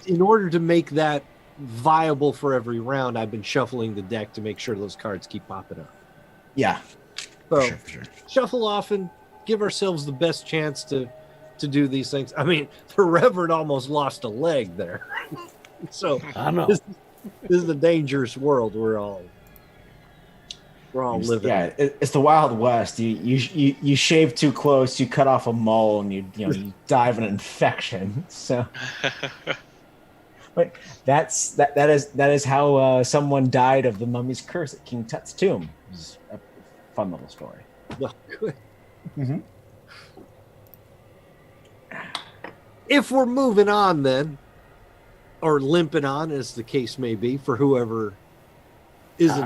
In order to make that viable for every round, I've been shuffling the deck to make sure those cards keep popping up. Yeah. So for sure. Shuffle often, give ourselves the best chance to do these things. I mean, the Reverend almost lost a leg there. So I know. This is a dangerous world we're all living. Yeah, it's the Wild West. You shave too close, you cut off a mole, and you die of an infection. So, but that is how someone died of the mummy's curse at King Tut's tomb. It's a fun little story. Well, good. Mm-hmm. If we're moving on, then, or limping on, as the case may be, for whoever isn't.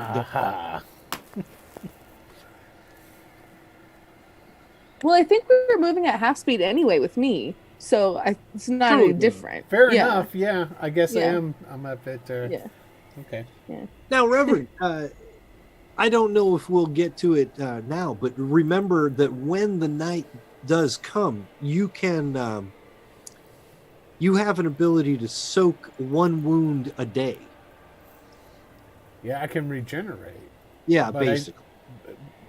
Well, I think we were moving at half speed anyway with me, so it's not any different. Fair enough. Yeah, I guess Yeah. I'm a bit. Yeah. Okay. Yeah. Now, Reverend, I don't know if we'll get to it now, but remember that when the night does come, you can. You have an ability to soak one wound a day. Yeah, I can regenerate. Yeah, But basically.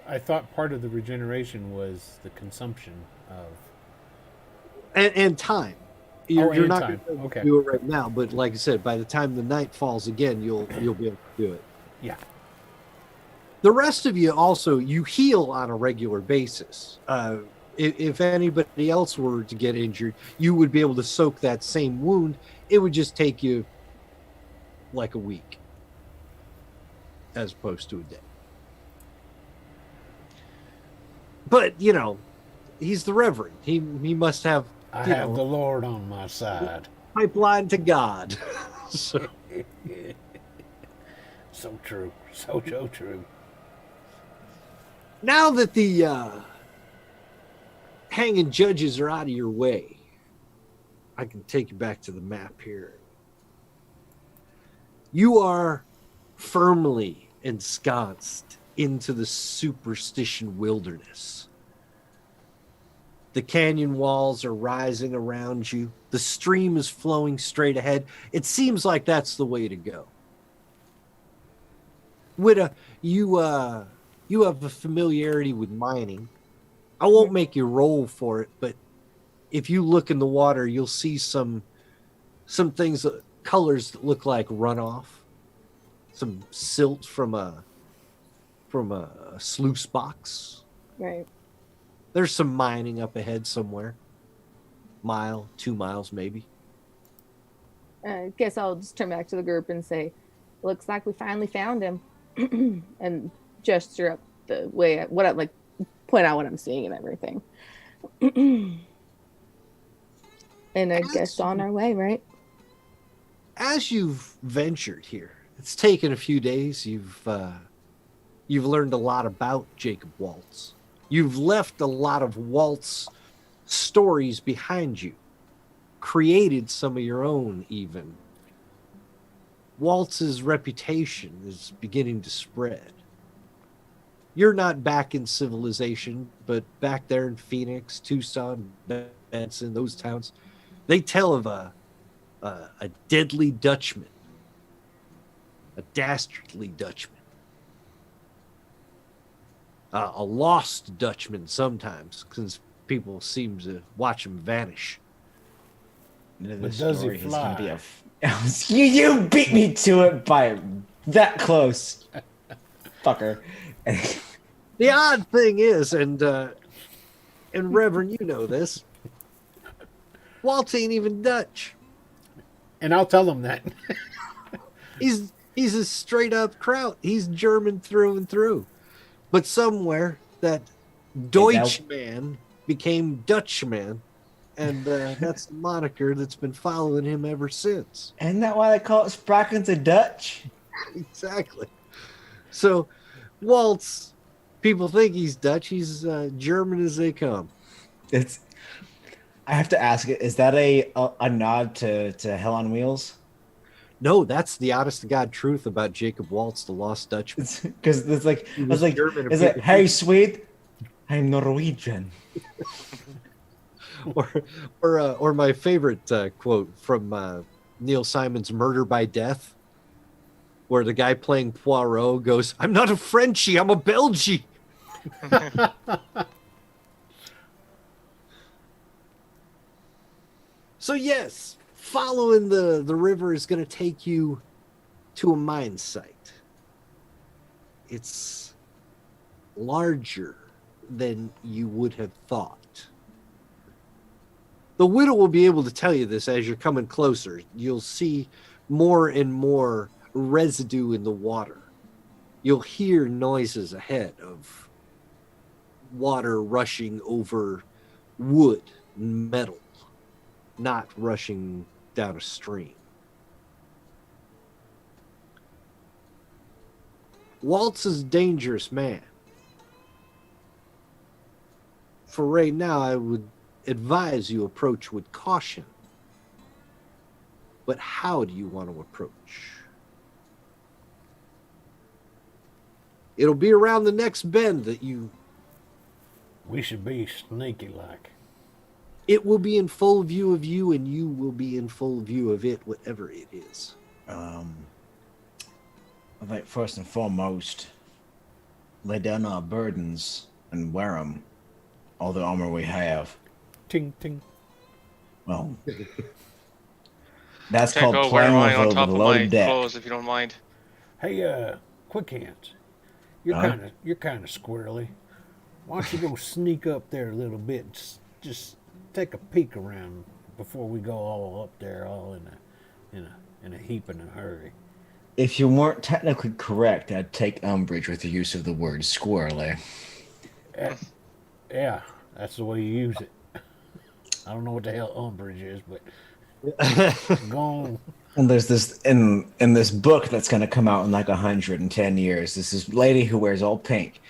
I thought part of the regeneration was the consumption of. And time. You're and not time. going to Okay. do it right now, but like I said, by the time the night falls again, you'll be able to do it. Yeah. The rest of you also, you heal on a regular basis. If anybody else were to get injured, you would be able to soak that same wound. It would just take you like a week as opposed to a day. But, he's the Reverend. He must have, I have the Lord on my side. pipeline to God. So, So true. So true. now that the hanging judges are out of your way, I can take you back to the map here. You are firmly ensconced into the superstition wilderness. The canyon walls are rising around you. The stream is flowing straight ahead. It seems like that's the way to go. Witta, you have a familiarity with mining. I won't make you roll for it, but if you look in the water, you'll see some things, colors that look like runoff, some silt from a sluice box. Right. There's some mining up ahead somewhere. Mile, 2 miles, maybe. I guess I'll just turn back to the group and say, "Looks like we finally found him," and gesture up the way point out what I'm seeing and everything. And I guess on our way, right? As you've ventured here, it's taken a few days. You've learned a lot about Jacob Waltz. You've left a lot of Waltz stories behind you, created some of your own even. Waltz's reputation is beginning to spread. You're not back in civilization, but back there in Phoenix, Tucson, Benson, those towns, they tell of a deadly Dutchman, a dastardly Dutchman, a lost Dutchman sometimes, since people seem to watch him vanish. But does he fly? You beat me to it by that close, fucker. The odd thing is, and Reverend, you know this, Walt ain't even Dutch. And I'll tell him that. He's a straight up kraut. He's German through and through. But somewhere that Deutschman became Dutchman, and that's the moniker that's been following him ever since. Isn't that why they call it Spraken to Dutch? Exactly. So Waltz, people think he's Dutch. He's German as they come. I have to ask it. Is that a nod to Hell on Wheels? No, that's the honest to God truth about Jacob Waltz, the lost Dutchman. Because it's like, I was like, is it, hey, Swede? I'm Norwegian. or my favorite quote from Neil Simon's Murder by Death, where the guy playing Poirot goes, "I'm not a Frenchie, I'm a Belgie." So yes, following the river is going to take you to a mine site. It's larger than you would have thought. The widow will be able to tell you this as you're coming closer. You'll see more and more residue in the water. You'll hear noises ahead of water rushing over wood and metal, not rushing down a stream. Waltz is a dangerous man. For right now, I would advise you approach with caution. But how do you want to approach? It'll be around the next bend that you... We should be sneaky like. It will be in full view of you, and you will be in full view of it, whatever it is. I think first and foremost, lay down our burdens and wear them. All the armor we have. Ting, ting. Well, that's Can't called go wear playing mine on with top a of my loaded deck. clothes if you don't mind. Hey, quick hands. You're kind of squirrely. Why don't you go sneak up there a little bit and just take a peek around before we go all up there, all in a heap in a hurry. If you weren't technically correct, I'd take umbrage with the use of the word squirrely. Yeah, that's the way you use it. I don't know what the hell umbrage is, but go on. And there's this in this book that's going to come out in like 110 years. This is lady who wears all pink.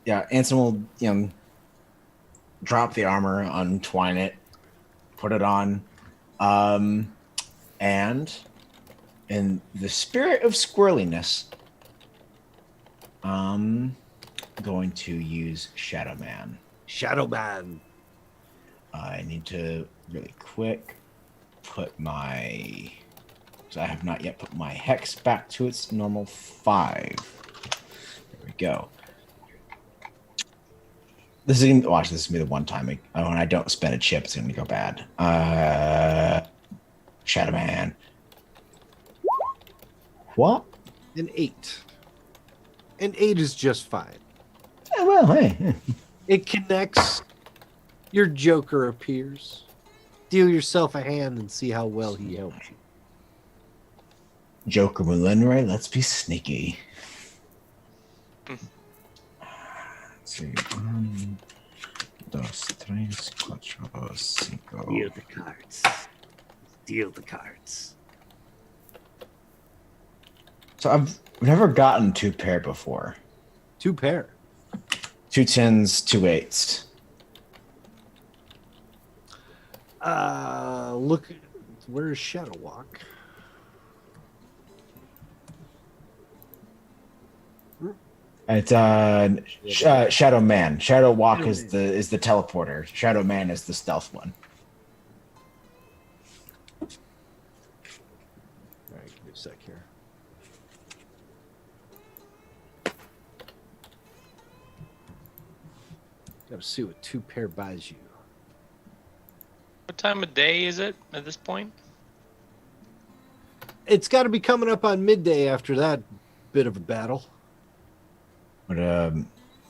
Yeah, Anson will drop the armor, untwine it, put it on, and in the spirit of squirreliness, going to use Shadow Man. Shadow Man. I need to really quick put my... So I have not yet put my hex back to its normal 5. There we go. This is gonna watch. This is gonna be the one time when I don't spend a chip, it's gonna go bad. Shadow Man. What? An 8. An 8 is just fine. Well, hey. It connects. Your Joker appears. Deal yourself a hand and see how well he helps you. Joker Mulenray, let's be sneaky. Let's see. 1, 2, 3, 4, 5. Deal the cards. Deal the cards. So I've never gotten 2 pair before. 2 pair. 2 10s, 2 8s. Look, where's Shadow Walk? It's Shadow Man. Shadow Walk is the teleporter. Shadow Man is the stealth one. All right, give me a sec here. Gotta see what 2 pair buys you. What time of day is it at this point? It's got to be coming up on midday after that bit of a battle. But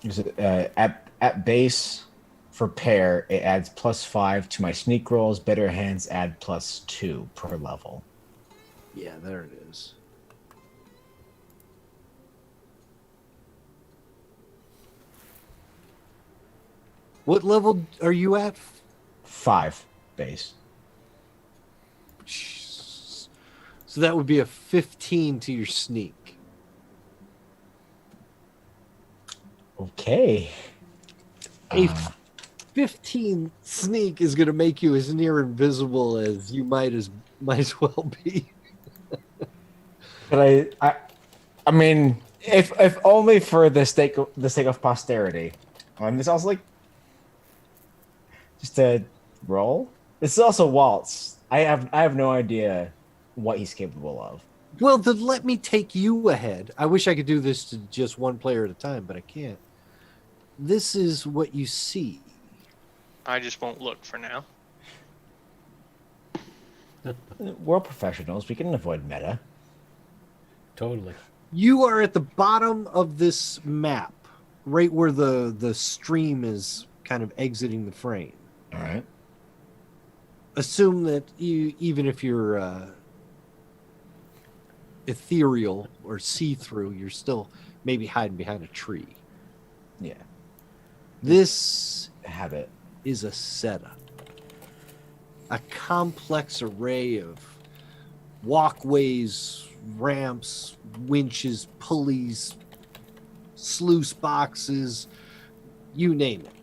is it at base for pair? It adds +5 to my sneak rolls. Better hands add +2 per level. Yeah, there it is. What level are you at? 5 base. So that would be a 15 to your sneak. Okay. A 15 sneak is going to make you as near invisible as you might as well be. But I mean, if only for the sake of posterity. It's also like just a roll. This is also Waltz. I have no idea what he's capable of. Well, then let me take you ahead. I wish I could do this to just one player at a time, but I can't. This is what you see. I just won't look for now. We're all professionals. We can avoid meta. Totally. You are at the bottom of this map, right where the stream is kind of exiting the frame. All right. Assume that even if you're ethereal or see-through, you're still maybe hiding behind a tree. Yeah. This Habit. is a setup. A complex array of walkways, ramps, winches, pulleys, sluice boxes, you name it.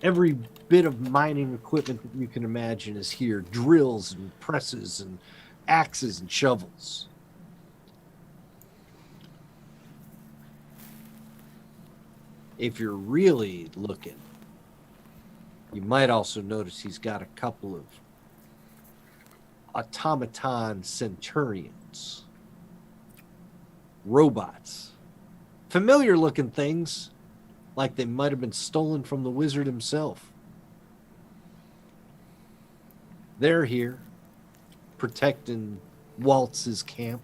Every bit of mining equipment that you can imagine is here. Drills and presses and axes and shovels. If you're really looking, you might also notice he's got a couple of automaton centurions. Robots. Familiar looking things, like they might have been stolen from the wizard himself. They're here, protecting Waltz's camp.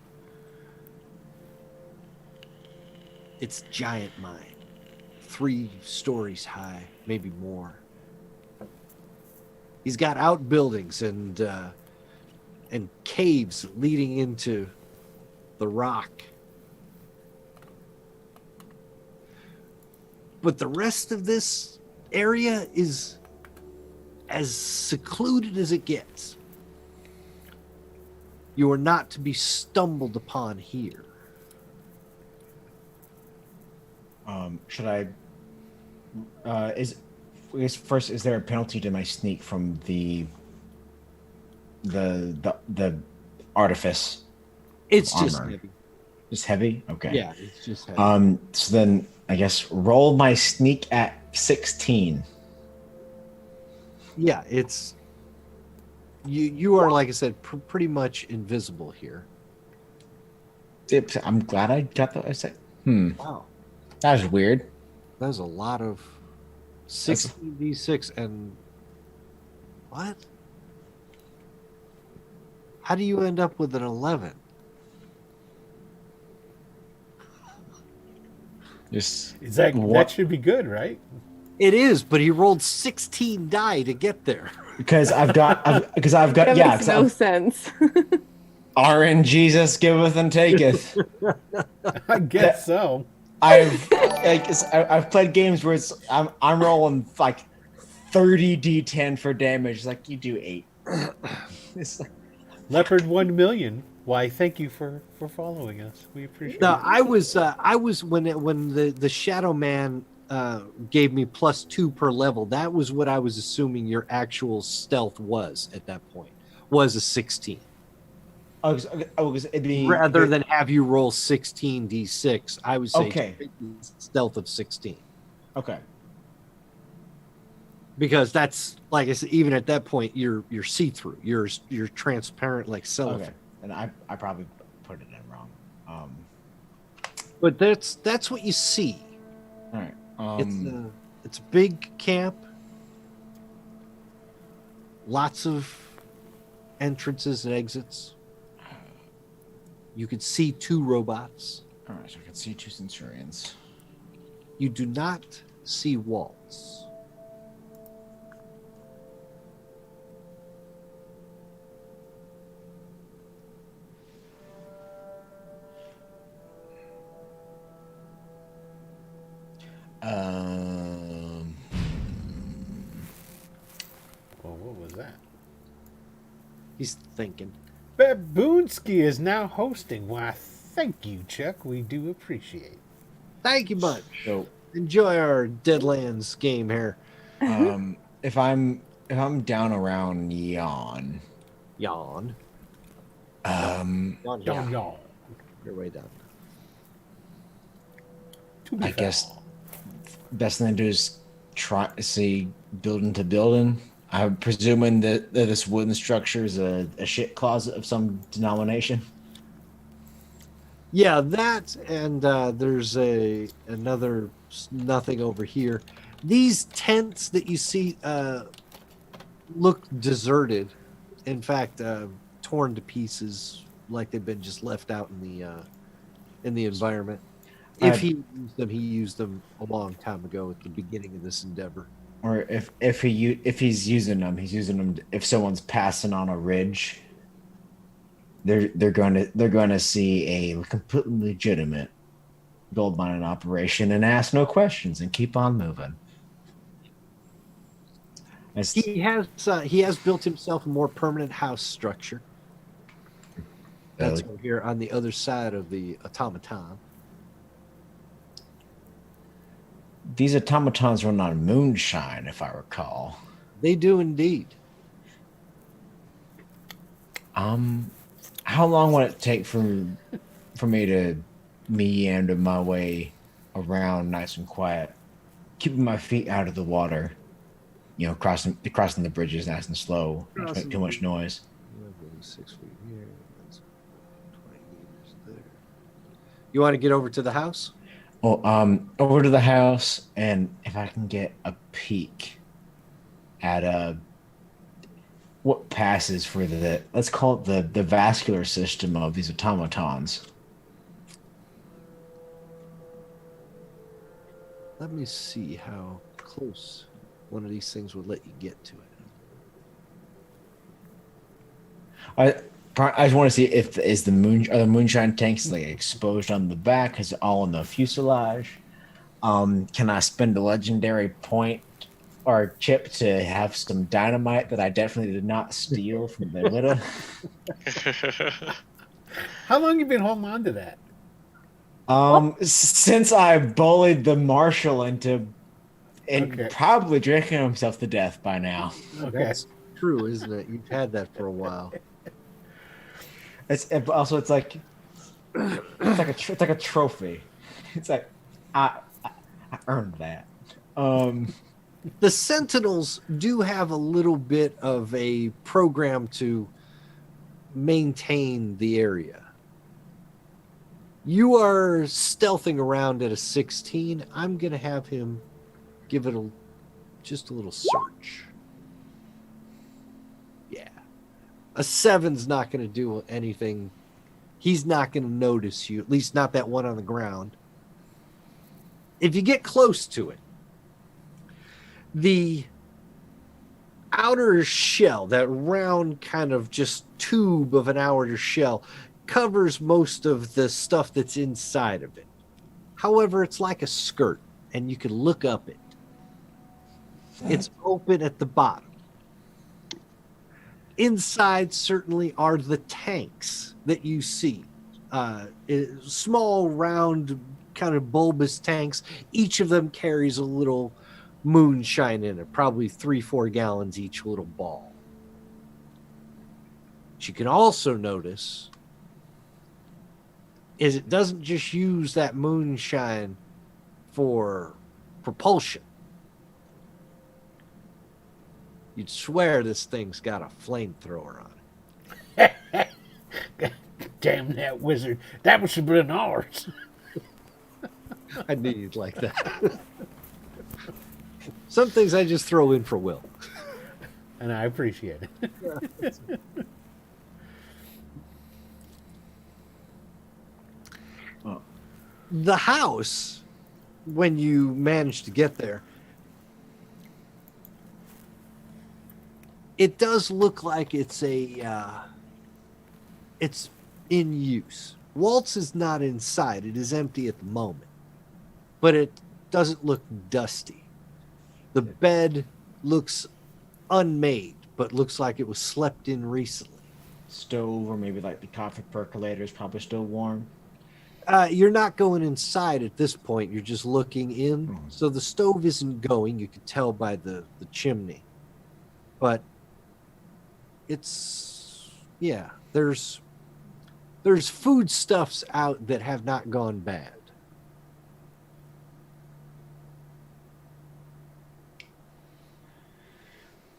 It's giant mine. 3 stories high, maybe more. He's got outbuildings and caves leading into the rock. But the rest of this area is as secluded as it gets. You are not to be stumbled upon here. Should I? I guess first, is there a penalty to my sneak from the artifice? It's armor? just heavy. Just heavy? Okay. Yeah, it's just heavy. So then I guess roll my sneak at 16. Yeah, it's you are, like I said, pretty much invisible here. I'm glad I got that. I said, Wow, that was weird. there's a lot of 16d6 and what? How do you end up with an 11? Just Is that what? that should be good, right? It is, but he rolled 16 die to get there. Because I've got That yeah. makes no sense. RN Jesus giveth and taketh. I guess so. I've played games where I'm rolling like 30 d10 for damage. It's like you do 8. It's like, Leopard 1 million. Why, thank you for following us. We appreciate No, it. I was when the Shadow Man gave me +2 per level. That was what I was assuming your actual stealth was at that point. Was a 16. it'd be Rather than have you roll 16d6, I would say Okay. stealth of 16. Okay. Because that's like I said, even at that point, you're see-through. You're transparent like cellophane. Okay. And I probably put it in wrong. But that's what you see. All right. It's a big camp. Lots of entrances and exits. You could see 2 robots. All right. So I can see 2 centurions. You do not see walls. Well, what was that? He's thinking. Baboonsky is now hosting. Why, thank you, Chuck. We do appreciate. Thank you much. So Enjoy our Deadlands game here. if I'm down around yawn, Yawn. um, Yawn. Yawn, yawn. You're way down. To be I fair. guess best thing to do is try to see building to building. I'm presuming that this wooden structure is a shit closet of some denomination. Yeah, that and there's another nothing over here. These tents that you see look deserted. In fact, torn to pieces, like they've been just left out in the environment. If he used them a long time ago at the beginning of this endeavor. Or if he's using them, if someone's passing on a ridge, they're going to see a completely legitimate gold mining operation and ask no questions and keep on moving. He has built himself a more permanent house structure. That's over here on the other side of the automaton. These automatons run on moonshine, if I recall. They do indeed. How long would it take for me to meander my way around nice and quiet, keeping my feet out of the water? You know, crossing the bridges nice and slow, not make too much noise. 6 feet here. That's 20 meters there. You want to get over to the house? Well, over to the house, and if I can get a peek at what passes for let's call it the vascular system of these automatons. Let me see how close one of these things would let you get to it. I just want to see if are the moonshine tanks like exposed on the back? Is it all in the fuselage? Can I spend a legendary point or chip to have some dynamite that I definitely did not steal from the widow? How long you been holding on to that? Since I bullied the marshal into Okay. probably drinking himself to death by now. Okay. That's true, isn't it? You've had that for a while. It's like a trophy. It's like I earned that. The Sentinels do have a little bit of a program to maintain the area. You are stealthing around at a 16. I'm going to have him give it just a little search. Yeah. A 7's not going to do anything. He's not going to notice you, at least not that one on the ground. If you get close to it, the outer shell, that round kind of just tube of an outer shell, covers most of the stuff that's inside of it. However, it's like a skirt, and you can look up it. It's open at the bottom. Inside certainly are the tanks that you see. Small, round, kind of bulbous tanks. Each of them carries a little moonshine in it, probably 3-4 gallons each little ball. What you can also notice is it doesn't just use that moonshine for propulsion. You'd swear this thing's got a flamethrower on it. Damn that wizard. That should have been ours. I knew you'd like that. Some things I just throw in for Will. And I appreciate it. The house, when you manage to get there, it does look like it's it's in use. Waltz is not inside. It is empty at the moment. But it doesn't look dusty. The bed looks unmade, but looks like it was slept in recently. Stove or maybe like the coffee percolator is probably still warm. You're not going inside at this point. You're just looking in. So the stove isn't going. You can tell by the chimney. But it's, yeah, there's foodstuffs out that have not gone bad.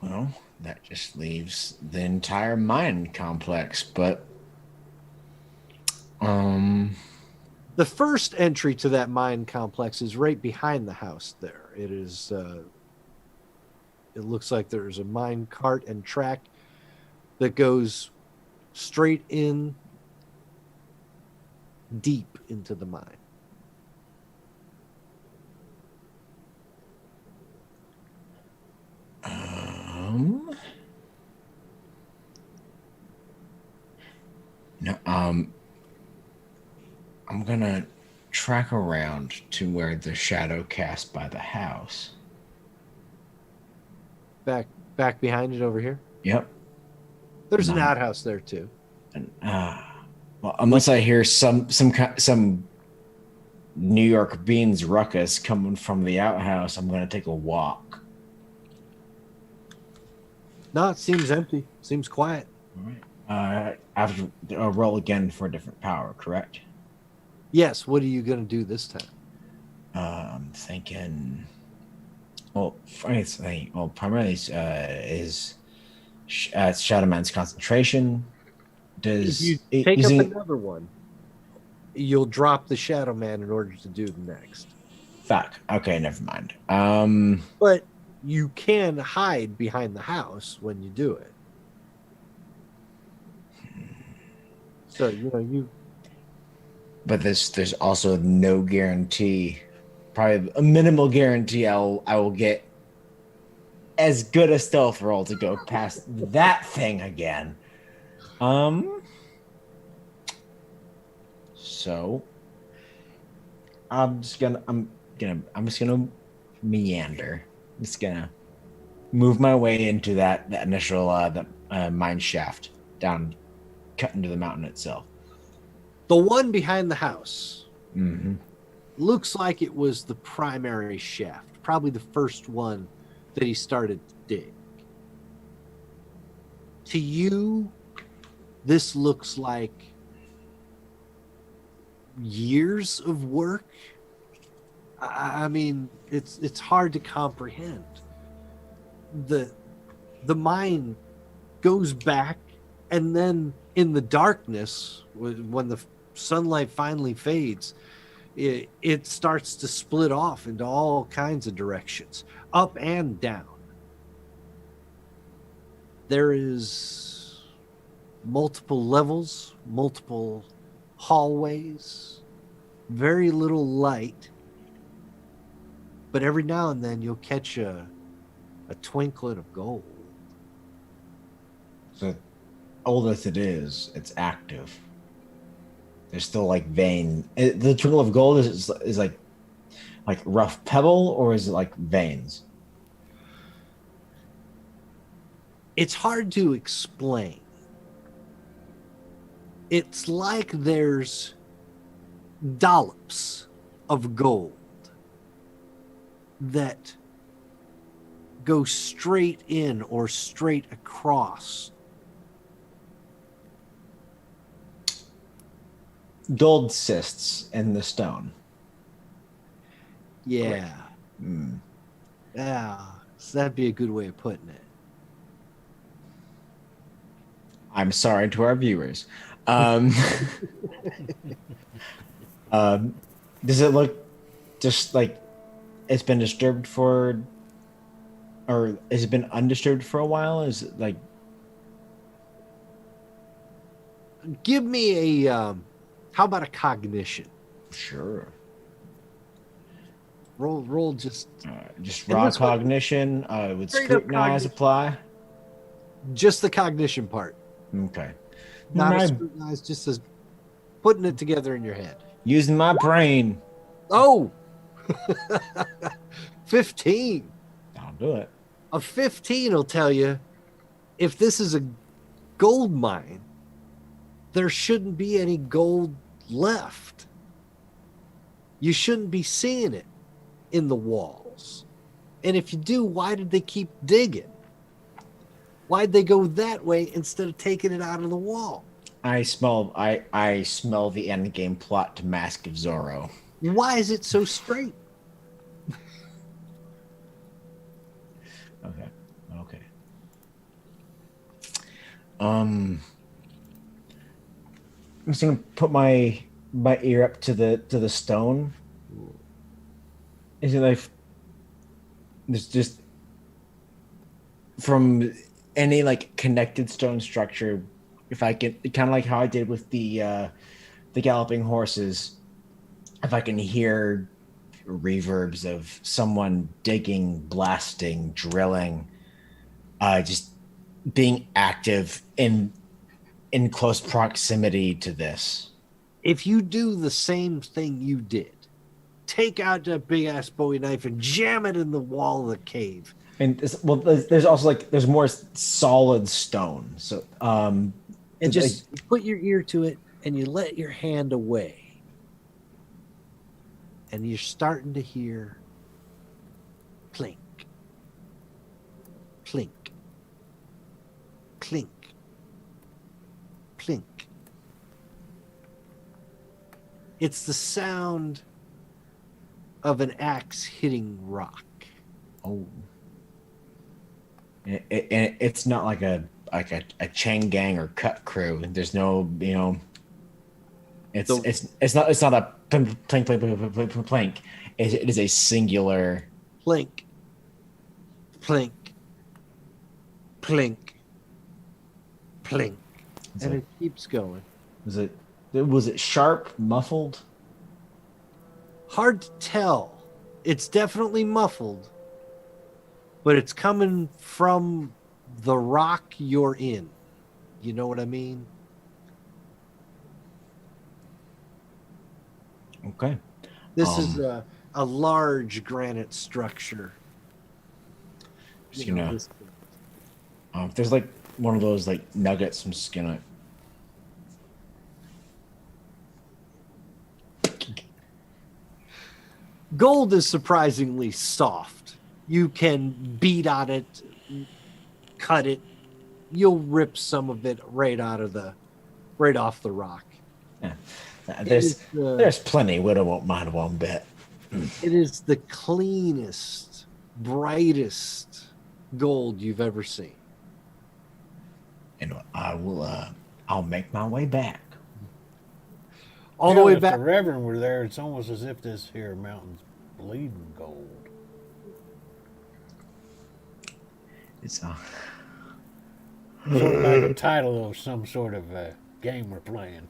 Well, that just leaves the entire mine complex, but the first entry to that mine complex is right behind the house there. It is it looks like there's a mine cart and track that goes straight in deep into the mine. No, I'm gonna track around to where the shadow cast by the house. Back behind it over here. Yep. There's an outhouse there too. And well, unless I hear some New York beans ruckus coming from the outhouse, I'm gonna take a walk. No, it seems empty. Seems quiet. All right. I have to roll again for a different power, correct? Yes. What are you going to do this time? I'm thinking. Well, primarily is Shadow Man's concentration. If you take up another one, you'll drop the Shadow Man in order to do the next. Fuck. Okay, never mind. But you can hide behind the house when you do it. So you. But there's also no guarantee, probably a minimal guarantee I will get as good a stealth roll to go past that thing again. So I'm just gonna meander. I'm just gonna move my way into that initial mine shaft down, cut into the mountain itself. The one behind the house Mm-hmm. looks like it was the primary shaft, probably the first one that he started to dig. To you, this looks like years of work. I mean, it's hard to comprehend. The mine goes back, and then in the darkness, when the sunlight finally fades, it starts to split off into all kinds of directions, up and down. There is multiple levels, multiple hallways, very little light, but every now and then you'll catch a twinklet of gold. So, old as it is, it's active. There's still like vein. The twinkle of gold is like rough pebble, or is it like veins? It's hard to explain. It's like there's dollops of gold that go straight in or straight across. Gold cysts in the stone. Yeah. Yeah. So that'd be a good way of putting it. I'm sorry to our viewers. Does it look just like it's been disturbed for, or has it been undisturbed for a while? Is it like? Give me a, how about a cognition? Sure. Roll just raw this one- cognition with straight up scrutinize cognition. apply. just the cognition part. Okay. Not My- as scrutinized, just as putting it together in your head. Using my brain. Oh, 15. I'll do it. A 15 will tell you if this is a gold mine, there shouldn't be any gold left. You shouldn't be seeing it in the walls. And if you do, why did they keep digging? Why'd they go that way instead of taking it out of the wall? I smell the end game plot to Mask of Zorro. Why is it so straight? Okay. I'm just gonna put my ear up to the stone. Is it like there's just from any like connected stone structure? If I can, kind of like how I did with the galloping horses, if I can hear reverbs of someone digging, blasting, drilling, just being active in close proximity to this. If you do the same thing you did, take out that big ass Bowie knife and jam it in the wall of the cave. And there's also like there's more solid stone. So And just put your ear to it and you let your hand away. And you're starting to hear clink, clink, clink, clink. It's the sound of an axe hitting rock. Oh. And it's not like a chain gang or cut crew. There's no, it's not a plank. It is a singular Plink, plink, plink, plink. And it keeps going. Was it sharp, muffled? Hard to tell. It's definitely muffled, but it's coming from the rock you're in. You know what I mean? Okay. This is a large granite structure. Just You know, gonna- this- If there's like one of those like nuggets, I'm just gonna. Gold is surprisingly soft. You can beat on it, cut it. You'll rip some of it right off the rock. Yeah. is, There's plenty. Widow won't mind one bit. It is the cleanest, brightest gold you've ever seen. And I will. I'll make my way back. all the way if back. the Reverend were there, it's almost as if this here mountain's bleeding gold. It's Sort of like the title of some sort of game we're playing.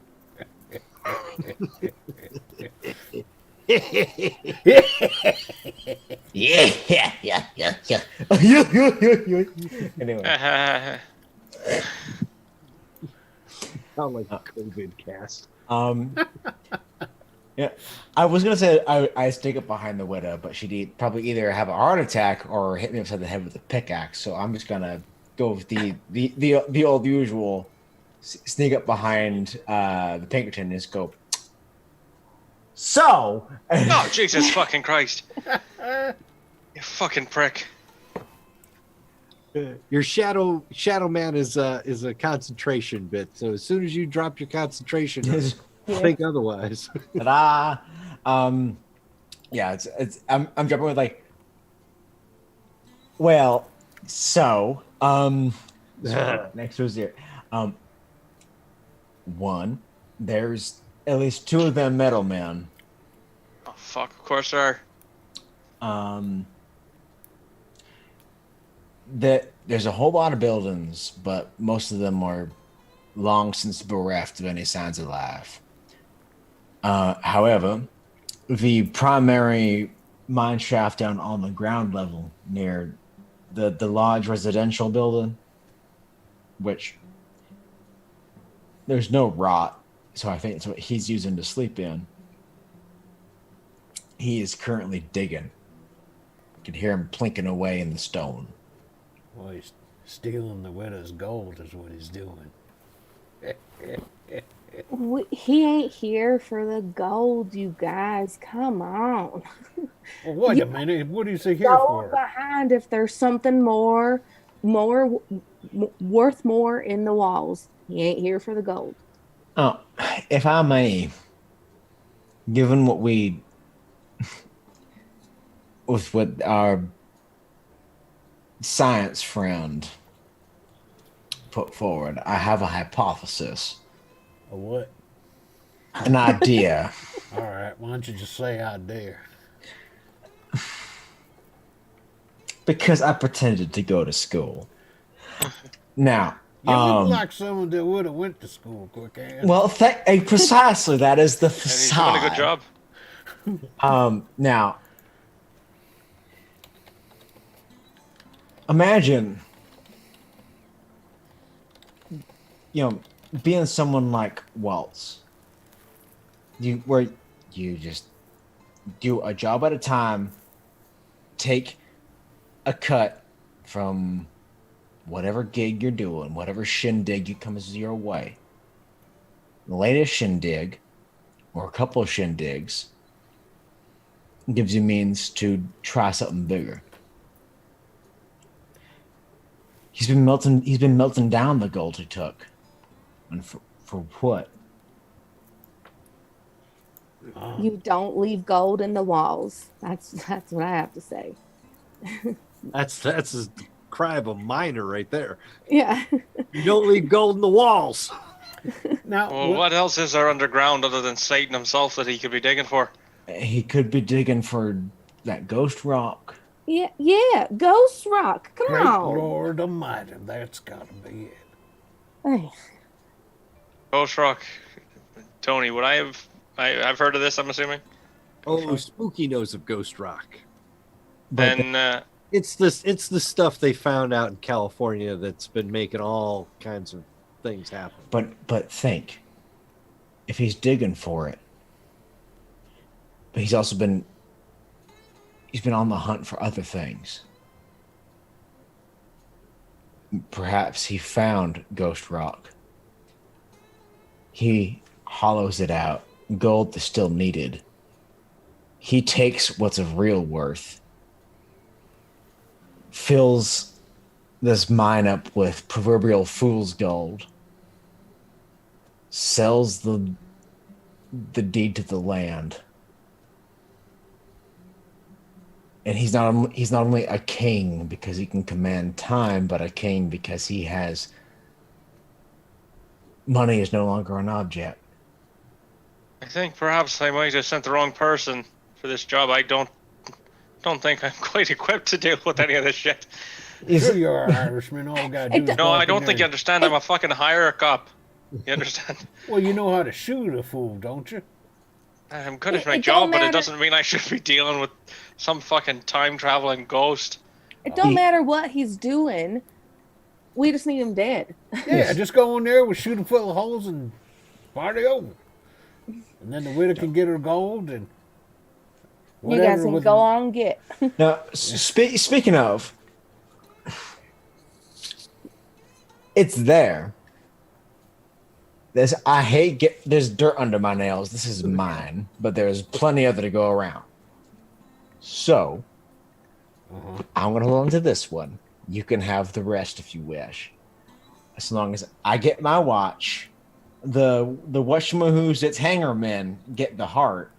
yeah. Anyway, Sound like a COVID cast. yeah, I was gonna say I stick it behind the widow, but she'd probably either have a heart attack or hit me upside the head with a pickaxe. So I'm just gonna go with the old usual, sneak up behind the Pinkerton and just go. So. Oh, Jesus fucking Christ! You fucking prick. Your shadow man is a concentration bit. So as soon as you drop your concentration, think otherwise. Ta-da! Yeah, it's I'm jumping with like. Well, so next was here. One, there's at least two of them metal men. Oh fuck! Of course there are. That there's a whole lot of buildings, but most of them are long since bereft of any signs of life. However, the primary mine shaft down on the ground level near the large residential building, which there's no rot, so I think it's what he's using to sleep in. He is currently digging. You can hear him plinking away in the stone. Well, he's stealing the widow's gold is what he's doing. He ain't here for the gold, you guys. Come on. Well, wait a minute. What is he here Go for? behind if there's something more worth more in the walls. He ain't here for the gold. Oh, if I may, given what we, with what our science friend put forward, I have a hypothesis, A what? an idea. All right. Why don't you just say I dare? Because I pretended to go to school. Now, You look like someone that would have went to school, quick ass. well, precisely that is the And he's facade. doing a good job. Now, imagine, being someone like Waltz. Where you just do a job at a time, take a cut from whatever gig you're doing, whatever shindig you comes your way. The latest shindig, or a couple of shindigs, gives you means to try something bigger. He's been melting down the gold he took. And for what? You don't leave gold in the walls. That's what I have to say. That's a cry of a miner right there. Yeah. You don't leave gold in the walls. Now, Well, what else is there underground other than Satan himself that he could be digging for? He could be digging for that ghost rock. Yeah. Ghost Rock. Come great on. Lord Almighty, that's got to be it. Hey. Ghost Rock. Tony, would I've heard of this, I'm assuming? Oh, Spooky knows of Ghost Rock. But Then, It's the stuff they found out in California that's been making all kinds of things happen. but think, if he's digging for it, but he's also been on the hunt for other things. Perhaps he found Ghost Rock. He hollows it out. Gold is still needed. He takes what's of real worth, fills this mine up with proverbial fool's gold, sells the deed to the land, and he's not only a king because he can command time, but a king because he has money is no longer an object. think perhaps I might have sent the wrong person for this job. I don't think I'm quite equipped to deal with any of this shit. Sure you are, Irishman. All we gotta do is No, walk I in don't there think you and- understand. I'm a fucking higher cop. You understand? Well, you know how to shoot a fool, don't you? I'm good at It my don't job, but it matter. doesn't mean I should be dealing with some fucking time traveling ghost. It don't matter what he's doing. We just need him dead. Yeah, just go in there, we'll shoot him full of holes and party over. And then the widow can get her gold and You guys can with- go on and get. Now, speaking of, it's there. There's dirt under my nails. This is mine, but there's plenty of it to go around. So, I'm gonna hold on to this one. You can have the rest if you wish, as long as I get my watch. The whatchamahoos that's hanger men get the heart,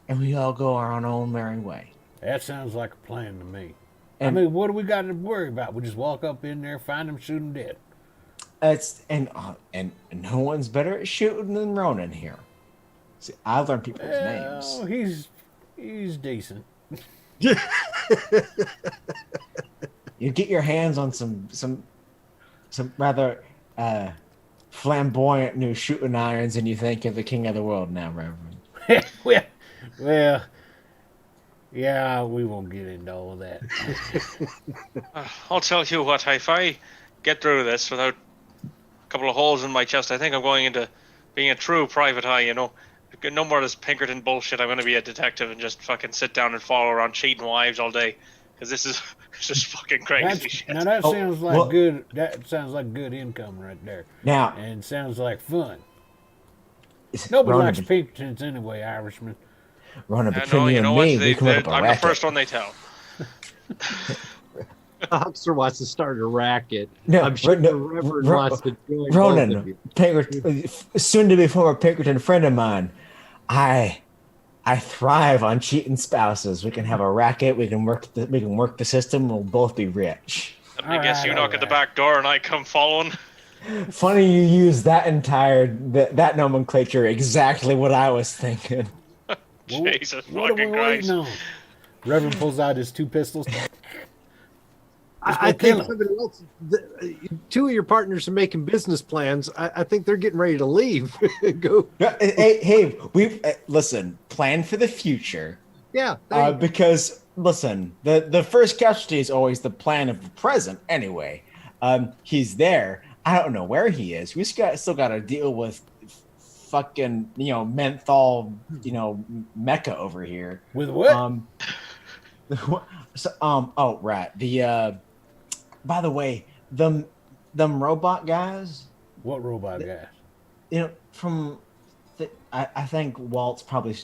and we all go our own merry way. That sounds like a plan to me. And- I mean, what do we got to worry about? We just walk up in there, find him, shoot him dead. And no one's better at shooting than Ronan here. See, I learned people's names. Oh, he's decent. You get your hands on some rather flamboyant new shooting irons, and you think you're the king of the world now, Reverend. well, yeah, we won't get into all that. I'll tell you what, if I get through this without a couple of holes in my chest, I think I'm going into being a true private eye, you know. No more of this Pinkerton bullshit. I'm going to be a detective and just fucking sit down and follow around cheating wives all day. Because this is just fucking crazy shit. Now that Oh, sounds like well- good. That sounds like good income right there, Now, and sounds like fun. Nobody Ronan, likes Pinkertons anyway, Irishman. Ronan, between No, you you and know what? me, we can whip up a I'm the racket. first one they tell. Huckster wants to start a racket. No, I'm sure no, the Reverend Ro- wants to join both of Ronan, you. Pinkerton, soon to be former Pinkerton friend of mine. I thrive on cheating spouses. We can have a racket. We can work the system. We'll both be rich. I guess you Alright, knock at the alright. back door and I come following. Funny you use that that nomenclature. Exactly what I was thinking. Jesus What are we fucking waiting Christ. on? Reverend pulls out his two pistols. I go kill think him. somebody else, two of your partners are making business plans. I think they're getting ready to leave. Go. Hey, we listen. Plan for the future, Yeah. there you go. because listen, the first casualty is always the plan of the present. Anyway, he's there. I don't know where he is. We still got to deal with fucking menthol mecca over here. With what? Oh right. The by the way, them robot guys, What robot guys? from I think Walt's probably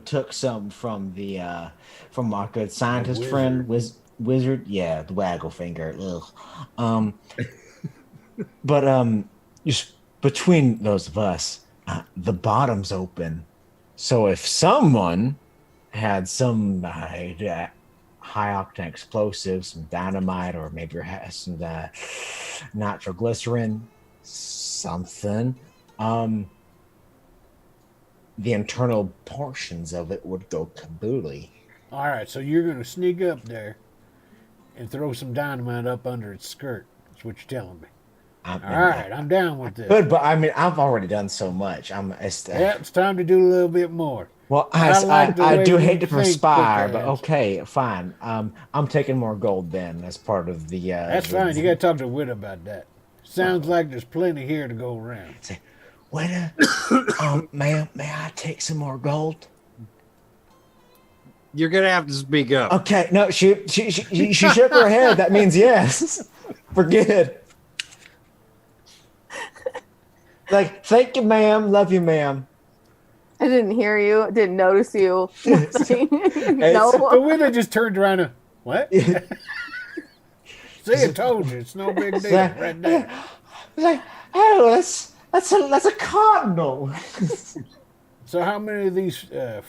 took some from the from our good scientist wizard. friend wizard, yeah, the waggle finger. Ugh. But just between those of us, the bottom's open. So if someone had some high octane explosives, some dynamite, or maybe has some nitroglycerin, something, the internal portions of it would go kaboodly. All right, so you're gonna sneak up there and throw some dynamite up under its skirt. That's what you're telling me. All right, I'm down with this. Good, but I mean, I've already done so much. Yeah, it's time to do a little bit more. Well, I like the I way do you hate to think, perspire, but Bookends. okay, fine. I'm taking more gold then as part of the. That's fine. You got to talk to Wit about that. Sounds like there's plenty here to go around. Waiter, ma'am, may I take some more gold? You're gonna have to speak up. Okay, no, she shook her head. That means yes. We're good. Like, thank you, ma'am. Love you, ma'am. I didn't hear you. Didn't notice you. The No. Widow just turned around and, what? See, I told you. It's no big deal. Right there. Like, oh, that's a cardinal. So how many of these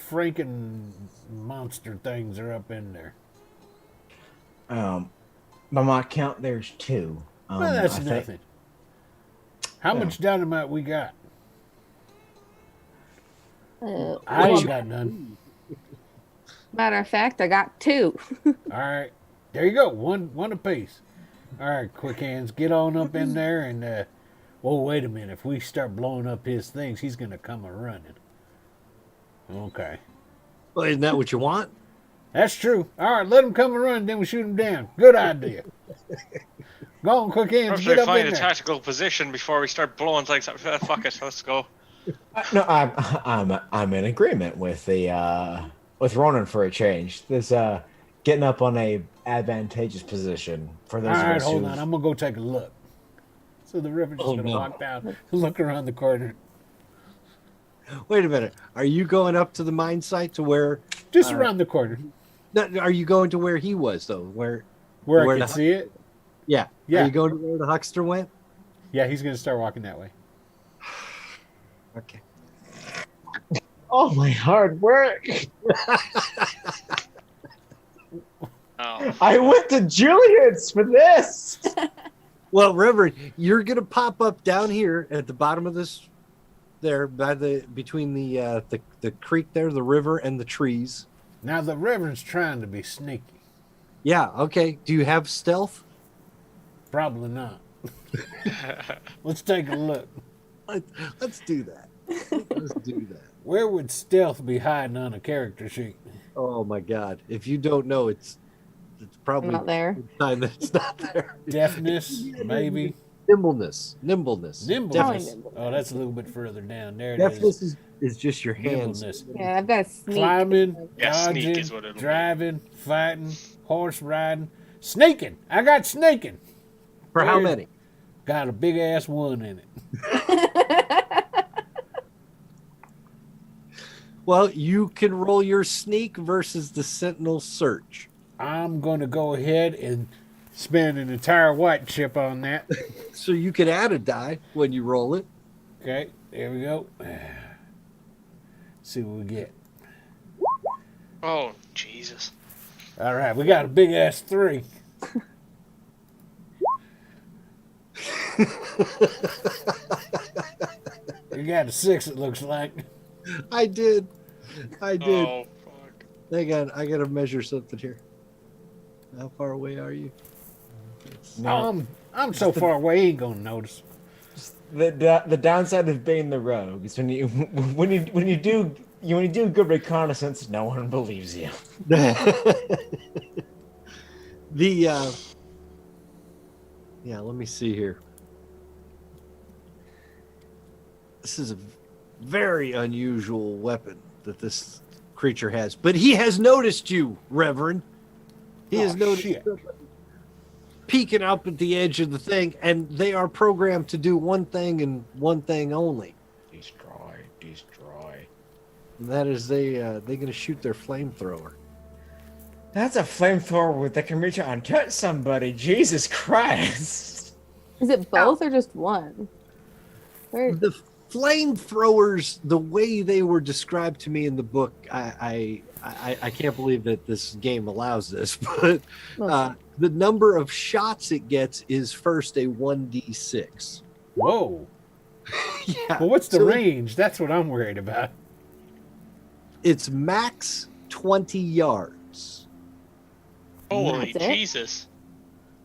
Franken monster things are up in there? By my count, there's two. Well, that's I think- nothing. How much dynamite we got? I well, ain't got none. matter of fact, I got 2. All right, there you go. One apiece. All right, quick hands, get on up in there and. Well, wait a minute. If we start blowing up his things, he's gonna come a running. Okay, Well, isn't that what you want? that's true. All right, let him come a run, then we shoot him down. Good idea. Go on, quick hands, First, get we up find in a there. tactical position before we start blowing things up. Fuck it, let's go. No, I'm in agreement with the with Ronan for a change. This getting up on a advantageous position for those All of right, us hold who on. I'm gonna go take a look. So the river's just Oh, gonna no. walk down, look around the corner, Wait a minute. Are you going up to the mine site to where? just around the corner, No, are you going to where he was though? Where where Where I can the- see it. Yeah. Yeah. Are you going to where the huckster went? Yeah, he's gonna start walking that way. Okay. Oh, my hard work. Oh, I went to Juliet's for this. Well, Reverend, you're gonna pop up down here at the bottom of this, there by the between the creek there, the river, and the trees. Now the Reverend's trying to be sneaky. Yeah. Okay. Do you have stealth? Probably not. Let's take a look. Let's do that. Let's do that. Where would stealth be hiding on a character sheet? Oh my God! If you don't know, it's probably Not there. a sign that it's not there. Deafness, maybe. Nimbleness. Nimbleness. Deafness. Oh, that's a little bit further down. There it Deafness is. is just your hands. Nimbleness. Yeah, I've got a sneak. Climbing, Yeah, sneak dodging, is what it'll be. driving, fighting, horse riding, sneaking. I got sneaking. For how Where- many? Got a big ass 1 in it. Well, you can roll your sneak versus the sentinel search. I'm gonna go ahead and spend an entire white chip on that. So you can add a die when you roll it. Okay, there we go. See what we get. oh, Jesus. All right, we got a big ass 3. You got a 6, it looks like. I did. Oh, fuck. Hang on, I gotta measure something here. How far away are you? I'm so far away, he ain't gonna notice. The downside of being the rogue is when you do good reconnaissance, no one believes you. Yeah, let me see here. This is a very unusual weapon that this creature has, but he has noticed you, Reverend. He has noticed shit. peeking up at the edge of the thing, and they are programmed to do one thing and one thing only. Destroy. And that is they're going to shoot their flamethrower. That's a flamethrower that can reach out and touch somebody. Jesus Christ. Is it both or just one? Where? The flamethrowers, the way they were described to me in the book, I can't believe that this game allows this, but the number of shots it gets is first a 1d6. Whoa. Yeah. Well, what's the So range? That's what I'm worried about. It's max 20 yards. Holy That's it? Jesus.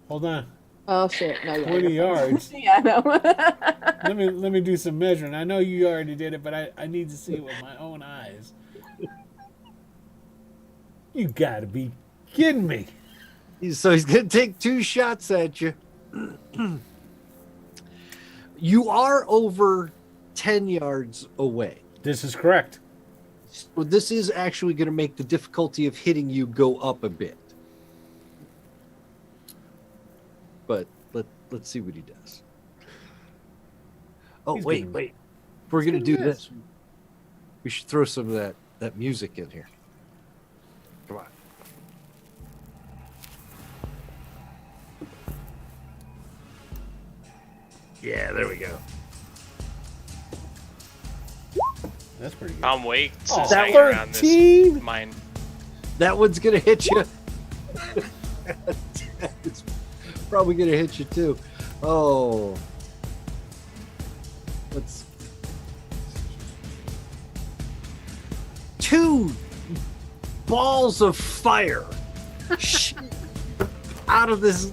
Hold on. Oh shit! No, yeah, 20 yards. Yeah, no. Let me do some measuring. I know you already did it, but I need to see it with my own eyes. You gotta be kidding me. So he's going to take 2 shots at you. You are over 10 yards away. This is correct. So this is actually going to make the difficulty of hitting you go up a bit. But let's see what he does. Oh, He's wait. If we're going to do gonna miss. this, we should throw some of that music in here. Come on. Yeah, there we go. That's pretty good. Tom Waits Oh, is hanging around 13? this mine. That one's going to hit you. It's probably going to hit you too. Oh. 2 balls of fire shoot out of this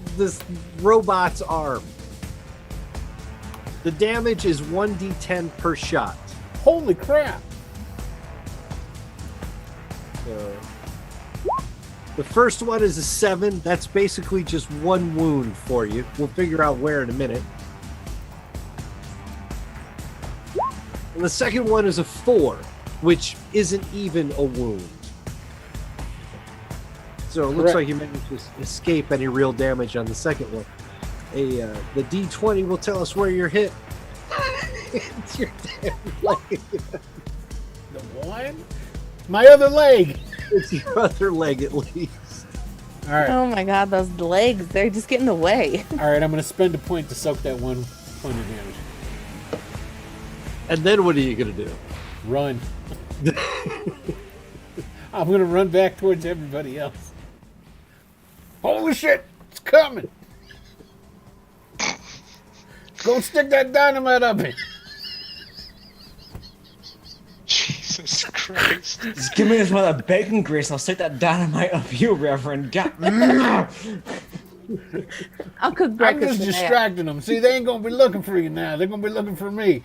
robot's arm. The damage is 1d10 per shot. Holy crap! The first one is a 7. That's basically just 1 wound for you. We'll figure out where in a minute. And the second one is a 4, which isn't even a wound. So it looks like you managed to escape any real damage on the second one. The D20 will tell us where you're hit. It's your damn leg. The one? My other leg! It's your other leg, at least. All right. Oh my god, those legs, they're just getting in the way. All right, I'm going to spend a point to soak that 1 point of damage. And then what are you going to do? Run. I'm going to run back towards everybody else. Holy shit! It's coming! Go stick that dynamite up in. Jesus Christ. Just give me this mother bacon grease and I'll stick that dynamite up you, Reverend. God. I'll cook I'm breakfast. just in that. distracting them. See, they ain't going to be looking for you now. They're going to be looking for me.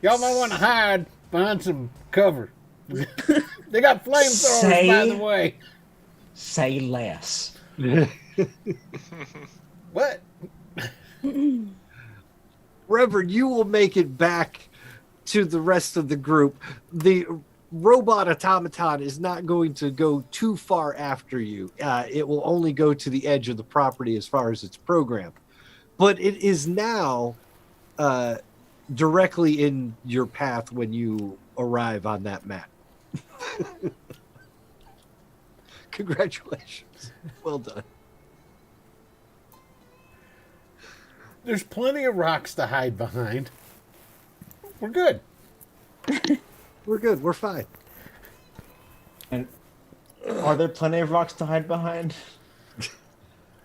Y'all might want to hide behind some cover. They got flamethrowers, by the way. Say less. What? Reverend, you will make it back to the rest of the group. The robot automaton is not going to go too far after you. It will only go to the edge of the property as far as it's programmed. But it is now directly in your path when you arrive on that map. Congratulations. Well done. There's plenty of rocks to hide behind. We're good. We're good. We're fine. And are there plenty of rocks to hide behind?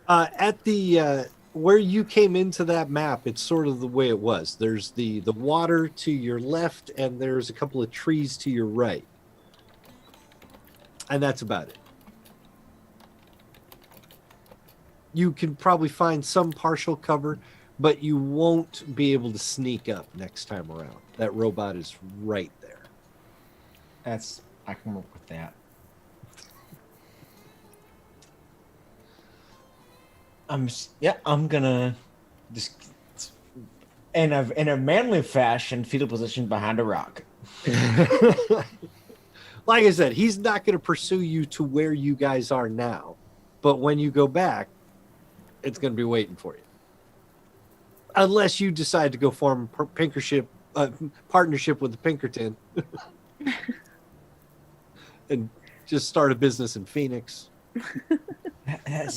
At the where you came into that map, it's sort of the way it was. There's the water to your left, and there's a couple of trees to your right. And that's about it. You can probably find some partial cover, but you won't be able to sneak up next time around. That robot is right there. I can work with that. I'm gonna just in a manly fashion fetal position behind a rock. Like I said, he's not going to pursue you to where you guys are now, but when you go back, it's going to be waiting for you. Unless you decide to go form a partnership with the Pinkerton and just start a business in Phoenix.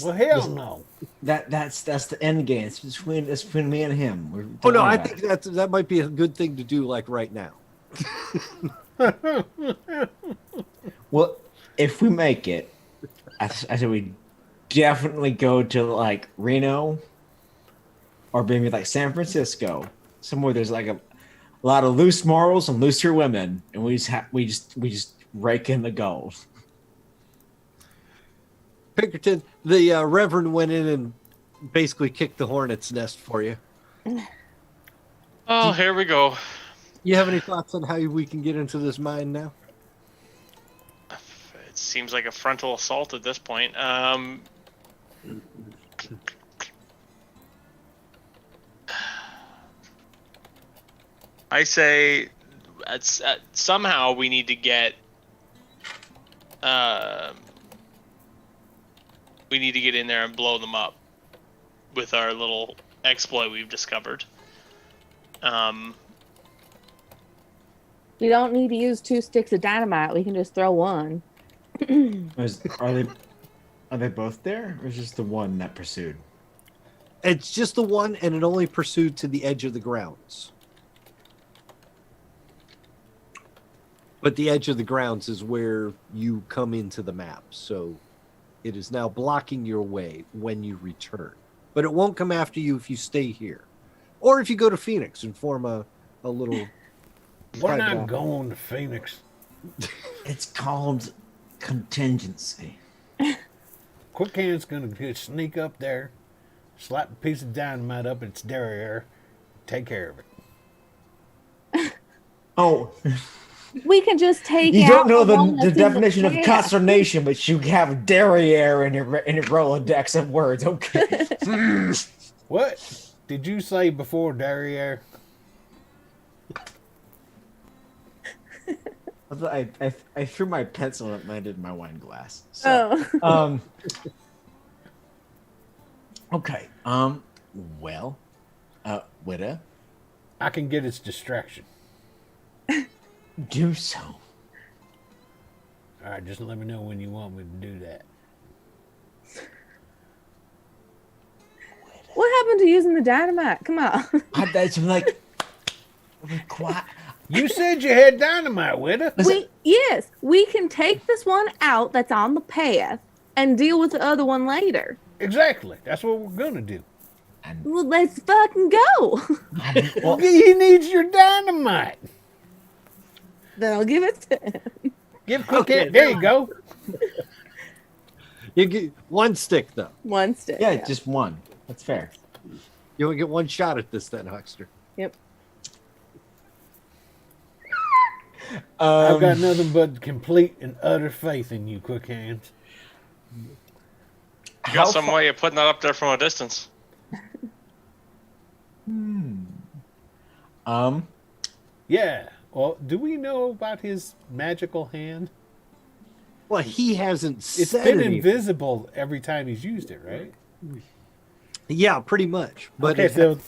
Well, hell no. That's the end game. It's between me and him. Oh no, I think that might be a good thing to do, like right now. Well, if we make it, I said we definitely go to like Reno or maybe like San Francisco, somewhere there's like a lot of loose morals and looser women, and we just rake in the gold. Pinkerton, the Reverend went in and basically kicked the hornet's nest for you. Oh, here we go. You have any thoughts on how we can get into this mine now? It seems like a frontal assault at this point. I say somehow we need to get in there and blow them up with our little exploit we've discovered. We don't need to use 2 sticks of dynamite. We can just throw one. Are they both there, or is just the one that pursued? It's just the one, and it only pursued to the edge of the grounds. But the edge of the grounds is where you come into the map, so it is now blocking your way when you return. But it won't come after you if you stay here. Or if you go to Phoenix and form a little... We're not going to Phoenix. It's called contingency. Quick Hand's gonna just sneak up there, slap a piece of dynamite up its derriere, take care of it. Oh, We can just take you out don't know one the that's in definition of path. consternation, but you have derriere in your Rolodex of words. Okay. What did you say before derriere? I threw my pencil and it landed in my wine glass. So, Oh. okay. Well, Witta, I can get its distraction. do so. All right, just let me know when you want me to do that. What happened to using the dynamite? Come on. That's like quiet. You said you had dynamite, Witta. Yes, we can take this one out that's on the path and deal with the other one later. Exactly. That's what we're gonna do. Well, let's fucking go. Well, He needs your dynamite. Then I'll give it to him. Give Quick Hand. There you go. You get one stick though. One stick. yeah, just one. That's fair. You only get one shot at this then, Huckster. Yep. I've got nothing but complete and utter faith in you, Quick Hands. You got some way of putting that up there from a distance. Yeah. Well, do we know about his magical hand? Well, he hasn't It's said been anything. invisible every time he's used it, right? Yeah, pretty much. But Okay, so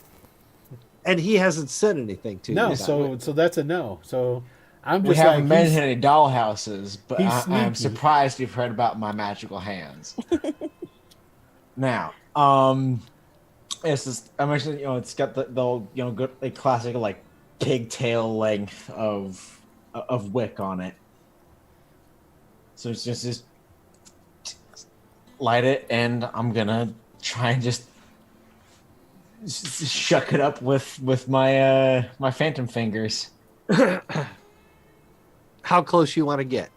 and he hasn't said anything to no, you. so that's a no. So I'm We just haven't like mentioned any dollhouses, but he's I'm sneaky. surprised you've heard about my magical hands. Now, it's just, I mentioned, it's got the good, like, classic, like, pigtail length of wick on it. So it's just light it, and I'm gonna try and just shuck it up with my my phantom fingers. How close you want to get?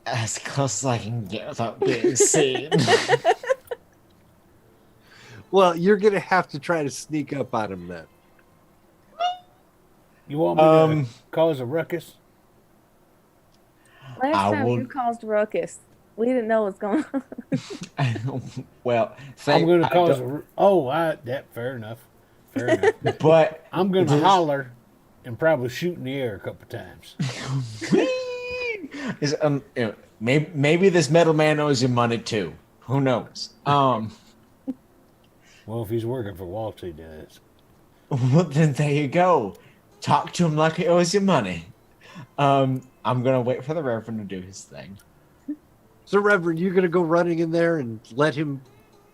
As close as I can get without being seen. Well, you're gonna have to try to sneak up on him then. You want me to cause a ruckus? Last I time will- you caused a ruckus. We didn't know what's going on. Well, I'm going to cause a. fair enough. Fair enough. But I'm going to Just- holler and probably shoot in the air a couple times. maybe this metal man owes you money too. Who knows? Well, if he's working for Walt, he does. Well, then there you go. Talk to him like he owes you money. I'm gonna wait for the Reverend to do his thing. So, Reverend, you're gonna go running in there and let him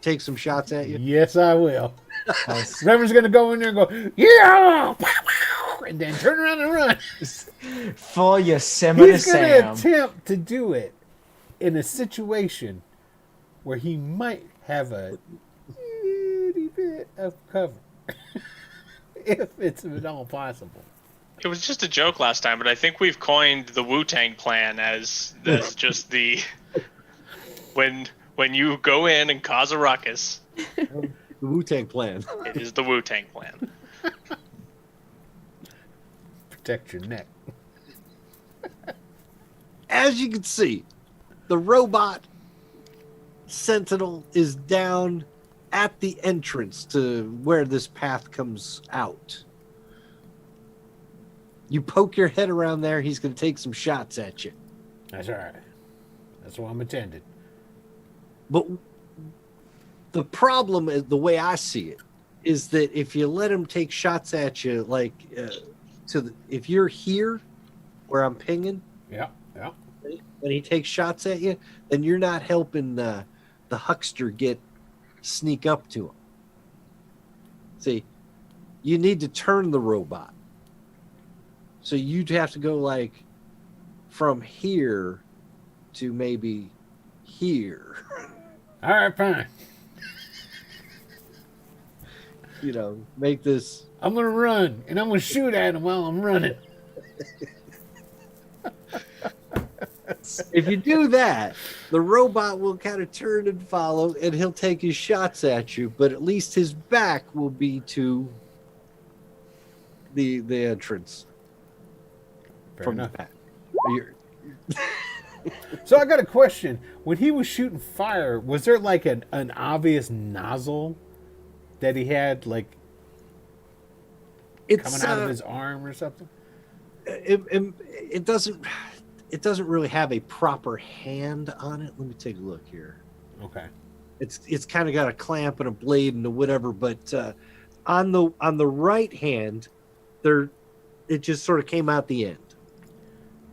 take some shots at you? Yes, I will. Nice. Reverend's going to go in there and go, yeah! And then turn around and run. For Yosemite He's going Sam. to attempt to do it in a situation where he might have a itty bit of cover. If it's at all possible. It was just a joke last time, but I think we've coined the Wu-Tang plan as just the when you go in and cause a ruckus, The Wu-Tang plan. it is the Wu-Tang plan. Protect your neck. As you can see, the robot sentinel is down at the entrance to where this path comes out. You poke your head around there, he's going to take some shots at you. That's all right. That's what I'm intended. But the problem, is, the way I see it, is that if you let him take shots at you, like if you're here where I'm pinging, Yeah, yeah. when he takes shots at you, then you're not helping the huckster sneak up to him. See, you need to turn the robot. So you'd have to go like from here to maybe here. All right, fine. Make this. I'm going to run, and I'm going to shoot at him while I'm running. shots. If you do that, the robot will kind of turn and follow, and he'll take his shots at you. But at least his back will be to the entrance Fair from enough. the back. So I got a question. When he was shooting fire, was there like an obvious nozzle that he had, like It's coming out of his arm or something? it doesn't really have a proper hand on it. Let me take a look here. Okay. It's kind of got a clamp and a blade and a whatever, but on the right hand, it just sort of came out the end.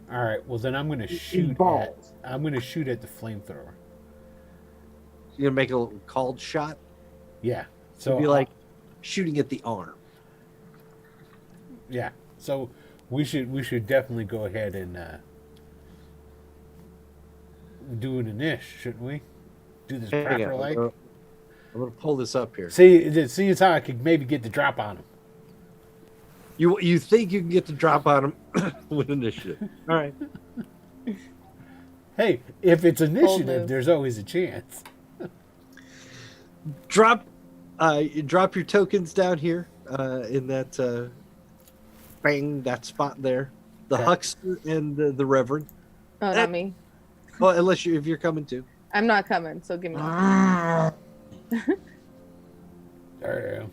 All right. Well, then I'm going to shoot at balls. the flamethrower. You're gonna make a little called shot. Yeah. So it'd be like shooting at the arm. Yeah. So we should definitely go ahead and do an inish, shouldn't we? Do this Hang on, proper like. I'm gonna pull this up here. See it's how I could maybe get the drop on him. You think you can get the drop on him with initiative? All right. Hey, if it's move. initiative, there's always a chance. Drop your tokens down here in that that spot there. The Okay. huckster and the reverend. Oh, not me. Well, if you're coming too. I'm not coming, so give me. There you go.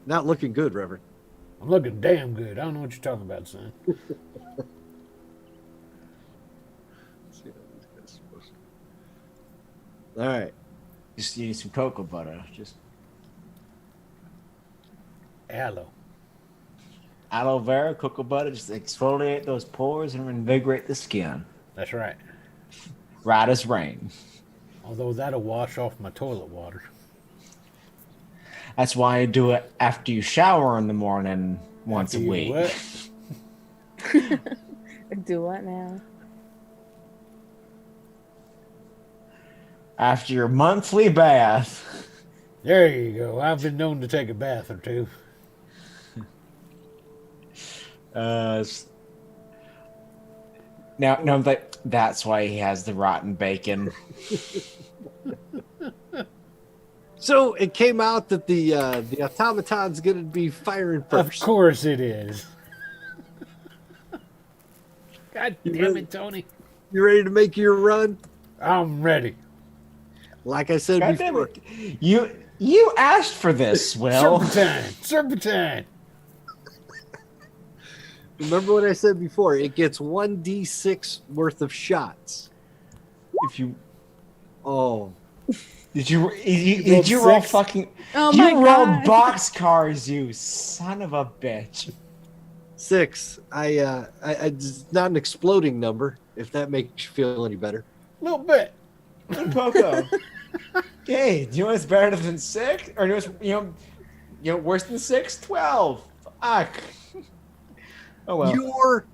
Not looking good, Reverend. I'm looking damn good. I don't know what you're talking about, son. All right. Just need some cocoa butter. Just Aloe. aloe vera, cocoa butter. Just exfoliate those pores and invigorate the skin. That's right. Right as rain. Although that'll wash off my toilet water. That's why I do it after you shower in the morning once After a you week. what? Do what now? After your monthly bath. There you go. I've been known to take a bath or two. Now that's why he has the rotten bacon. So it came out that the automaton's going to be firing Of first. course it is. God You damn really- it, Tony. You ready to make your run? I'm ready. Like I said God damn before, it. You asked for this, Will. Serpentine. Serpentine. remember what I said before? It gets 1d6 worth of shots. If you Oh, did you rolled roll six? fucking Oh you my rolled God. boxcars, you son of a bitch. 6. It's not an exploding number. If that makes you feel any better. A little bit. Poco. Hey, do you know what's better than 6? Or you know worse than 6? 12. Fuck. Oh well. You're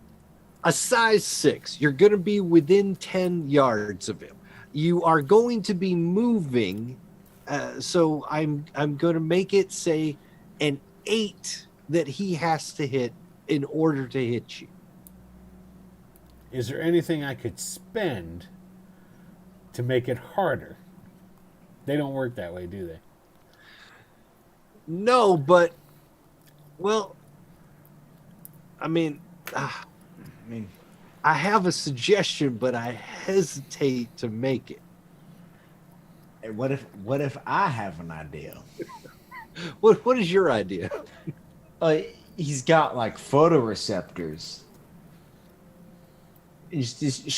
a size 6. You're going to be within 10 yards of him. You are going to be moving. So I'm going to make it say an 8 that he has to hit in order to hit you. Is there anything I could spend to make it harder? They don't work that way, do they? No, but well, I mean, I have a suggestion, but I hesitate to make it. Hey, what if I have an idea? What is your idea? He's got like photoreceptors. Just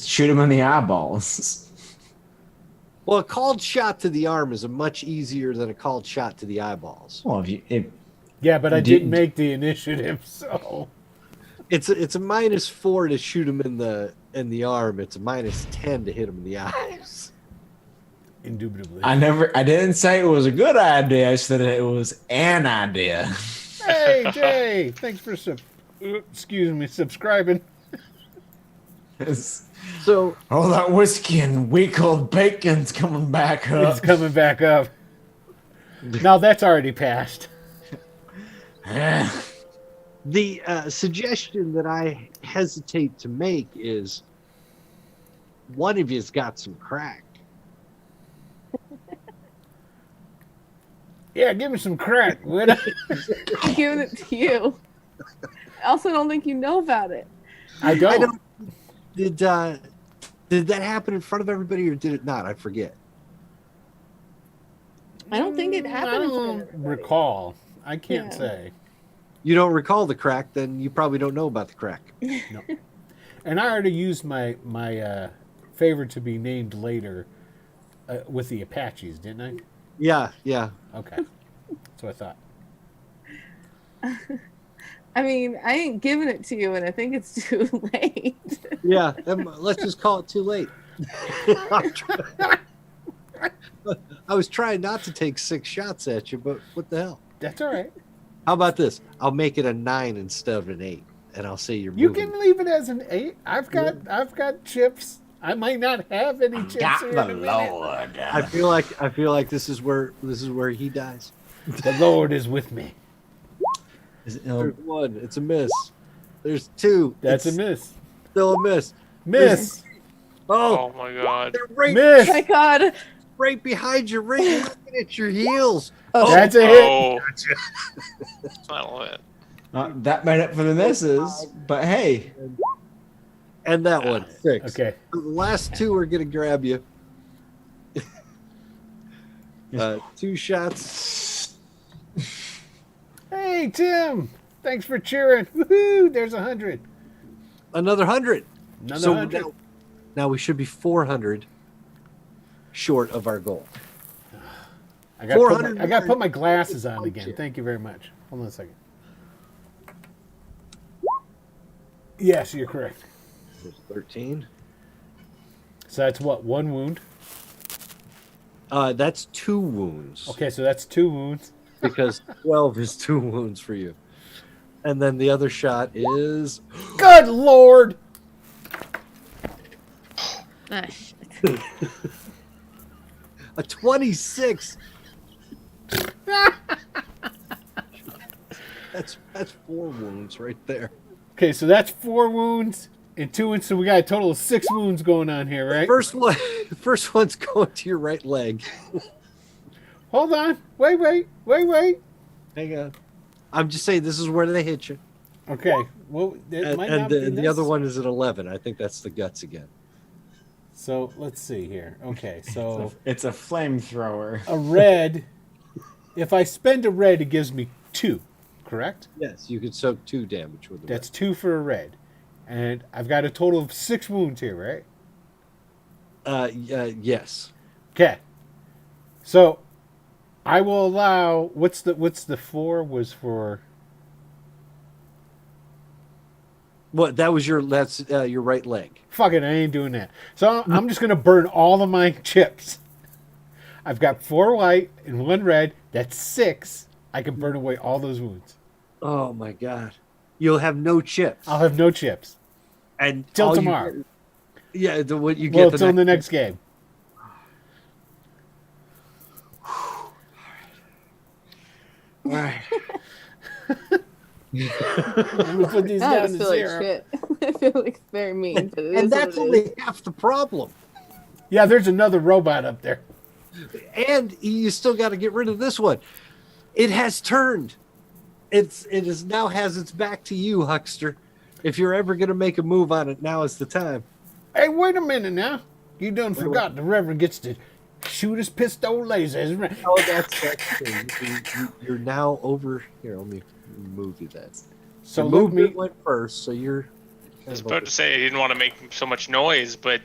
shoot him in the eyeballs. Well, a called shot to the arm is much easier than a called shot to the eyeballs. Well, Yeah, but I Did- didn't make the initiative, so It's a -4 to shoot him in the arm. It's a -10 to hit him in the eyes. indubitably. I didn't say it was a good idea. I said it was an idea. Hey, Jay! Thanks for subscribing. So All that whiskey and week old bacon's coming back up. It's coming back up. No, that's already passed. The suggestion that I hesitate to make is one of you's got some crack. Yeah, give me some crack. Would I? I'm giving it to you. I also don't think you know about it. I don't. Did that happen in front of everybody or did it not? I forget. I don't think it happened. I in front don't of everybody. recall. I can't Yeah. say. You don't recall the crack, then you probably don't know about the crack. No. And I already used my favor to be named later with the Apaches, didn't I? Yeah. Okay. That's what I thought. I mean, I ain't giving it to you, and I think it's too late. Yeah, let's just call it too late. I was trying not to take 6 shots at you, but what the hell? That's all right. How about this? I'll make it a 9 instead of an 8, and I'll say you're You moving. can leave it as an 8. I've got chips. I might not have any chips Got here the in a minute. Lord. I feel like this is where he dies. The Lord is with me. There's 1. It's a miss. There's 2. That's it's a miss. still a miss. Miss. Oh my god. They're right, Miss. Oh my God. right behind you, right looking at your heels. Oh, That's a hit. Oh. It's not a hit. Not that made up for the misses, but hey. And that one, 6. Okay. The last 2 are gonna grab you. 2 shots. Hey, Tim. Thanks for cheering. Woohoo! There's 100. Another 100. Another So 100. now we should be 400 short of our goal. I got to put my glasses on again. Thank you very much. Hold on a second. Yes, you're correct. There's 13. So that's what, 1 wound? That's 2 wounds. Okay, so that's 2 wounds. Because 12 is 2 wounds for you. And then the other shot is Good Lord! ah, shit. a 26. That's 4 wounds right there. Okay, so that's 4 wounds and 2 wounds. So we got a total of 6 wounds going on here, right? First one's going to your right leg. Hold on. Wait. Hang on. I'm just saying this is where they hit you. Okay. Well, it might not be And the this. other one is at 11. I think that's the guts again. So let's see here. Okay, so It's a flamethrower. a red. If I spend a red, it gives me 2. Correct? Yes, you could soak 2 damage with the That's 2 for a red, and I've got a total of 6 wounds here, right? Yes. Okay. So I will allow. What's the 4 was for? What? That's your right leg. Fuck it, I ain't doing that. So I'm just gonna burn all of my chips. I've got 4 white and 1 red. That's 6. I can burn away all those wounds. Oh my god. You'll have no chips. I'll have no chips And till all you tomorrow. get- yeah, what you Well, get till the next game. All right. I'm gonna put these I down just to feel like 0. shit. I feel like it's very mean, but it is And what that's it only is. half the problem. Yeah, there's another robot up there. And you still got to get rid of this one. It has turned. It is now has its back to you, Huckster. If you're ever going to make a move on it, now is the time. Hey, wait a minute now. You done forgot the Reverend gets to shoot his pistol lasers. Oh, that's true. You're now over here. Let me move you that. So Your let movement me. went first, so you're. I was about to say I didn't want to make so much noise, but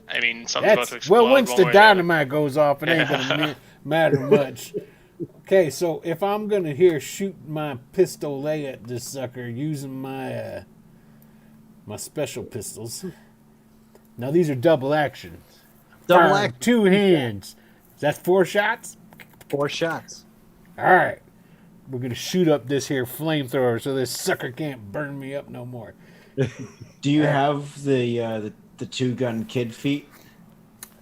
I mean something's about to That's, explode. well, once one the way or the other. dynamite goes off, it ain't gonna matter much. Okay, so if I'm gonna here shoot my pistol at this sucker using my my special pistols. Now these are double actions. Double Firing act. 2 hands. That's 4 shots. 4 shots. All right, we're gonna shoot up this here flamethrower so this sucker can't burn me up no more. Do you have the 2-gun kid feat?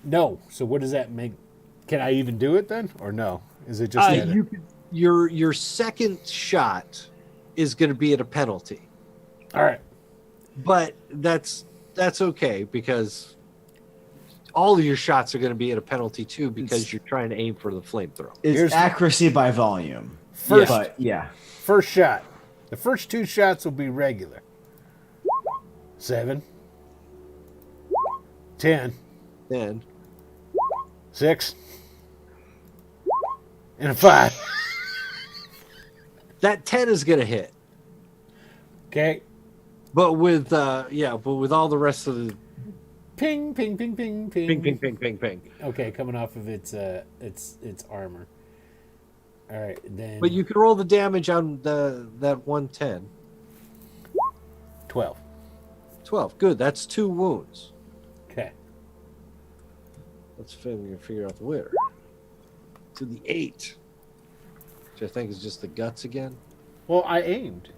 No. So what does that make? Can I even do it then, or no? Is it just Your second shot is going to be at a penalty. All right. But that's okay because all of your shots are going to be at a penalty too because you're trying to aim for the flamethrower. It's accuracy by volume. First, But yeah. First shot. The first 2 shots will be regular. 7. 10. Then 6. And a 5. that 10 is going to hit. Okay. But with all the rest of the Ping, ping, ping, ping, ping. ping, ping, ping, ping, ping. Okay, coming off of its armor. All right, then. But you can roll the damage on that 110. 12. 12. Good. That's 2 wounds. Okay. Let's figure out the winner. To the 8. Which I think is just the guts again. Well, I aimed.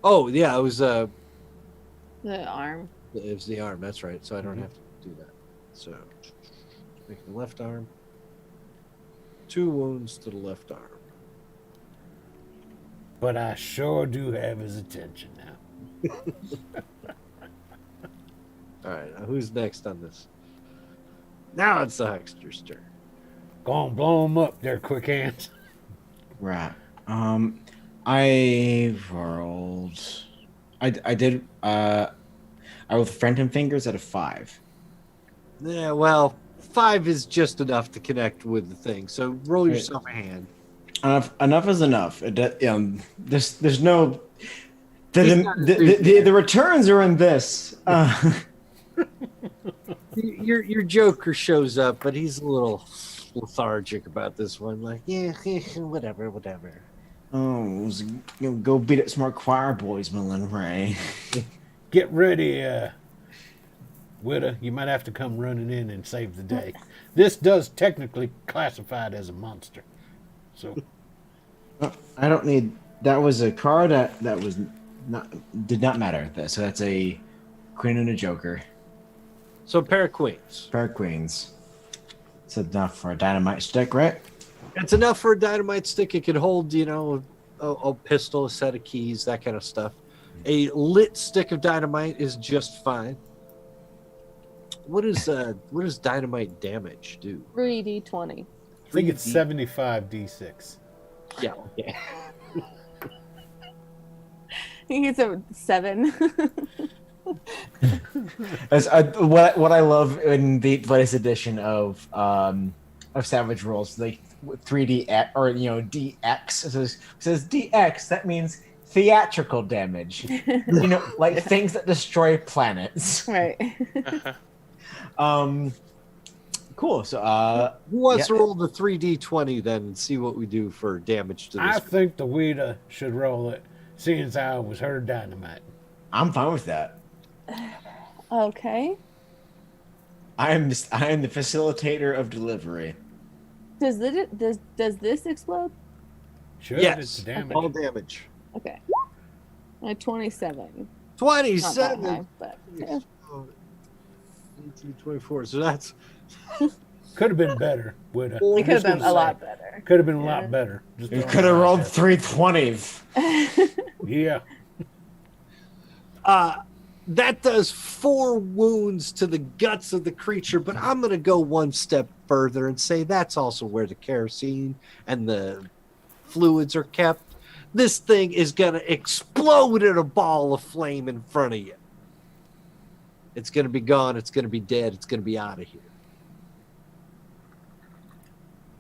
Oh, yeah, it was The arm. it was the arm, that's right. So I don't have to do that. So make the left arm. 2 wounds to the left arm. But I sure do have his attention now. All right, now who's next on this? Now it's the huckster's turn. Go on, blow him up there, quick hands. Right. I rolled. I rolled Phantom Fingers at a 5. Yeah, well, 5 is just enough to connect with the thing. So roll yourself a hand. Enough is enough. There's no. The returns are in this. Your Joker shows up, but he's a little lethargic about this one. Like, yeah, whatever. Oh, go beat up some more choir boys, Millen Ray. Get ready, Witta. You might have to come running in and save the day. This does technically classify it as a monster. So I don't need. That was a card that was did not matter at this. So that's a queen and a joker. So a pair of queens. Pair of queens. It's enough for a dynamite stick, right? It's enough for a dynamite stick. It could hold, a pistol, a set of keys, that kind of stuff. A lit stick of dynamite is just fine. What does dynamite damage do? 3d20. I think it's 75 d6. Yeah. I think it's a 7. What I love in the latest edition of Savage Rolls, like 3D or DX says DX. That means theatrical damage. Like things that destroy planets. Right. Cool. So who wants to roll the 3d20 then and see what we do for damage to this? I think the Witta should roll it, seeing as how it was her dynamite. I'm fine with that. Okay. I am the facilitator of delivery. Does this explode? Sure, Yes. it's damage. All damage. Okay. 27. 27. Not that high, but yeah. 24. So that's Could have been better, Witta. It could have been a lot better. Could have been a lot better. Just You throwing could it have out rolled there. 320s. Yeah. that does 4 wounds to the guts of the creature, but I'm going to go one step further and say that's also where the kerosene and the fluids are kept. This thing is going to explode in a ball of flame in front of you. It's going to be gone. It's going to be dead. It's going to be out of here.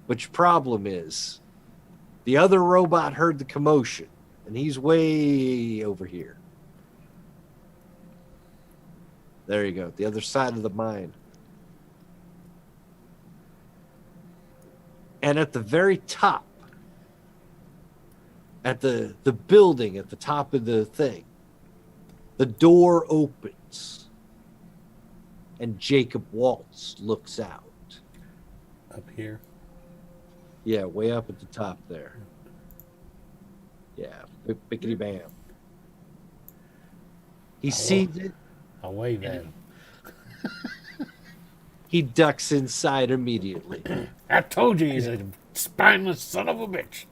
But your problem is the other robot heard the commotion, and he's way over here. There you go. The other side of the mine. And at the very top, at the building, at the top of the thing, the door opens. And Jacob Waltz looks out. Up here. Yeah, way up at the top there. Yeah, bickety bam. He sees it. I'll wave at him. He ducks inside immediately. I told you he's a spineless son of a bitch.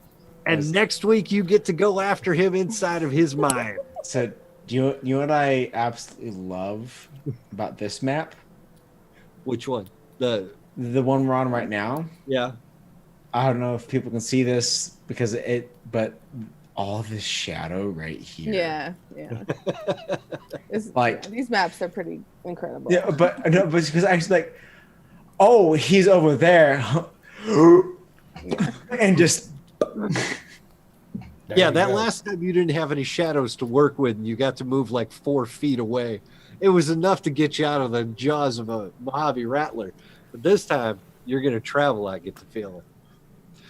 And next week you get to go after him inside of his mind. So, you know what I absolutely love about this map? Which one? The one we're on right now. Yeah. I don't know if people can see this but all this shadow right here. Yeah. These maps are pretty incredible. Yeah, but because I was like, oh, he's over there, and just. That last time you didn't have any shadows to work with, and you got to move like 4 feet away. It was enough to get you out of the jaws of a Mojave Rattler. But this time, you're going to travel, I get the feeling.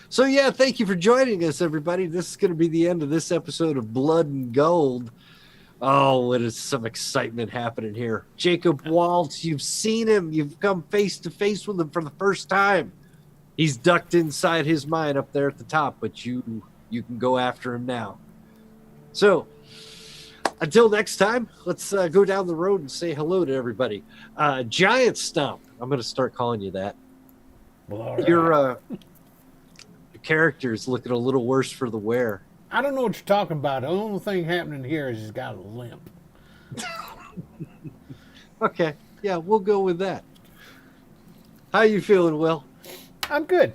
So, thank you for joining us, everybody. This is going to be the end of this episode of Blood and Gold. Oh, it is some excitement happening here. Jacob Waltz, you've seen him. You've come face to face with him for the first time. He's ducked inside his mine up there at the top, but you can go after him now. So, until next time, let's go down the road and say hello to everybody. Giant Stump, I'm going to start calling you that. Well, all right. Your character's looking a little worse for the wear. I don't know what you're talking about. The only thing happening here is he's got a limp. Okay, we'll go with that. How you feeling, Will? I'm good.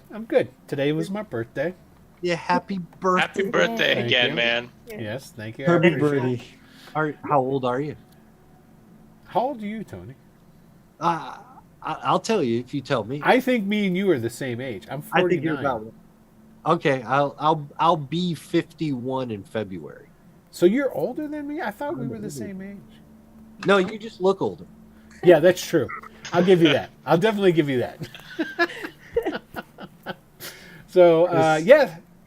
Today was my birthday. Yeah, happy birthday. Happy birthday Thank again, you. man. Yes, thank you. Herbie Birdie. How old are you? How old are you, Tony? I'll tell you if you tell me. I think me and you are the same age. I'm 49. I think you're about. Okay, I'll be 51 in February. So you're older than me? I thought we were the same age. No, you just look older. Yeah, that's true. I'll give you that. I'll definitely give you that. So,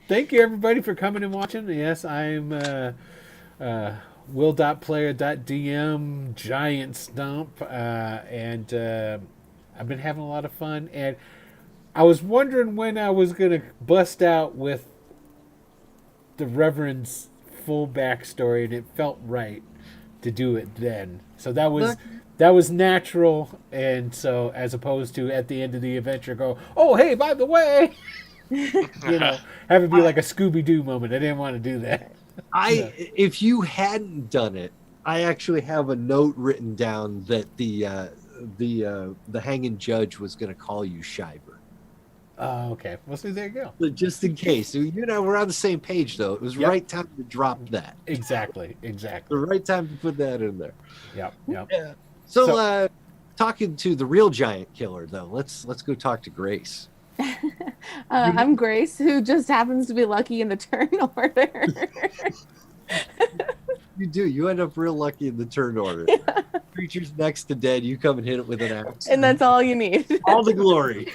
thank you everybody for coming and watching. Yes, I'm will.player.dm Giant Stump, and I've been having a lot of fun. And I was wondering when I was going to bust out with the Reverend's full backstory, and it felt right to do it then. So that was natural, and so as opposed to at the end of the adventure go, oh, hey, by the way, have it be like a Scooby-Doo moment. I didn't want to do that. If you hadn't done it, I actually have a note written down that the hanging judge was going to call you Shiver. Oh, okay. Well, see, there you go. But just in case, we're on the same page though. It was right time to drop that. Exactly. The right time to put that in there. Yep. Yeah. So talking to the real giant killer though, let's go talk to Grace. I'm Grace, who just happens to be lucky in the turn order. You do. You end up real lucky in the turn order. Yeah. Creature's next to dead. You come and hit it with an axe. And that's all you need. All the glory.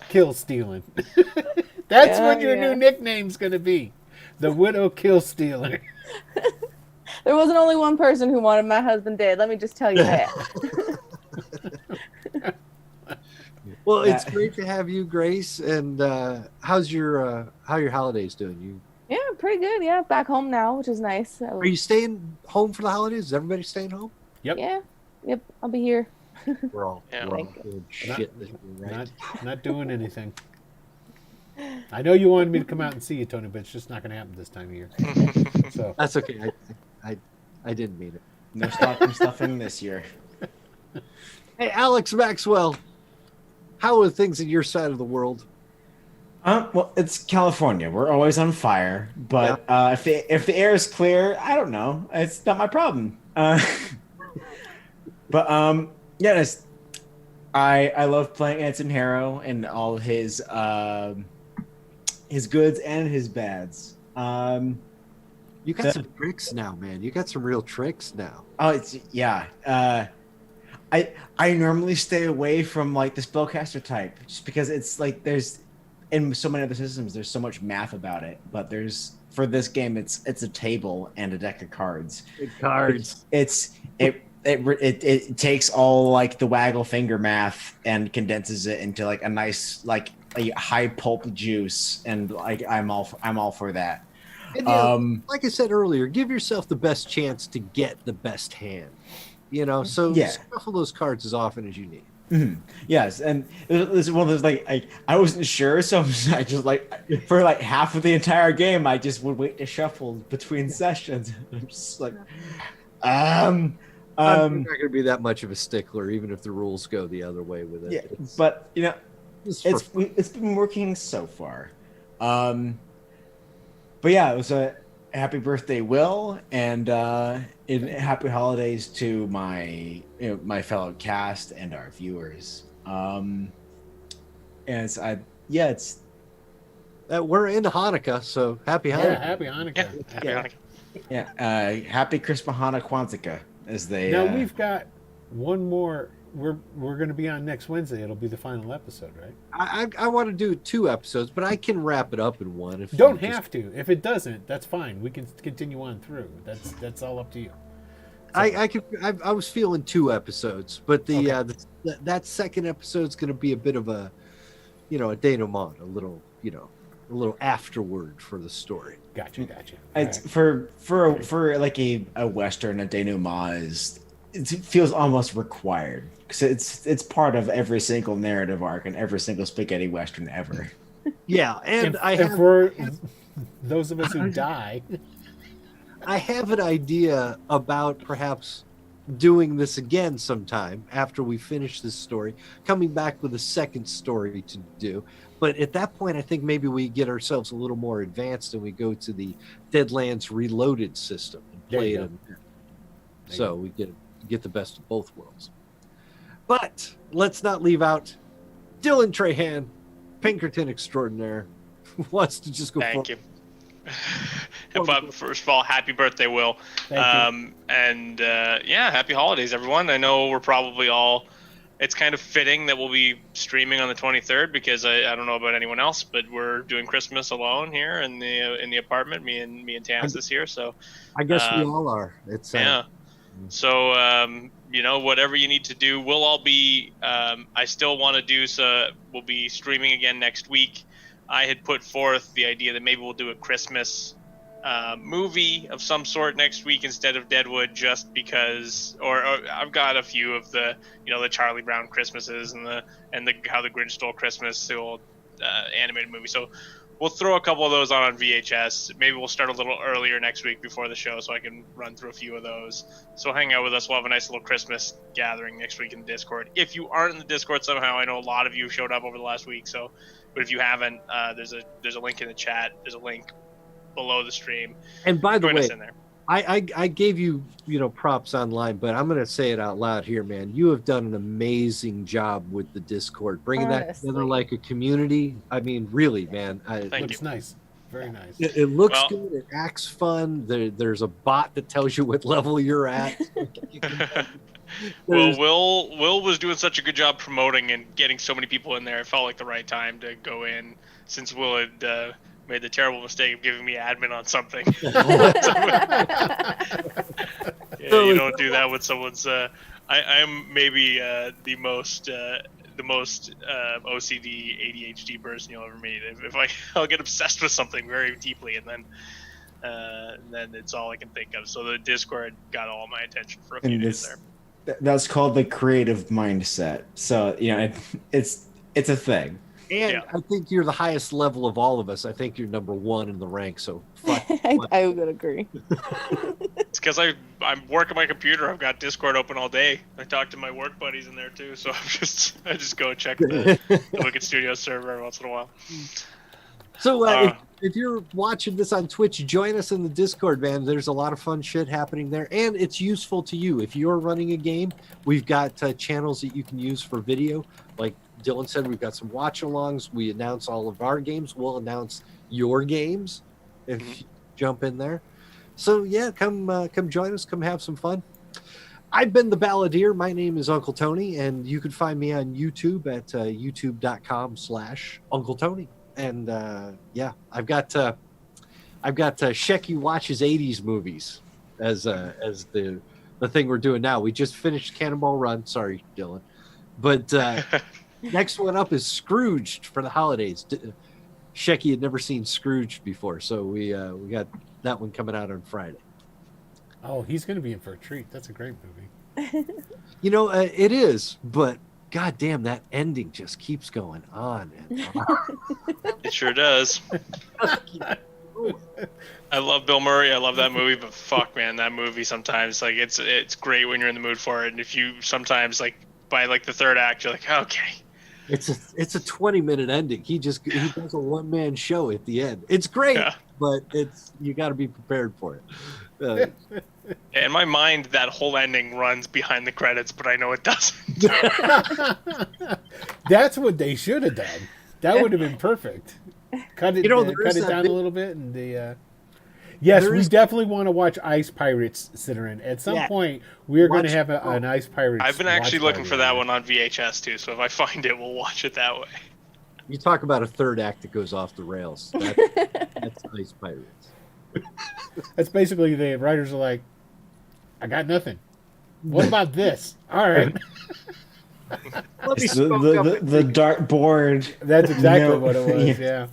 Kill stealing. That's what your new nickname's going to be. The Widow Kill Stealer. There wasn't only one person who wanted my husband dead. Let me just tell you that. Well, it's great to have you, Grace. And how your holidays doing? Yeah, pretty good. Yeah, back home now, which is nice. Are you staying home for the holidays? Is everybody staying home? Yep. Yeah. Yep. I'll be here. We're all good shit. Not doing anything. I know you wanted me to come out and see you, Tony, but it's just not going to happen this time of year. So that's okay. I didn't mean it. No stocking stuffing this year. Hey, Alex Maxwell, how are things in your side of the world? Well, it's California. We're always on fire. But if the air is clear, I don't know. It's not my problem. But yes, I love playing Anson Harrow and all his goods and his bads. You got some tricks now, man. You got some real tricks now. Oh, it's I normally stay away from like the spellcaster type just because it's like there's in so many other systems there's so much math about it, but for this game it's a table and a deck of cards. It takes all like the waggle finger math and condenses it into like a nice like a high pulp juice, and like I'm all for that. And, like I said earlier, give yourself the best chance to get the best hand. So shuffle those cards as often as you need. Yes, and it was one of those like I wasn't sure, so I just like for like half of the entire game, I just would wait to shuffle between sessions. I'm just like, um, I'm not um, going to be that much of a stickler, even if the rules go the other way with it. yeah, It's but just for fun. it's been working so far. But yeah, it was a happy birthday, Will, and happy holidays to my fellow cast and our viewers. And it's yeah, it's We're in Hanukkah, so happy Yeah, Hanukkah. happy Hanukkah. Yeah, happy Yeah. Hanukkah. happy Christmas, Hanukkah, Kwanzaa, as they. Now we've got one more. We're going to be on next Wednesday. It'll be the final episode, right? I want to do 2 episodes, but I can wrap it up in one. If Don't you just- have to. If it doesn't, that's fine. We can continue on through. That's all up to you. I was feeling 2 episodes, but Okay. that second episode's going to be a bit of a, a denouement, a little afterword for the story. Gotcha. It's All right. for like a western, a denouement it feels almost required because it's part of every single narrative arc and every single spaghetti western ever. Yeah, and And for those of us who die, I have an idea about perhaps doing this again sometime after we finish this story, coming back with a second story to do. But at that point, I think maybe we get ourselves a little more advanced and we go to the Deadlands Reloaded system and There play you it. go. So we get the best of both worlds. But let's not leave out Dylan Trahan, Pinkerton extraordinaire, who wants to just go. Thank you. But first of all, happy birthday, Will. Thank you. And yeah, happy holidays, everyone. I know we're probably all. It's kind of fitting that we'll be streaming on the 23rd because I don't know about anyone else, but we're doing Christmas alone here in the apartment. Me and Taz this year, so I guess we all are. It's yeah. So whatever you need to do, we'll all be. I still want to do so. We'll be streaming again next week. I had put forth the idea that maybe we'll do a Christmas movie of some sort next week instead of Deadwood, just because. Or I've got a few of the the Charlie Brown Christmases and the How the Grinch Stole Christmas, the old animated movie. So we'll throw a couple of those on VHS. Maybe we'll start a little earlier next week before the show so I can run through a few of those. So hang out with us. We'll have a nice little Christmas gathering next week in the Discord. If you aren't in the Discord somehow, I know a lot of you showed up over the last week. So, but if you haven't, there's a link in the chat. There's a link below the stream. And by the Join way, us in there. I gave you props online, but I'm going to say it out loud here, man. You have done an amazing job with the Discord, bringing that Honestly. together like a community. I mean, really, man. Thank Looks you. nice. Very nice. It looks Well- good. It acts fun. There's a bot that tells you what level you're at. Well, Will was doing such a good job promoting and getting so many people in there. It felt like the right time to go in, since Will had made the terrible mistake of giving me admin on something. Yeah, you don't do that when someone's. I'm maybe the most OCD ADHD person you'll ever meet. If I'll get obsessed with something very deeply, and then it's all I can think of. So the Discord got all my attention for a few And days there. that's called the creative mindset. So it's a thing. And Yeah. I think you're the highest level of all of us. I think you're number 1 in the rank. So fuck. I would agree. It's because I'm working my computer. I've got Discord open all day. I talk to my work buddies in there too. So I just go check the Wicked Studios server every once in a while. So if you're watching this on Twitch, join us in the Discord, man. There's a lot of fun shit happening there, and it's useful to you. If you're running a game, we've got channels that you can use for video. Like Dylan said, we've got some watch-alongs. We announce all of our games. We'll announce your games if you jump in there. So yeah, come join us. Come have some fun. I've been the Balladeer. My name is Uncle Tony, and you can find me on YouTube at youtube.com/Uncle Tony. And yeah, I've got Shecky watches 80s movies as the thing we're doing now. We just finished Cannonball Run. Sorry, Dylan, but next one up is Scrooged for the holidays. Shecky had never seen Scrooged before, so we got that one coming out on Friday. Oh, he's going to be in for a treat. That's a great movie. It is, but goddamn, that ending just keeps going on and on. It sure does. I love Bill Murray. I love that movie, but fuck, man, that movie sometimes like it's great when you're in the mood for it, and if you sometimes like by like the third act, you're like, okay. It's a 20-minute ending. He does a one-man show at the end. It's great, but you got to be prepared for it. In my mind, that whole ending runs behind the credits, but I know it doesn't. That's what they should have done. That would have been perfect. Cut it, cut it down a little bit, and yes, we definitely want to watch Ice Pirates, Citterin. At some point, we're going to have an Ice Pirates. I've been actually looking for that one on VHS too, so if I find it, we'll watch it that way. You talk about a third act that goes off the rails. That's Ice Pirates. That's basically the writers are like, I got nothing. What about this? All right. It's the dartboard. That's exactly what it was. Yeah.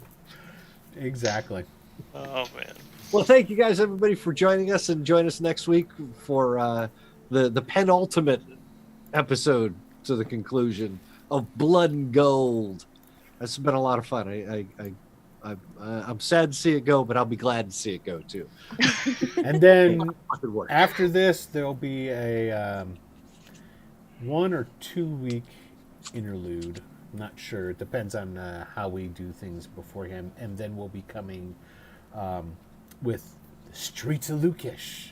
Exactly. Oh man. Well, thank you guys, everybody, for joining us, and join us next week for the penultimate episode to the conclusion of Blood and Gold. That's been a lot of fun. I'm sad to see it go, but I'll be glad to see it go too. And then after this, there'll be a 1 or 2 week interlude. I'm not sure. It depends on how we do things beforehand. And then we'll be coming with the Streets of Lukish.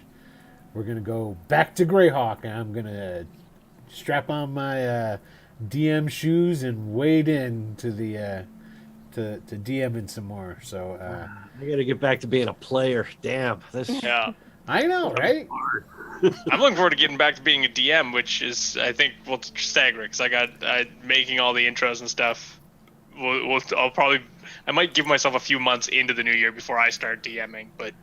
We're going to go back to Greyhawk, and I'm going to strap on my DM shoes and wade in to the to DMing some more. So I got to get back to being a player. Damn. Yeah. I know, right? I'm looking forward to getting back to being a DM, which is, I think, we'll stagger because I got making all the intros and stuff. I might give myself a few months into the new year before I start DMing, but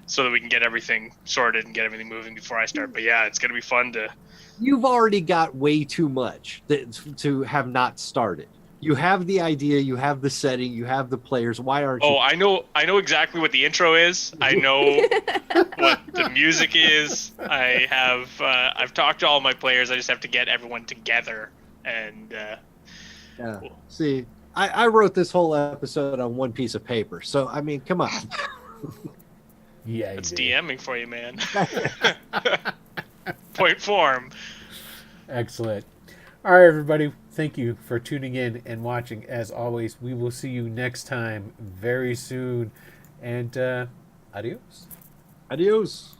so that we can get everything sorted and get everything moving before I start. But yeah, it's gonna be fun to. You've already got way too much to have not started. You have the idea, you have the setting, you have the players. Why aren't you? Oh, I know exactly what the intro is. I know what the music is. I've talked to all my players. I just have to get everyone together and. Yeah. See, I wrote this whole episode on one piece of paper, so I mean, come on. Yeah, it's DMing for you, man. Point form. Excellent. All right, everybody. Thank you for tuning in and watching. As always, we will see you next time very soon. And adios. Adios.